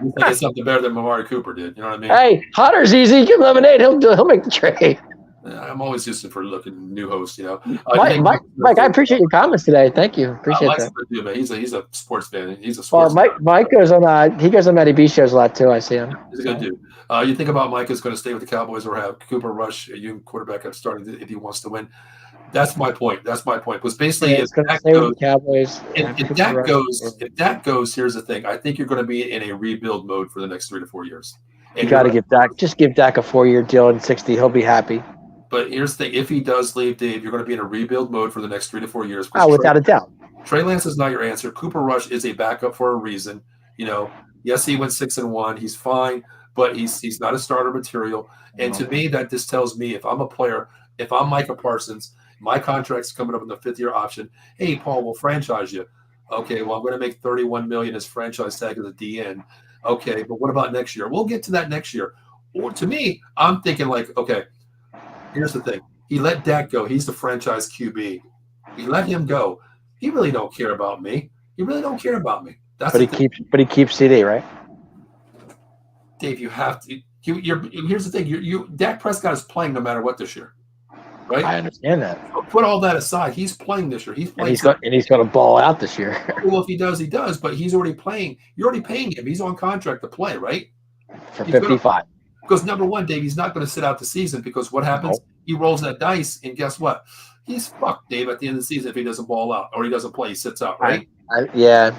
You think it's something better than Amari Cooper did. You know what I mean? Hey, Hunter's easy. Give him 11-8. He'll make the trade. I'm always just for looking new hosts. Mike, I appreciate your comments today. Thank you. Appreciate that. Too, man. He's a sports fan. He's a sports. Mike goes on. He goes on Matty B shows a lot too. I see him. He's a good dude. You think about Mike is going to stay with the Cowboys or have Cooper Rush, a young quarterback, up starting if he wants to win. That's my point. Because basically, if that goes, Cowboys, if that goes, here's the thing. I think you're going to be in a rebuild mode for the next 3 to 4 years. And you got to give Dak a 4-year deal and 60. He'll be happy. But here's the thing: if he does leave, Dave, you're going to be in a rebuild mode for the next 3 to 4 years. Without a doubt. Trey Lance is not your answer. Cooper Rush is a backup for a reason. Yes, he went 6-1. He's fine, but he's not a starter material. And to me, that just tells me if I'm a player, if I'm Micah Parsons, my contract's coming up in the 5th-year option. Hey, Paul, we'll franchise you. Okay, well, I'm going to make $31 million as franchise tag as a DN. Okay, but what about next year? We'll get to that next year. Or to me, I'm thinking like, okay. Here's the thing. He let Dak go. He's the franchise QB. He let him go. He really don't care about me. He really don't care about me. But he keeps CD, right? Dave, you have to. Here's the thing: Dak Prescott is playing no matter what this year, right? I understand that. So put all that aside. He's playing this year. He's playing. And he's going to ball out this year. Well, if he does, he does. But he's already playing. You're already paying him. He's on contract to play, right? For 55. Because number one, Dave, he's not going to sit out the season because what happens? No. He rolls that dice, and guess what? He's fucked, Dave, at the end of the season if he doesn't ball out or he doesn't play. He sits out, right? Yeah.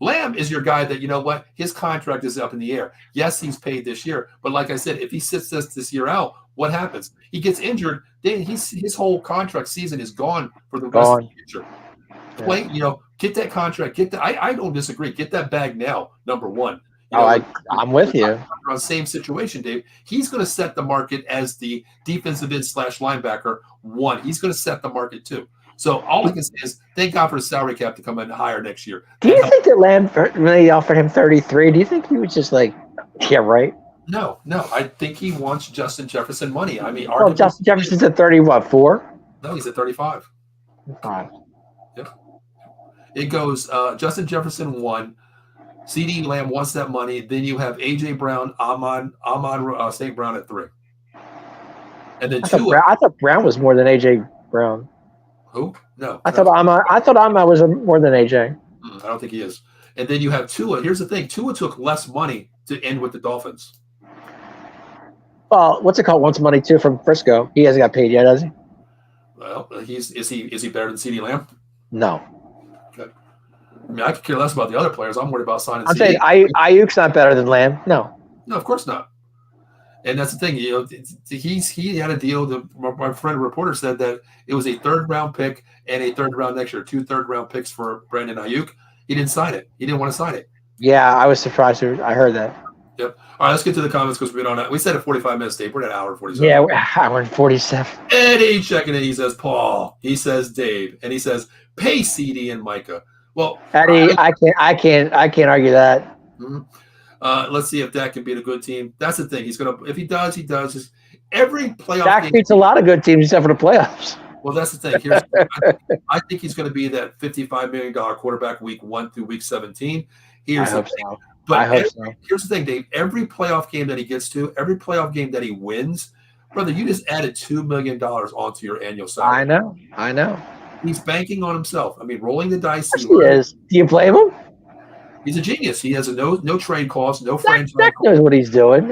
Lamb is your guy that, you know what? His contract is up in the air. Yes, he's paid this year. But like I said, if he sits this year out, what happens? He gets injured. Then his whole contract season is gone for the rest of the future. Play, get that contract. Get that. I don't disagree. Get that bag now, number one. I'm with you. On the same situation, Dave. He's going to set the market as the defensive end / linebacker one. He's going to set the market too. So all I can say is thank God for the salary cap to come in higher next year. Do you think that Lamb really offered him 33? Do you think he was just like, yeah, right? No. I think he wants Justin Jefferson money. I mean, Justin Jefferson's at 30, what, 4? No, he's at 35. 5. Yep. It goes Justin Jefferson 1. CeeDee Lamb wants that money. Then you have A.J. Brown, Amon St. Brown at 3. And then I thought Brown was more than A.J. Brown. Who? No. I thought Amon was more than A.J. I don't think he is. And then you have Tua. Here's the thing. Tua took less money to end with the Dolphins. Well, what's it called? Wants money too from Frisco. He hasn't got paid yet, has he? Well, is he better than CeeDee Lamb? No. Okay. I mean, I could care less about the other players. I'm worried about signing. I'm saying Ayuk's not better than Lamb. No, of course not. And that's the thing. He had a deal. My friend reporter said that it was a 3rd round pick and a 3rd round next year. 2 3rd-round picks for Brandon Ayuk. He didn't sign it. He didn't want to sign it. Yeah, I was surprised. I heard that. Yep. All right, let's get to the comments because we said at 45 minutes, Dave. We're at an hour 47. Yeah, we're at 47. Eddie checking in. He says Paul. He says Dave, and he says pay CD and Micah. Well, Eddie, I can't argue that. Mm-hmm. Let's see if Dak can beat a good team. That's the thing. He's gonna. If he does, he does. Just every playoff. Dak beats a lot of good teams except for the playoffs. Well, that's the thing. I think he's going to be that $55 million quarterback week 1 through week 17. Here's the thing. So. But here's the thing, Dave. Every playoff game that he gets to, every playoff game that he wins, brother, you just added $2 million onto your annual salary. I know. He's banking on himself. I mean, rolling the dice. He is. Do you blame him? He's a genius. He has no trade cost, no franchise. Dak knows what he's doing.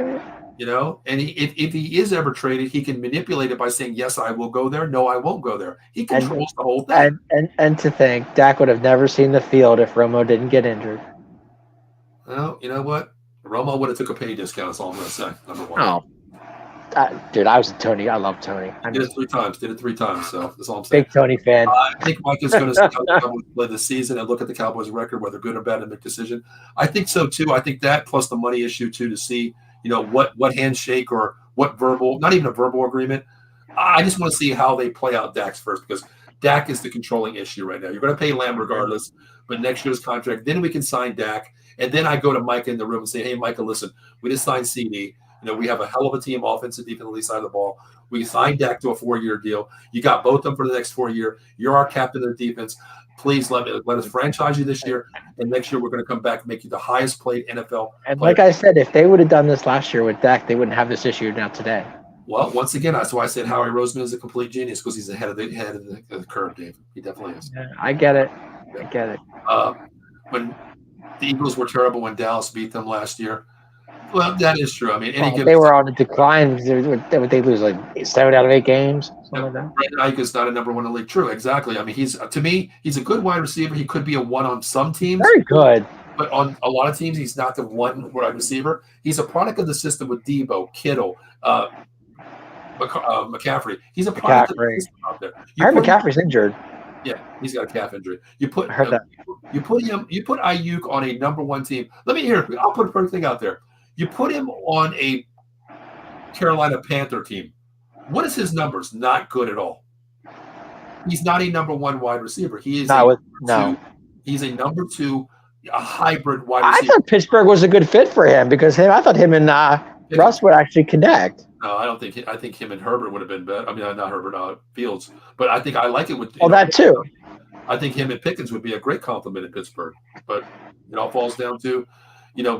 And if he is ever traded, he can manipulate it by saying, yes, I will go there. No, I won't go there. He controls the whole thing. And to think, Dak would have never seen the field if Romo didn't get injured. Well, you know what? Romo would have took a pay discount. That's all I'm going to say. Number one. Oh, dude, I was a Tony. I love Tony. Did it 3 times. So that's all I'm saying. Big Tony fan. I think Mike is going to see how the Cowboys play this season and look at the Cowboys' record, whether good or bad, and make a decision. I think so too. I think that plus the money issue too, to see what handshake or what verbal, not even a verbal agreement. I just want to see how they play out Dak's first, because Dak is the controlling issue right now. You're going to pay Lamb regardless, but next year's contract, then we can sign Dak. And then I go to Micah in the room and say, hey, Micah, listen, we just signed CD. We have a hell of a team, offensive, defensive side of the ball. We signed Dak to a 4-year deal. You got both of them for the next 4 years. You're our captain of the defense. Please let us franchise you this year. And next year we're going to come back and make you the highest paid NFL And player. like I said, if they would have done this last year with Dak, they wouldn't have this issue now today. Well, once again, that's why I said Howie Roseman is a complete genius, because he's ahead of the curve, Dave. He definitely is. Yeah, I get it. When the Eagles were terrible when Dallas beat them last year. Well, that is true. I mean, they were on a decline. They lose like 7 out of 8 games. Something like that. Brandon Ayuk is not a number 1 in the league. True, exactly. I mean, he's a good wide receiver. He could be a 1 on some teams. Very good. But on a lot of teams, he's not the 1 wide receiver. He's a product of the system with Debo, Kittle, McCaffrey. He's a product of the system out there. I heard McCaffrey's injured. Yeah, he's got a calf injury. You put that. You put Ayuk on a number 1 team. I'll put a perfect thing out there. You put him on a Carolina Panther team. What is his numbers? Not good at all. He's not a number 1 wide receiver. He is He's a number 2, a hybrid wide receiver. I thought Pittsburgh was a good fit for him because I thought him and Russ would actually connect. No, I don't think. I think him and Herbert would have been better. I mean, not Herbert, Fields. But I think I like it with. That too. I think him and Pickens would be a great compliment in Pittsburgh. But it all falls down to,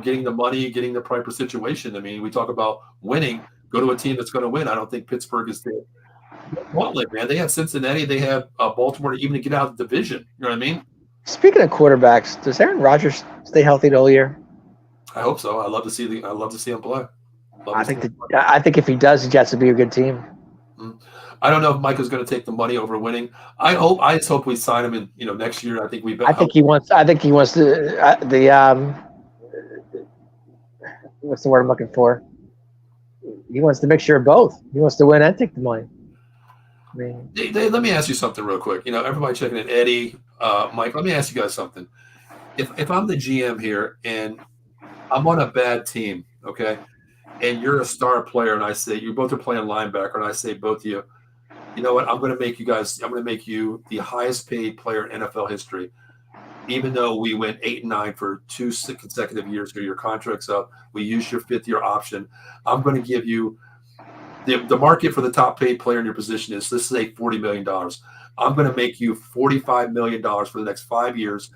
getting the money, getting the proper situation. I mean, we talk about winning. Go to a team that's going to win. I don't think Pittsburgh is the gauntlet, man. They have Cincinnati. They have Baltimore even to get out of the division. You know what I mean? Speaking of quarterbacks, does Aaron Rodgers stay healthy the whole year? I hope so. I love to see him play. I think if he does, the Jets would be a good team. I don't know if Mike is going to take the money over winning. I just hope we sign him in next year. I think he wants to what's the word I'm looking for? He wants the mixture of both. He wants to win and take the money. I mean, let me ask you something real quick. Everybody checking in. Eddie, Mike, let me ask you guys something. If I'm the GM here and I'm on a bad team, okay, and you're a star player, and I say you both are playing linebacker, and I say both of you, you know what? I'm going to make you the highest paid player in NFL history. Even though we went 8-9 for 2 consecutive years here, your contract's up. We used your 5th-year option. I'm going to give you the market for the top paid player in your position is, let's say, $40 million. I'm going to make you $45 million for the next 5 years.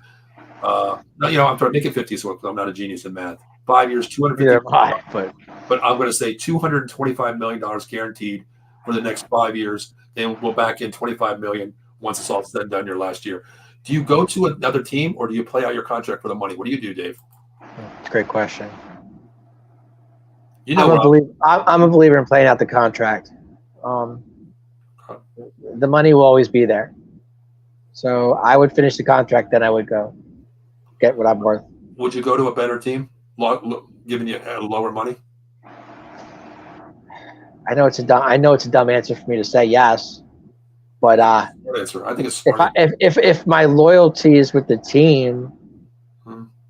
I'm trying to make it 50, so I'm not a genius in math. 5 years, $250 but I'm going to say $225 million guaranteed for the next 5 years. Then we'll back in $25 million once it's all said and done your last year. Do you go to another team or do you play out your contract for the money? What do you do, Dave? That's a great question. I'm a believer in playing out the contract. The money will always be there. So I would finish the contract, then I would go get what I'm worth. Would you go to a better team, giving you lower money? I know it's a dumb answer for me to say yes, but answer. I think it's smart. If my loyalty is with the team,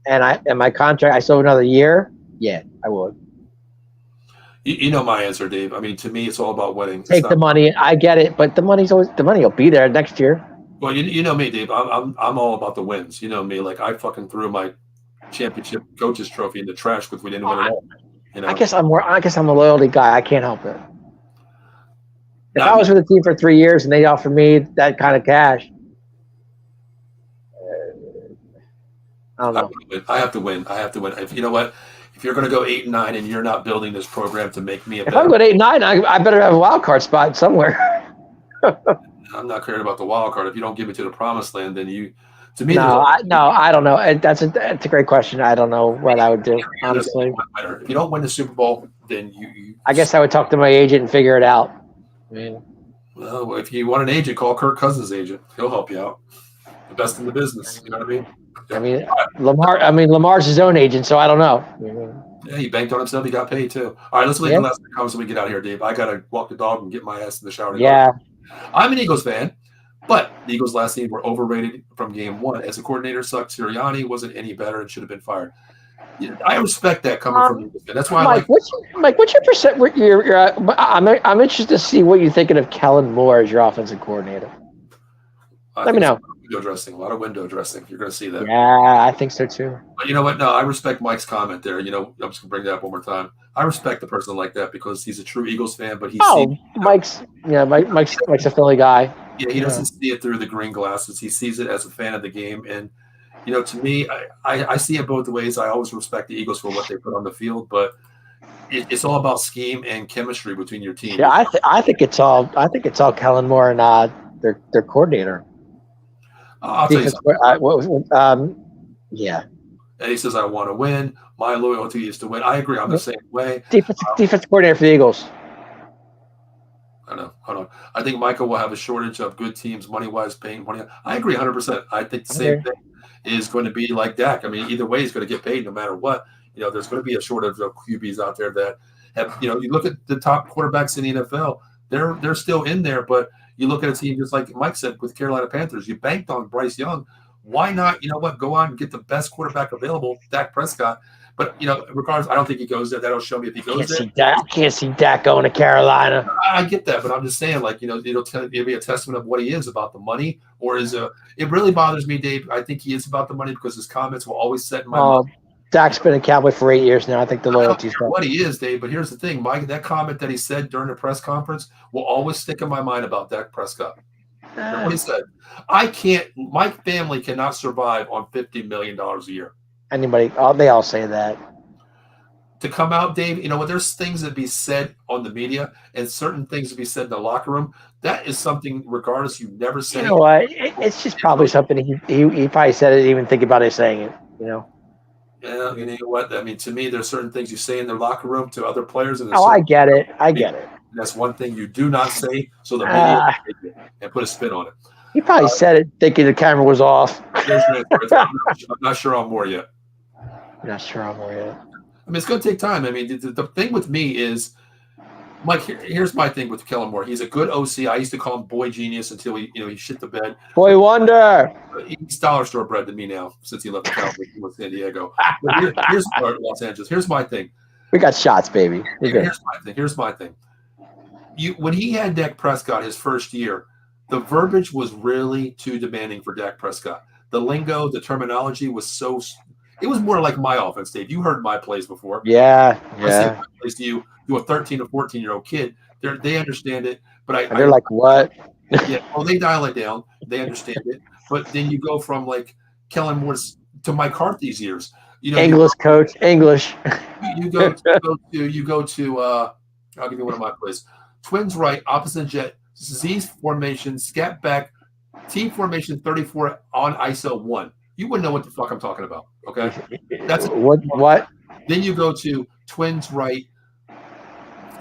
and my contract, I still have another year, yeah, I would. You know my answer, Dave. I mean, to me, it's all about winning. Take the money. I get it, but the money will be there next year. Well, you know me, Dave. I'm all about the wins. You know me. Like, I fucking threw my championship coaches trophy in the trash because we didn't win it all. I guess I'm a loyalty guy. I can't help it. If I was with the team for 3 years and they offered me that kind of cash, I don't know. I have to win. If you know what, if you're going to go 8-9 and you're not building this program to make me if I'm going 8-9, I better have a wild card spot somewhere. I'm not caring about the wild card. If you don't give me to the promised land, then you. To me, I don't know. That's a great question. I don't know what I would do, honestly. If you don't win the Super Bowl, then you. I guess I would talk to my agent and figure it out. Well, if you want an agent, call Kirk Cousins' agent. He'll help you out. The best in the business. You know what I mean? Lamar's his own agent, so I don't know. Yeah, he banked on himself. He got paid too. All right, let's leave the last comments so we get out of here, Dave. I gotta walk the dog and get my ass in the shower. I'm an Eagles fan, but the Eagles last season were overrated from game one. As a coordinator, sucked. Sirianni wasn't any better and should have been fired. I respect that coming from Eagles fan. That's why what's your percent? I'm interested to see what you're thinking of Kellen Moore as your offensive coordinator. Let me know. A lot of window dressing. You're going to see that. Yeah, I think so too. But you know what? No, I respect Mike's comment there. I'm just going to bring that up one more time. I respect a person like that because he's a true Eagles fan, but Mike's a Philly guy. Yeah, he doesn't see it through the green glasses. He sees it as a fan of the game. And, to me, I see it both ways. I always respect the Eagles for what they put on the field, but it's all about scheme and chemistry between your team. Yeah, I think it's all Kellen Moore and their coordinator. I'll tell you something. Yeah. And he says, I want to win. My loyalty is to win. I agree. I'm the same way. Defense coordinator for the Eagles. I know. Hold on. I think Michael will have a shortage of good teams, money-wise, paying money. I agree 100%. I think the same thing is going to be like Dak. I mean, either way, he's going to get paid no matter what. There's going to be a shortage of QBs out there that have, you look at the top quarterbacks in the NFL. They're still in there, but you look at a team just like Mike said with Carolina Panthers. You banked on Bryce Young. Why not, go out and get the best quarterback available, Dak Prescott. But, regardless, I don't think he goes there. That'll show me if he goes there. I can't see Dak going to Carolina. I get that, but I'm just saying, it'll be a testament of what he is about the money. Or it really bothers me, Dave. I think he is about the money because his comments will always set in my mind. Dak's been a Cowboy for 8 years now. I think the loyalty's what he is, Dave. But here's the thing, Mike. That comment that he said during the press conference will always stick in my mind about Dak Prescott. What he said. My family cannot survive on $50 million a year. They all say that. To come out, Dave, when there's things that be said on the media and certain things to be said in the locker room, that is something, regardless, you never say. You know what? It's just probably something he probably said it, even thinking about it saying it. Yeah, you know what? I mean, to me, there's certain things you say in the locker room to other players. And I get it. And that's one thing you do not say, so the media can take it and put a spin on it. He probably said it thinking the camera was off. I'm not sure on more yet. Not sure on more yet. I mean, it's going to take time. I mean, the thing with me is, Mike, here's my thing with Kellen Moore. He's a good OC. I used to call him boy genius until he shit the bed. Boy wonder. He's dollar store bread to me now since he left the Cowboys with San Diego. Here's Los Angeles. Here's my thing. We got shots, baby. Here's my thing. When he had Dak Prescott his first year, the verbiage was really too demanding for Dak Prescott. The lingo, the terminology was it was more like my offense, Dave. You heard my plays before. Yeah. I say my plays to a 13 or 14-year-old kid. They understand it, but they're like, what? Yeah, well, they dial it down. They understand it, but then you go from like Kellen Moore's to Mike Carthy's years. English coach, English. You go to. I'll give you one of my plays. Twins right, opposite jet, Z formation, scat back, T formation 34 on ISO 1. You wouldn't know what the fuck I'm talking about. Okay, that's what. Then you go to twins right,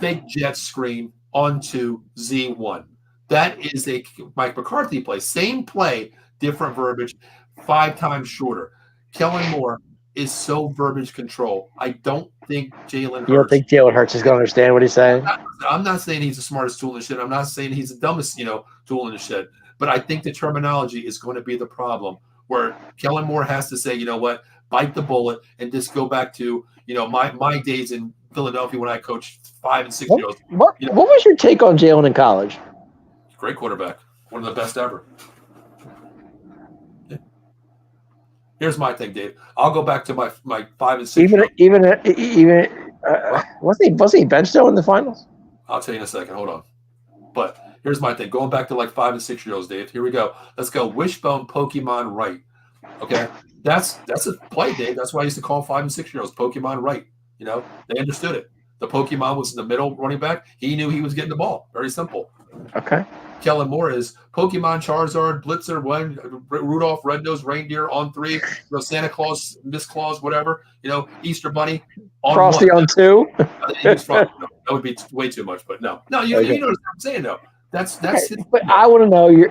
fake jet screen onto Z1. That is a Mike McCarthy play. Same play, different verbiage, 5 times shorter. Kellen Moore is so verbiage control. I don't think Jalen Hurts. You don't think Jalen Hurts is going to understand what he's saying? I'm not saying he's the smartest tool in the shed. I'm not saying he's the dumbest, tool in the shed. But I think the terminology is going to be the problem, where Kellen Moore has to say, you know what, bite the bullet and just go back to, my days in Philadelphia when I coached 5 and 6 year olds. What was your take on Jalen in college? Great quarterback, one of the best ever. Yeah. Here's my thing, Dave. I'll go back to my 5 and 6. Even wasn't he benched though in the finals? I'll tell you in a second. Hold on. But here's my thing. Going back to like 5 and 6 year olds, Dave. Here we go. Let's go. Wishbone Pokemon right. Okay, that's a play, Dave. That's why I used to call 5 and 6 year olds Pokemon right. They understood it. The Pokemon was in the middle running back. He knew he was getting the ball. Very simple. Okay. Kellen Moore is Pokemon Charizard, Blitzer, Rudolph, Red-Nosed Reindeer on 3, Santa Claus, Miss Claus, whatever, Easter Bunny on Frosty 1. on 2. That would be way too much, but no, you know what I'm saying though. That's okay. But I want to know your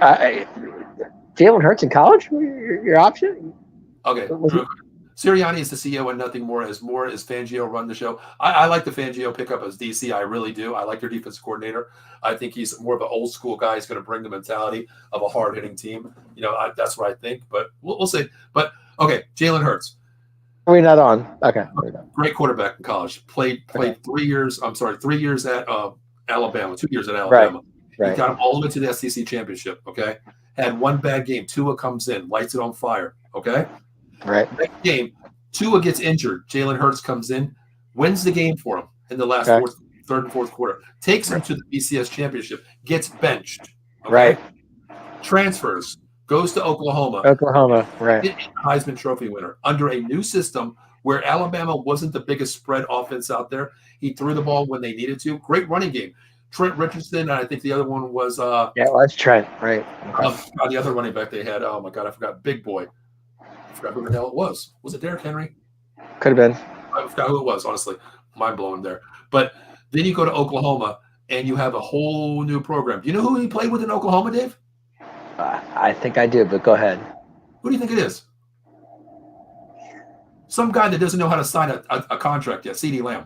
Jalen Hurts in college. Your option. Okay. Sirianni is the CEO and nothing more. As Fangio run the show. I like the Fangio pickup as DC. I really do. I like their defensive coordinator. I think he's more of an old school guy. He's going to bring the mentality of a hard hitting team. That's what I think. But we'll see. But okay, Jalen Hurts. We're not on. Okay. Great quarterback in college. Played 3 years. I'm sorry, 3 years at Alabama. 2 years at Alabama. Right. He got him all the way to the SEC championship. Okay. Had one bad game. Tua comes in, lights it on fire. Okay. Right. Next game, Tua gets injured. Jalen Hurts comes in, wins the game for him in the last third and fourth quarter. Takes him to the BCS championship. Gets benched. Okay? Right. Transfers. Goes to Oklahoma. Right. Heisman Trophy winner. Under a new system where Alabama wasn't the biggest spread offense out there. He threw the ball when they needed to. Great running game. Trent Richardson, and I think the other one was that's Trent. Right. The other running back they had. Oh my God, I forgot. Big boy. I forgot who the hell it was. Was it Derrick Henry? Could have been. I forgot who it was, honestly. Mind blowing there. But then you go to Oklahoma and you have a whole new program. Do you know who he played with in Oklahoma, Dave? I think I do, but go ahead. Who do you think it is? Some guy that doesn't know how to sign a contract yet. CeeDee Lamb.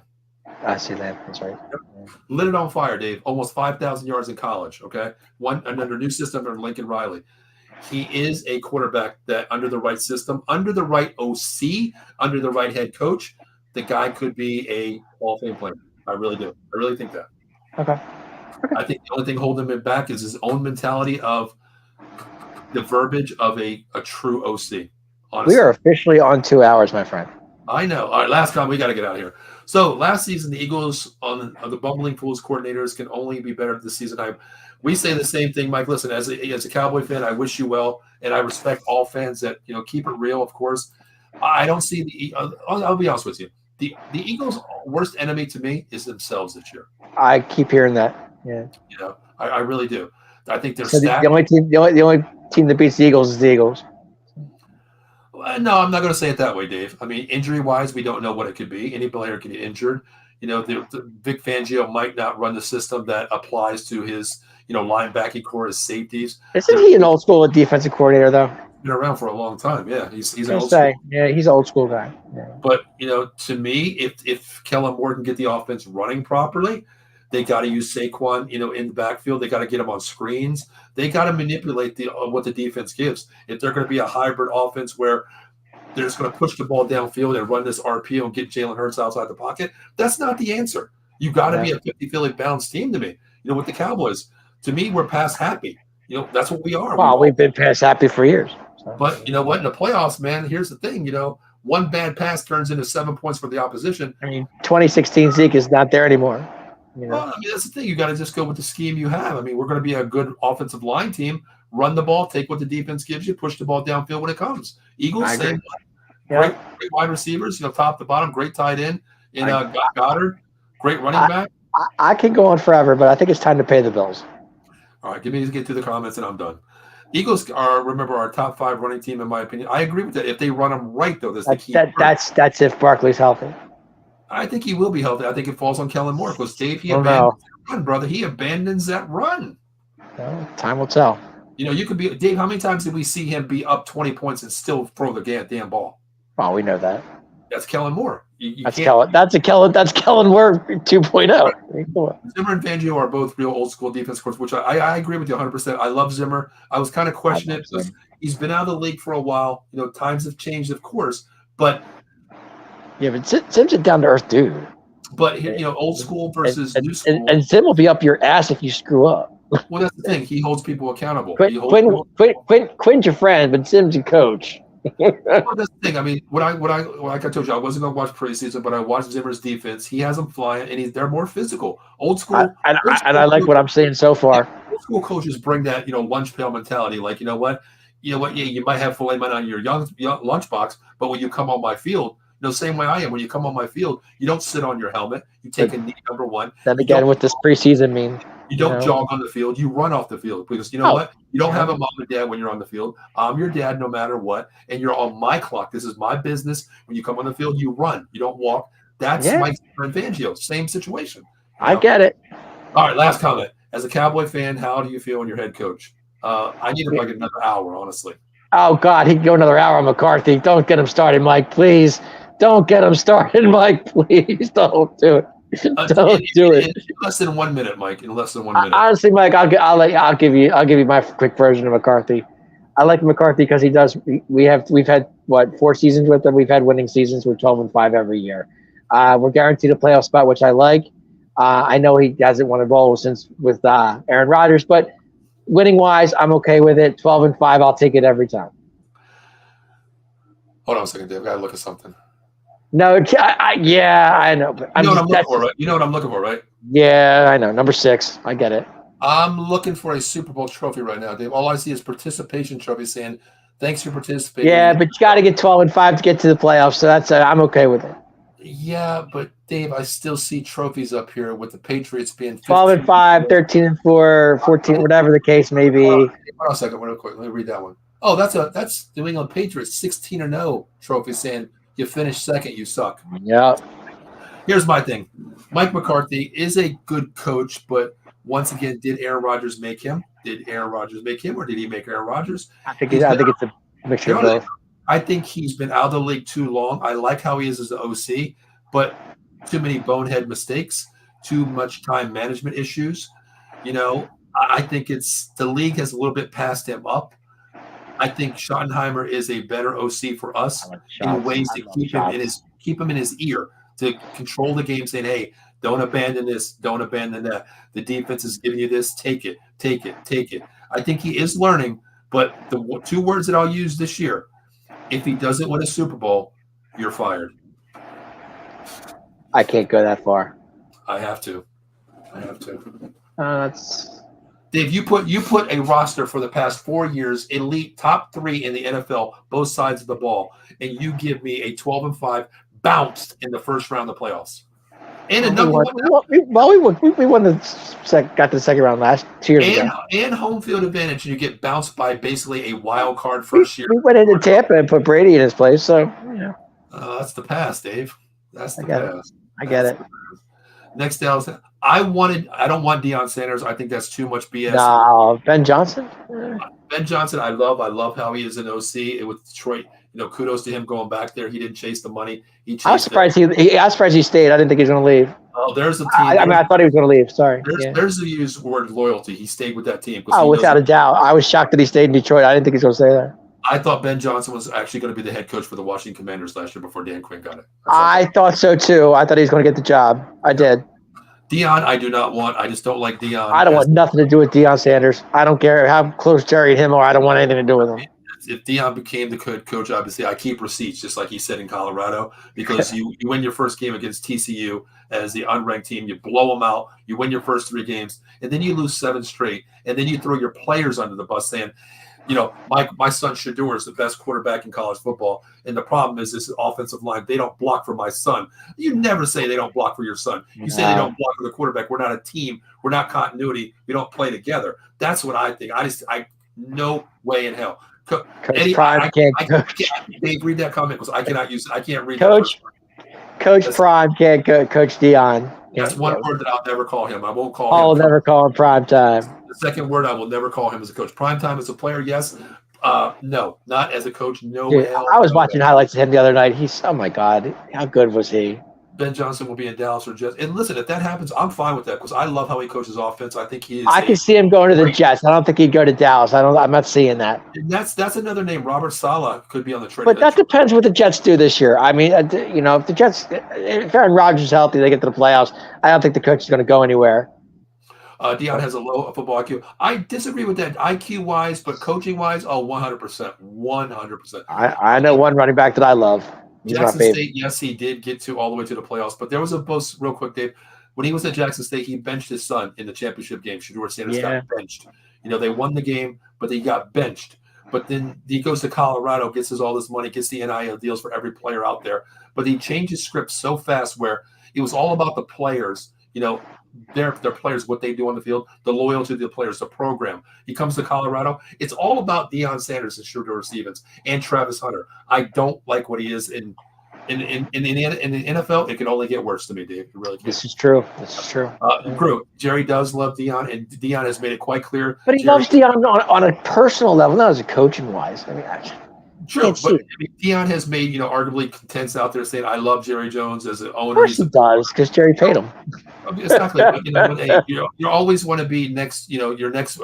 CeeDee Lamb. That's right. Yep. Lit it on fire, Dave. Almost 5,000 yards in college, okay? Under new system under Lincoln Riley. He is a quarterback that under the right system, under the right OC, under the right head coach, the guy could be a Hall of Fame player. I really do. I really think that. Okay. I think the only thing holding him back is his own mentality of the verbiage of a true OC. Honestly. We are officially on 2 hours, my friend. I know. All right, last time we got to get out of here. So last season, the Eagles on the Bumbling Fools coordinators can only be better this season. We say the same thing, Mike. Listen, as a Cowboy fan, I wish you well, and I respect all fans that keep it real, of course. I don't see I'll be honest with you. The Eagles' worst enemy to me is themselves this year. I keep hearing that. Yeah. I really do. I think they're So stacked. the only team that beats the Eagles is the Eagles. No, I'm not going to say it that way, Dave. I mean, injury-wise, we don't know what it could be. Any player can get injured. The Vic Fangio might not run the system that applies to his, linebacking core as safeties. Isn't he an old school defensive coordinator though? Been around for a long time. Yeah, he's an old Say, school. yeah, he's an old school guy. Yeah. But to me, if Kellen Moore can get the offense running properly, they got to use Saquon, in the backfield. They got to get him on screens. They got to manipulate what the defense gives. If they're going to be a hybrid offense where they're just going to push the ball downfield and run this RPO and get Jalen Hurts outside the pocket, that's not the answer. You got to be a 50-50 balanced team to me. With the Cowboys, to me, we're past happy. That's what we are. Well, we've been past happy for years. So. But you know what? In the playoffs, man, here's the thing. One bad pass turns into 7 points for the opposition. I mean, 2016 Zeke is not there anymore. Well, I mean, that's the thing. You got to just go with the scheme you have. I mean, we're going to be a good offensive line team. Run the ball, take what the defense gives you, push the ball downfield when it comes. Eagles, same. Great wide receivers, top to bottom, great tight end in Goddard, great running back. I can go on forever, but I think it's time to pay the bills. All right, get through the comments and I'm done. Eagles are, remember, our top 5 running team, in my opinion. I agree with that. If they run them right, though, that's the key. That's if Barkley's healthy. I think he will be healthy. I think it falls on Kellen Moore because Dave, he abandons that run, brother. He abandons that run. Well, time will tell. You could be Dave. How many times did we see him be up 20 points and still throw the damn ball? Oh, we know that. That's Kellen Moore. That's Kellen Moore 2.0. Zimmer and Fangio are both real old school defense courts, which I agree with you 100%. I love Zimmer. I was kind of questioning it because he's been out of the league for a while. Times have changed, of course, but Zim's a down to earth dude. But old school versus new school, and Zim will be up your ass if you screw up. Well, that's the thing. He holds people accountable. Quinn's your friend, but Zim's your coach. Well, that's the thing. I mean, like I told you, I wasn't going to watch preseason, but I watched Zimmer's defense. He has them flying, and they're more physical. Old school, I like what I'm seeing so far. Old school coaches bring that lunch pail mentality. Like you know what, yeah, you might have filet mignon on your young lunchbox, but when you come on my field, same way I am. When you come on my field, you don't sit on your helmet. You take a knee, number one. Then again, what does preseason mean? You don't jog on the field. You run off the field because what? You don't have a mom and dad when you're on the field. I'm your dad no matter what, and you're on my clock. This is my business. When you come on the field, you run. You don't walk. That's Mike Fangio. Same situation. I get it. All right, last comment. As a Cowboy fan, how do you feel in your head coach? I need like another hour, honestly. Oh, God, he can go another hour on McCarthy. Don't get him started, Mike, please. Don't get him started, Mike. Please don't do it. Don't do it. In less than 1 minute, Mike. In less than 1 minute. Honestly, Mike, I'll give you my quick version of McCarthy. I like McCarthy because he does. We've had 4 seasons with him. We've had winning seasons. We're 12-5 every year. We're guaranteed a playoff spot, which I like. I know he hasn't won a bowl since with Aaron Rodgers, but winning wise, I'm okay with it. 12-5, I'll take it every time. Hold on a second, Dave. I gotta look at something. No, I know. But you know what I'm looking for, right? You know what I'm looking for, right? Yeah, I know. Number 6. I get it. I'm looking for a Super Bowl trophy right now, Dave. All I see is participation trophy saying, thanks for participating. Yeah, but you got to get 12-5 to get to the playoffs, so that's I'm okay with it. Yeah, but Dave, I still see trophies up here with the Patriots being 12-5, 13-4, 14, whatever the case may be. Hold on a second, real quick. Let me read that one. Oh, that's New England Patriots 16-0 trophy saying you finished second, you suck. Yeah. Here's my thing. Mike McCarthy is a good coach, but once again, did Aaron Rodgers make him? Did Aaron Rodgers make him, or did he make Aaron Rodgers? I think it's a mixture of both. I think he's been out of the league too long. I like how he is as an OC, but too many bonehead mistakes, too much time management issues. I think the league has a little bit passed him up. I think Schottenheimer is a better OC for us in ways to keep him in his ear, to control the game, saying, hey, don't abandon this, don't abandon that. The defense is giving you this, take it. I think he is learning, but the 2 words that I'll use this year, if he doesn't win a Super Bowl, you're fired. I can't go that far. I have to. Dave, you put a roster for the past 4 years, elite top 3 in the NFL, both sides of the ball, and you give me a 12-5 bounced in the first round of the playoffs. And a number one. We won got to the second round last 2 years ago. And home field advantage, and you get bounced by basically a wild card first year. We went into Tampa and put Brady in his place, so yeah. That's the past, Dave. That's the past. I get it. Next, Dallas. I don't want Deion Sanders. I think that's too much BS. No, Ben Johnson. Ben Johnson, I love how he is an OC with Detroit. Kudos to him going back there. He didn't chase the money. I was surprised he stayed. I didn't think he was going to leave. Oh, there's a team. I thought he was going to leave. Sorry. There's the use word loyalty. He stayed with that team. Without a doubt. I was shocked that he stayed in Detroit. I didn't think he was going to stay there. I thought Ben Johnson was actually going to be the head coach for the Washington Commanders last year before Dan Quinn got it. I thought so too. I thought he was going to get the job. I did. Deion, I do not want. I just don't like Deion. I don't want nothing to do with Deion Sanders. I don't care how close Jerry and him are. I don't want anything to do with him. If Deion became the coach, obviously, I keep receipts, just like he said in Colorado, because you win your first game against TCU as the unranked team, you blow them out, you win your first 3 games, and then you lose 7 straight, and then you throw your players under the bus saying, my son Shador is the best quarterback in college football, and the problem is this offensive line, they don't block for my son. You never say they don't block for your son. You say they don't block for the quarterback. We're not a team. We're not continuity. We don't play together. That's what I think. No way in hell. Eddie, Dave, read that comment because I cannot use it. I can't read Coach Prime can't go. Coach Deion. That's one word that I'll never call him. I won't call him. I'll never call him Prime Time. The second word, I will never call him as a coach. Prime Time as a player, yes. No, not as a coach. No. Dude, I was watching highlights of him the other night. Oh my God, how good was he? Ben Johnson will be in Dallas or Jets. And listen, if that happens, I'm fine with that because I love how he coaches offense. I think he is. I can see him going to the Jets. I don't think he'd go to Dallas. I'm not seeing that. And that's another name. Robert Saleh could be on the trade. But that depends what the Jets do this year. I mean, if the Jets, if Aaron Rodgers is healthy, they get to the playoffs. I don't think the coach is going to go anywhere. Deion has a low football IQ. I disagree with that IQ-wise, but coaching-wise, 100%. 100%. I know one running back that I love. Jackson State, yes, he did get to all the way to the playoffs, but there was a boast real quick, Dave. When he was at Jackson State, he benched his son in the championship game. Shador Sanders got benched. They won the game, but he got benched. But then he goes to Colorado, gets all this money, gets the NIL deals for every player out there. But he changed his script so fast where it was all about the players, their players, what they do on the field, the loyalty to the players, the program. He comes to Colorado. It's all about Deion Sanders and Shador Stevens and Travis Hunter. I don't like what he is in the NFL. It can only get worse to me, Dave. It really can. This is true. Jerry does love Deion, and Deion has made it quite clear. But he loves Deion on a personal level, not as a coaching wise. I mean, true, but Deion has made arguably contents out there saying, "I love Jerry Jones as an owner." Of course he does, because Jerry paid him. Exactly. But, you always want to be next. Your next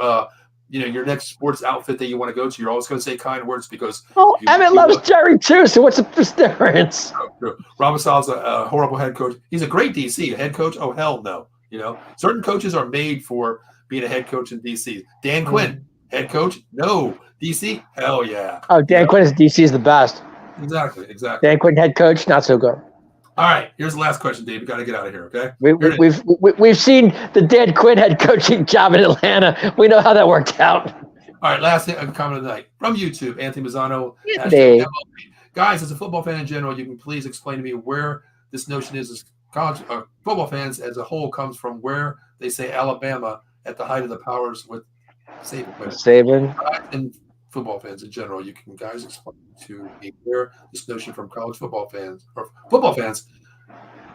sports outfit that you want to go to. You're always going to say kind words because. Emmett loves Jerry too. So what's the difference? True. Robert Saleh's a horrible head coach. He's a great DC. A head coach? Oh hell no. Certain coaches are made for being a head coach in DC. Dan Quinn, head coach? No. DC? Hell yeah. Oh, Dan Quinn is DC is the best. Exactly. Dan Quinn, head coach, not so good. All right, here's the last question, Dave. We got to get out of here, okay? We've seen the Dan Quinn head coaching job in Atlanta. We know how that worked out. All right, last comment of the night from YouTube, Anthony Mazzano. Guys, as a football fan in general, you can please explain to me where this notion is as college football fans as a whole comes from, where they say Alabama at the height of the powers with Saban. And football fans in general, you can guys explain to me where this notion from college football fans or football fans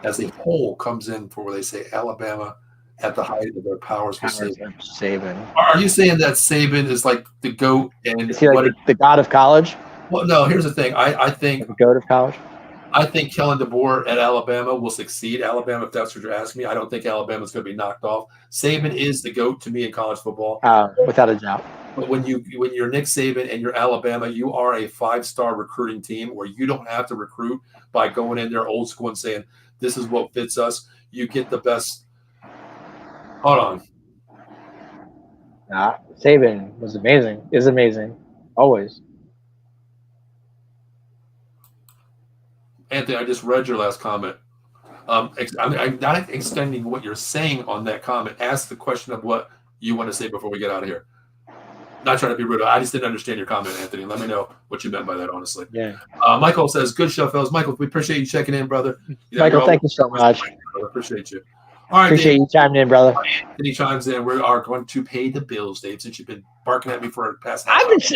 as a whole comes in for where they say Alabama at the height of their powers with Saban. Are you saying that Saban is like the GOAT and is he like the god of college? Well, no. Here's the thing. I think the GOAT of college. I think Kellen DeBoer at Alabama will succeed. Alabama, if that's what you're asking me, I don't think Alabama's going to be knocked off. Saban is the GOAT to me in college football, without a doubt. But when you're Nick Saban and you're Alabama, you are a 5-star recruiting team where you don't have to recruit by going in there old school and saying this is what fits us. You get the best. Hold on. Saban was amazing. Is amazing, always. Anthony, I just read your last comment. I'm not extending what you're saying on that comment. Ask the question of what you want to say before we get out of here? Not trying to be rude. I just didn't understand your comment, Anthony. Let me know what you meant by that, honestly. Yeah. Michael says, good show, fellas. Michael, we appreciate you checking in, brother. Michael, thank you so much. Appreciate you. All right, appreciate Dave, you chiming in, brother. Anthony chimes in. We are going to pay the bills, Dave, since you've been barking at me for the past I'm just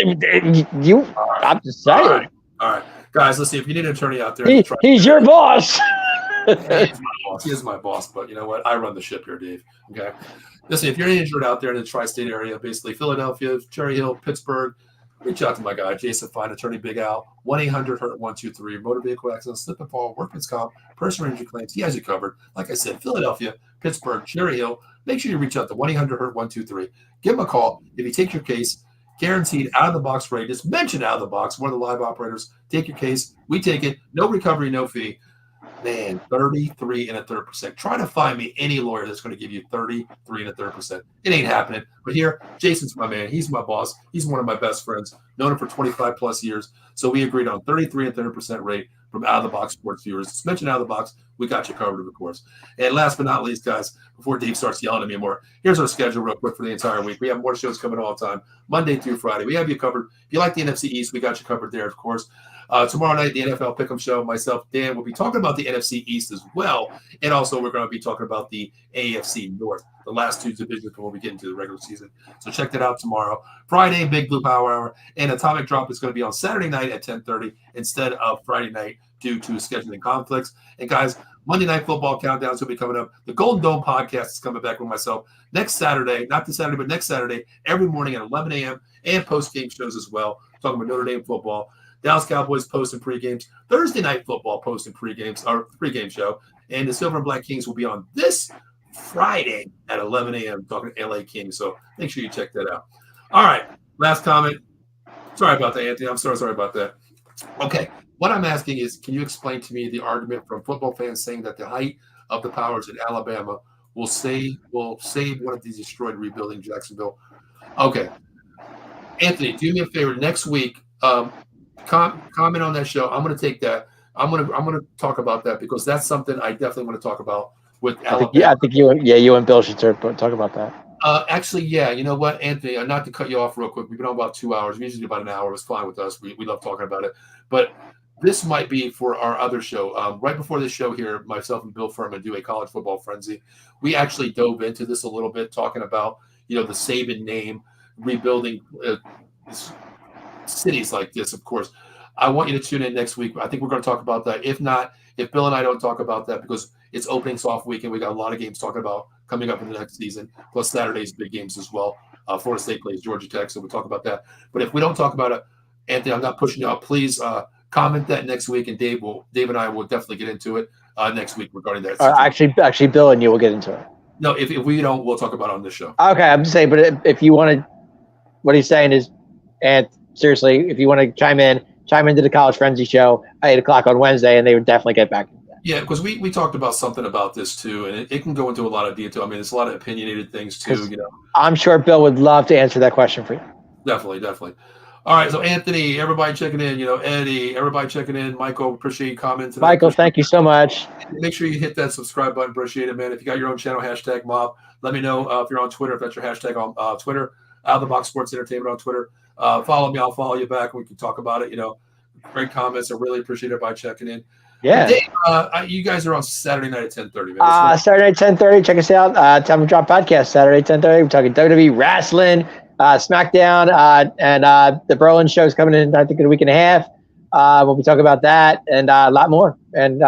saying. All right. Guys, let's see. If you need an attorney out there, he's your boss. He is my boss, but you know what? I run the ship here, Dave. Okay. Listen, if you're injured out there in the tri-state area, basically Philadelphia, Cherry Hill, Pittsburgh, reach out to my guy, Jason Fine, Attorney Big Al, 1-800-HURT-123, motor vehicle accident, slip and fall, workman's comp, personal injury claims. He has you covered. Like I said, Philadelphia, Pittsburgh, Cherry Hill. Make sure you reach out to 1-800-HURT-123. Give him a call. If you take your case, guaranteed out-of-the-box rate. Just mention out of the box. One of the live operators. Take your case. We take it. No recovery, no fee. Man, 33 1/3%. Try to find me any lawyer that's going to give you 33 1/3%. It ain't happening. But here, Jason's my man. He's my boss. He's one of my best friends. Known him for 25 plus years. So we agreed on 33 1/3% rate from out of the box sports viewers. Just mention out of the box. We got you covered, of course. And last but not least, guys, before Dave starts yelling at me more, here's our schedule real quick for the entire week. We have more shows coming all the time, Monday through Friday. We have you covered. If you like the NFC East, we got you covered there, of course. Tomorrow night, the NFL Pick'em Show, myself, Dan, will be talking about the NFC East as well. And also, we're going to be talking about the AFC North, the last two divisions before we get into the regular season. So check that out tomorrow. Friday, Big Blue Power Hour. And Atomic Drop is going to be on Saturday night at 10:30 instead of Friday night due to scheduling conflicts. And guys, Monday Night Football Countdowns will be coming up. The Golden Dome podcast is coming back with myself next Saturday, not this Saturday, but next Saturday, every morning at 11 a.m. and post-game shows as well, talking about Notre Dame football. Dallas Cowboys post and pre-games. Thursday Night Football post and pre-games, our pre-game show. And the Silver and Black Kings will be on this Friday at 11 a.m. talking to LA Kings. So make sure you check that out. All right. Last comment. Sorry about that, Anthony. I'm sorry about that. Okay. What I'm asking is, can you explain to me the argument from football fans saying that the height of the powers in Alabama will save one of these destroyed rebuilding Jacksonville? Okay. Anthony, do me a favor. Next week, comment on that show. I'm going to take that. I'm going to talk about that because that's something I definitely want to talk about with Alabama. I think you and Bill should talk about that. Actually, yeah. You know what, Anthony? Not to cut you off real quick. We've been on about 2 hours. We usually do about an hour. It's fine with us. We love talking about it. But this might be for our other show. Right before this show here, myself and Bill Furman do a college football frenzy. We actually dove into this a little bit, talking about the Saban name, rebuilding cities like this, of course. I want you to tune in next week. I think we're going to talk about that. If not, if Bill and I don't talk about that, because it's opening soft week and we got a lot of games talking about coming up in the next season, plus Saturday's big games as well. Florida State plays Georgia Tech, so we'll talk about that. But if we don't talk about it, Anthony, I'm not pushing you out. Please comment that next week, and Dave and I will definitely get into it next week regarding that. Actually, Bill and you will get into it. No, if we don't, we'll talk about it on this show. Okay, I'm just saying, but if you want to, what he's saying is, and seriously, if you want to chime into the College Frenzy show at 8 o'clock on Wednesday, and they would definitely get back. Yeah, because we talked about something about this too, and it can go into a lot of detail. I mean, it's a lot of opinionated things too. I'm sure Bill would love to answer that question for you. Definitely. All right, so Anthony, everybody checking in. Eddie, everybody checking in. Michael, appreciate you commenting. Michael, thank you so much. Make sure you hit that subscribe button. Appreciate it, man. If you got your own channel, #mob. Let me know if you're on Twitter. If that's your hashtag on Twitter, Out of the Box Sports Entertainment on Twitter. Follow me. I'll follow you back. We can talk about it. Great comments. I really appreciate everybody checking in. Yeah. Dave, you guys are on Saturday night at 10:30, man. Saturday night 10:30. Check us out. Time to Drop podcast. Saturday 10:30. We're talking WWE, wrestling, SmackDown, and the Berlin show is coming in, I think, in a week and a half. We'll be talking about that and a lot more. And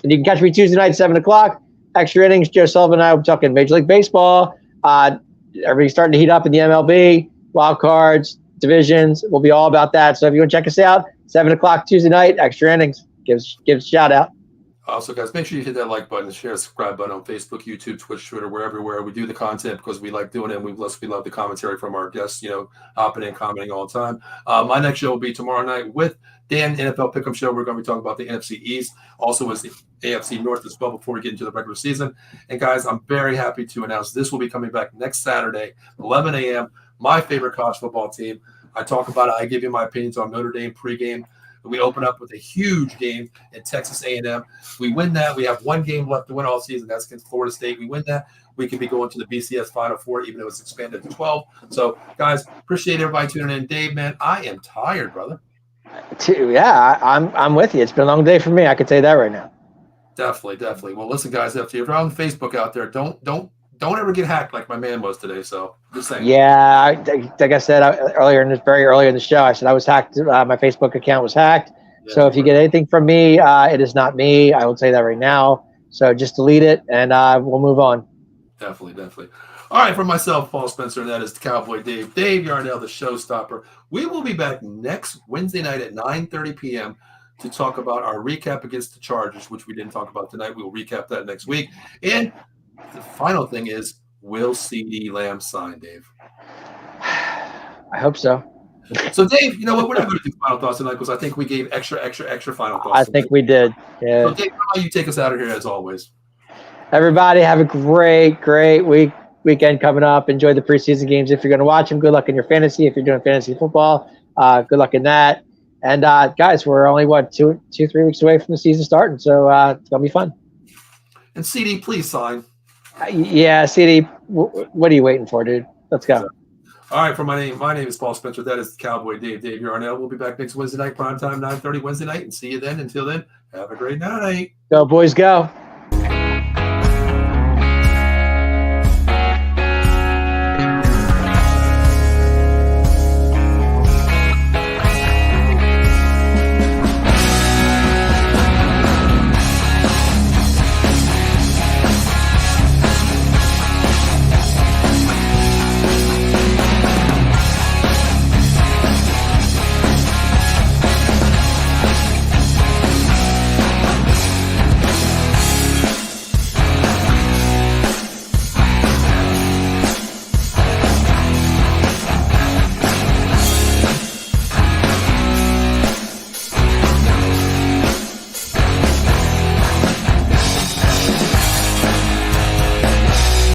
you can catch me Tuesday night at 7 o'clock. Extra innings. Joe Sullivan and I will be talking Major League Baseball. Everybody's starting to heat up in the MLB, wild cards, divisions. We'll be all about that. So if you want to check us out, 7 o'clock Tuesday night, extra innings. Gives a shout out. Also, guys, make sure you hit that like button, share, subscribe button on Facebook, YouTube, Twitch, Twitter. We're everywhere. We do the content because we like doing it, and we love the commentary from our guests, hopping in, commenting all the time. My next show will be tomorrow night with Dan, NFL Pick'em Show. We're going to be talking about the NFC East, also as the AFC North as well before we get into the regular season. And, guys, I'm very happy to announce this will be coming back next Saturday, 11 a.m., my favorite college football team. I talk about it. I give you my opinions on Notre Dame pregame. We open up with a huge game in Texas A&M. We win that. We have one game left to win all season. That's against Florida State. We win that. We could be going to the BCS Final Four, even though it's expanded to 12. So, guys, appreciate everybody tuning in. Dave, man, I am tired, brother. Yeah, I'm with you. It's been a long day for me. I could say that right now. Definitely. Well, listen, guys, if you're on Facebook out there, don't ever get hacked like my man was today. So just saying. Yeah, like I said very early in the show, I said I was hacked. My Facebook account was hacked. Yeah, so if you get anything from me, it is not me. I will say that right now. So just delete it, and we'll move on. Definitely. All right, for myself, Paul Spencer, and that is the Cowboy Dave. Dave Yarnell, the showstopper. We will be back next Wednesday night at 9:30 p.m. to talk about our recap against the Chargers, which we didn't talk about tonight. We'll recap that next week. And the final thing is, will CeeDee Lamb sign, Dave? I hope so. So, Dave, you know what? We're not going to do final thoughts tonight because I think we gave extra final thoughts. I think we did. Yeah. So, Dave, how about you take us out of here as always? Everybody have a great weekend coming up. Enjoy the preseason games if you're going to watch them. Good luck in your fantasy. If you're doing fantasy football, good luck in that. And guys, we're only 2-3 weeks away from the season starting, so it's gonna be fun. And CD, please sign. Yeah, CD, what are you waiting for, dude? Let's go. All right, my name is Paul Spencer. That is Cowboy Dave Yarnell. We'll be back next Wednesday night, prime time, 9:30 Wednesday night, and see you then. Until then, have a great night. Go, boys, go.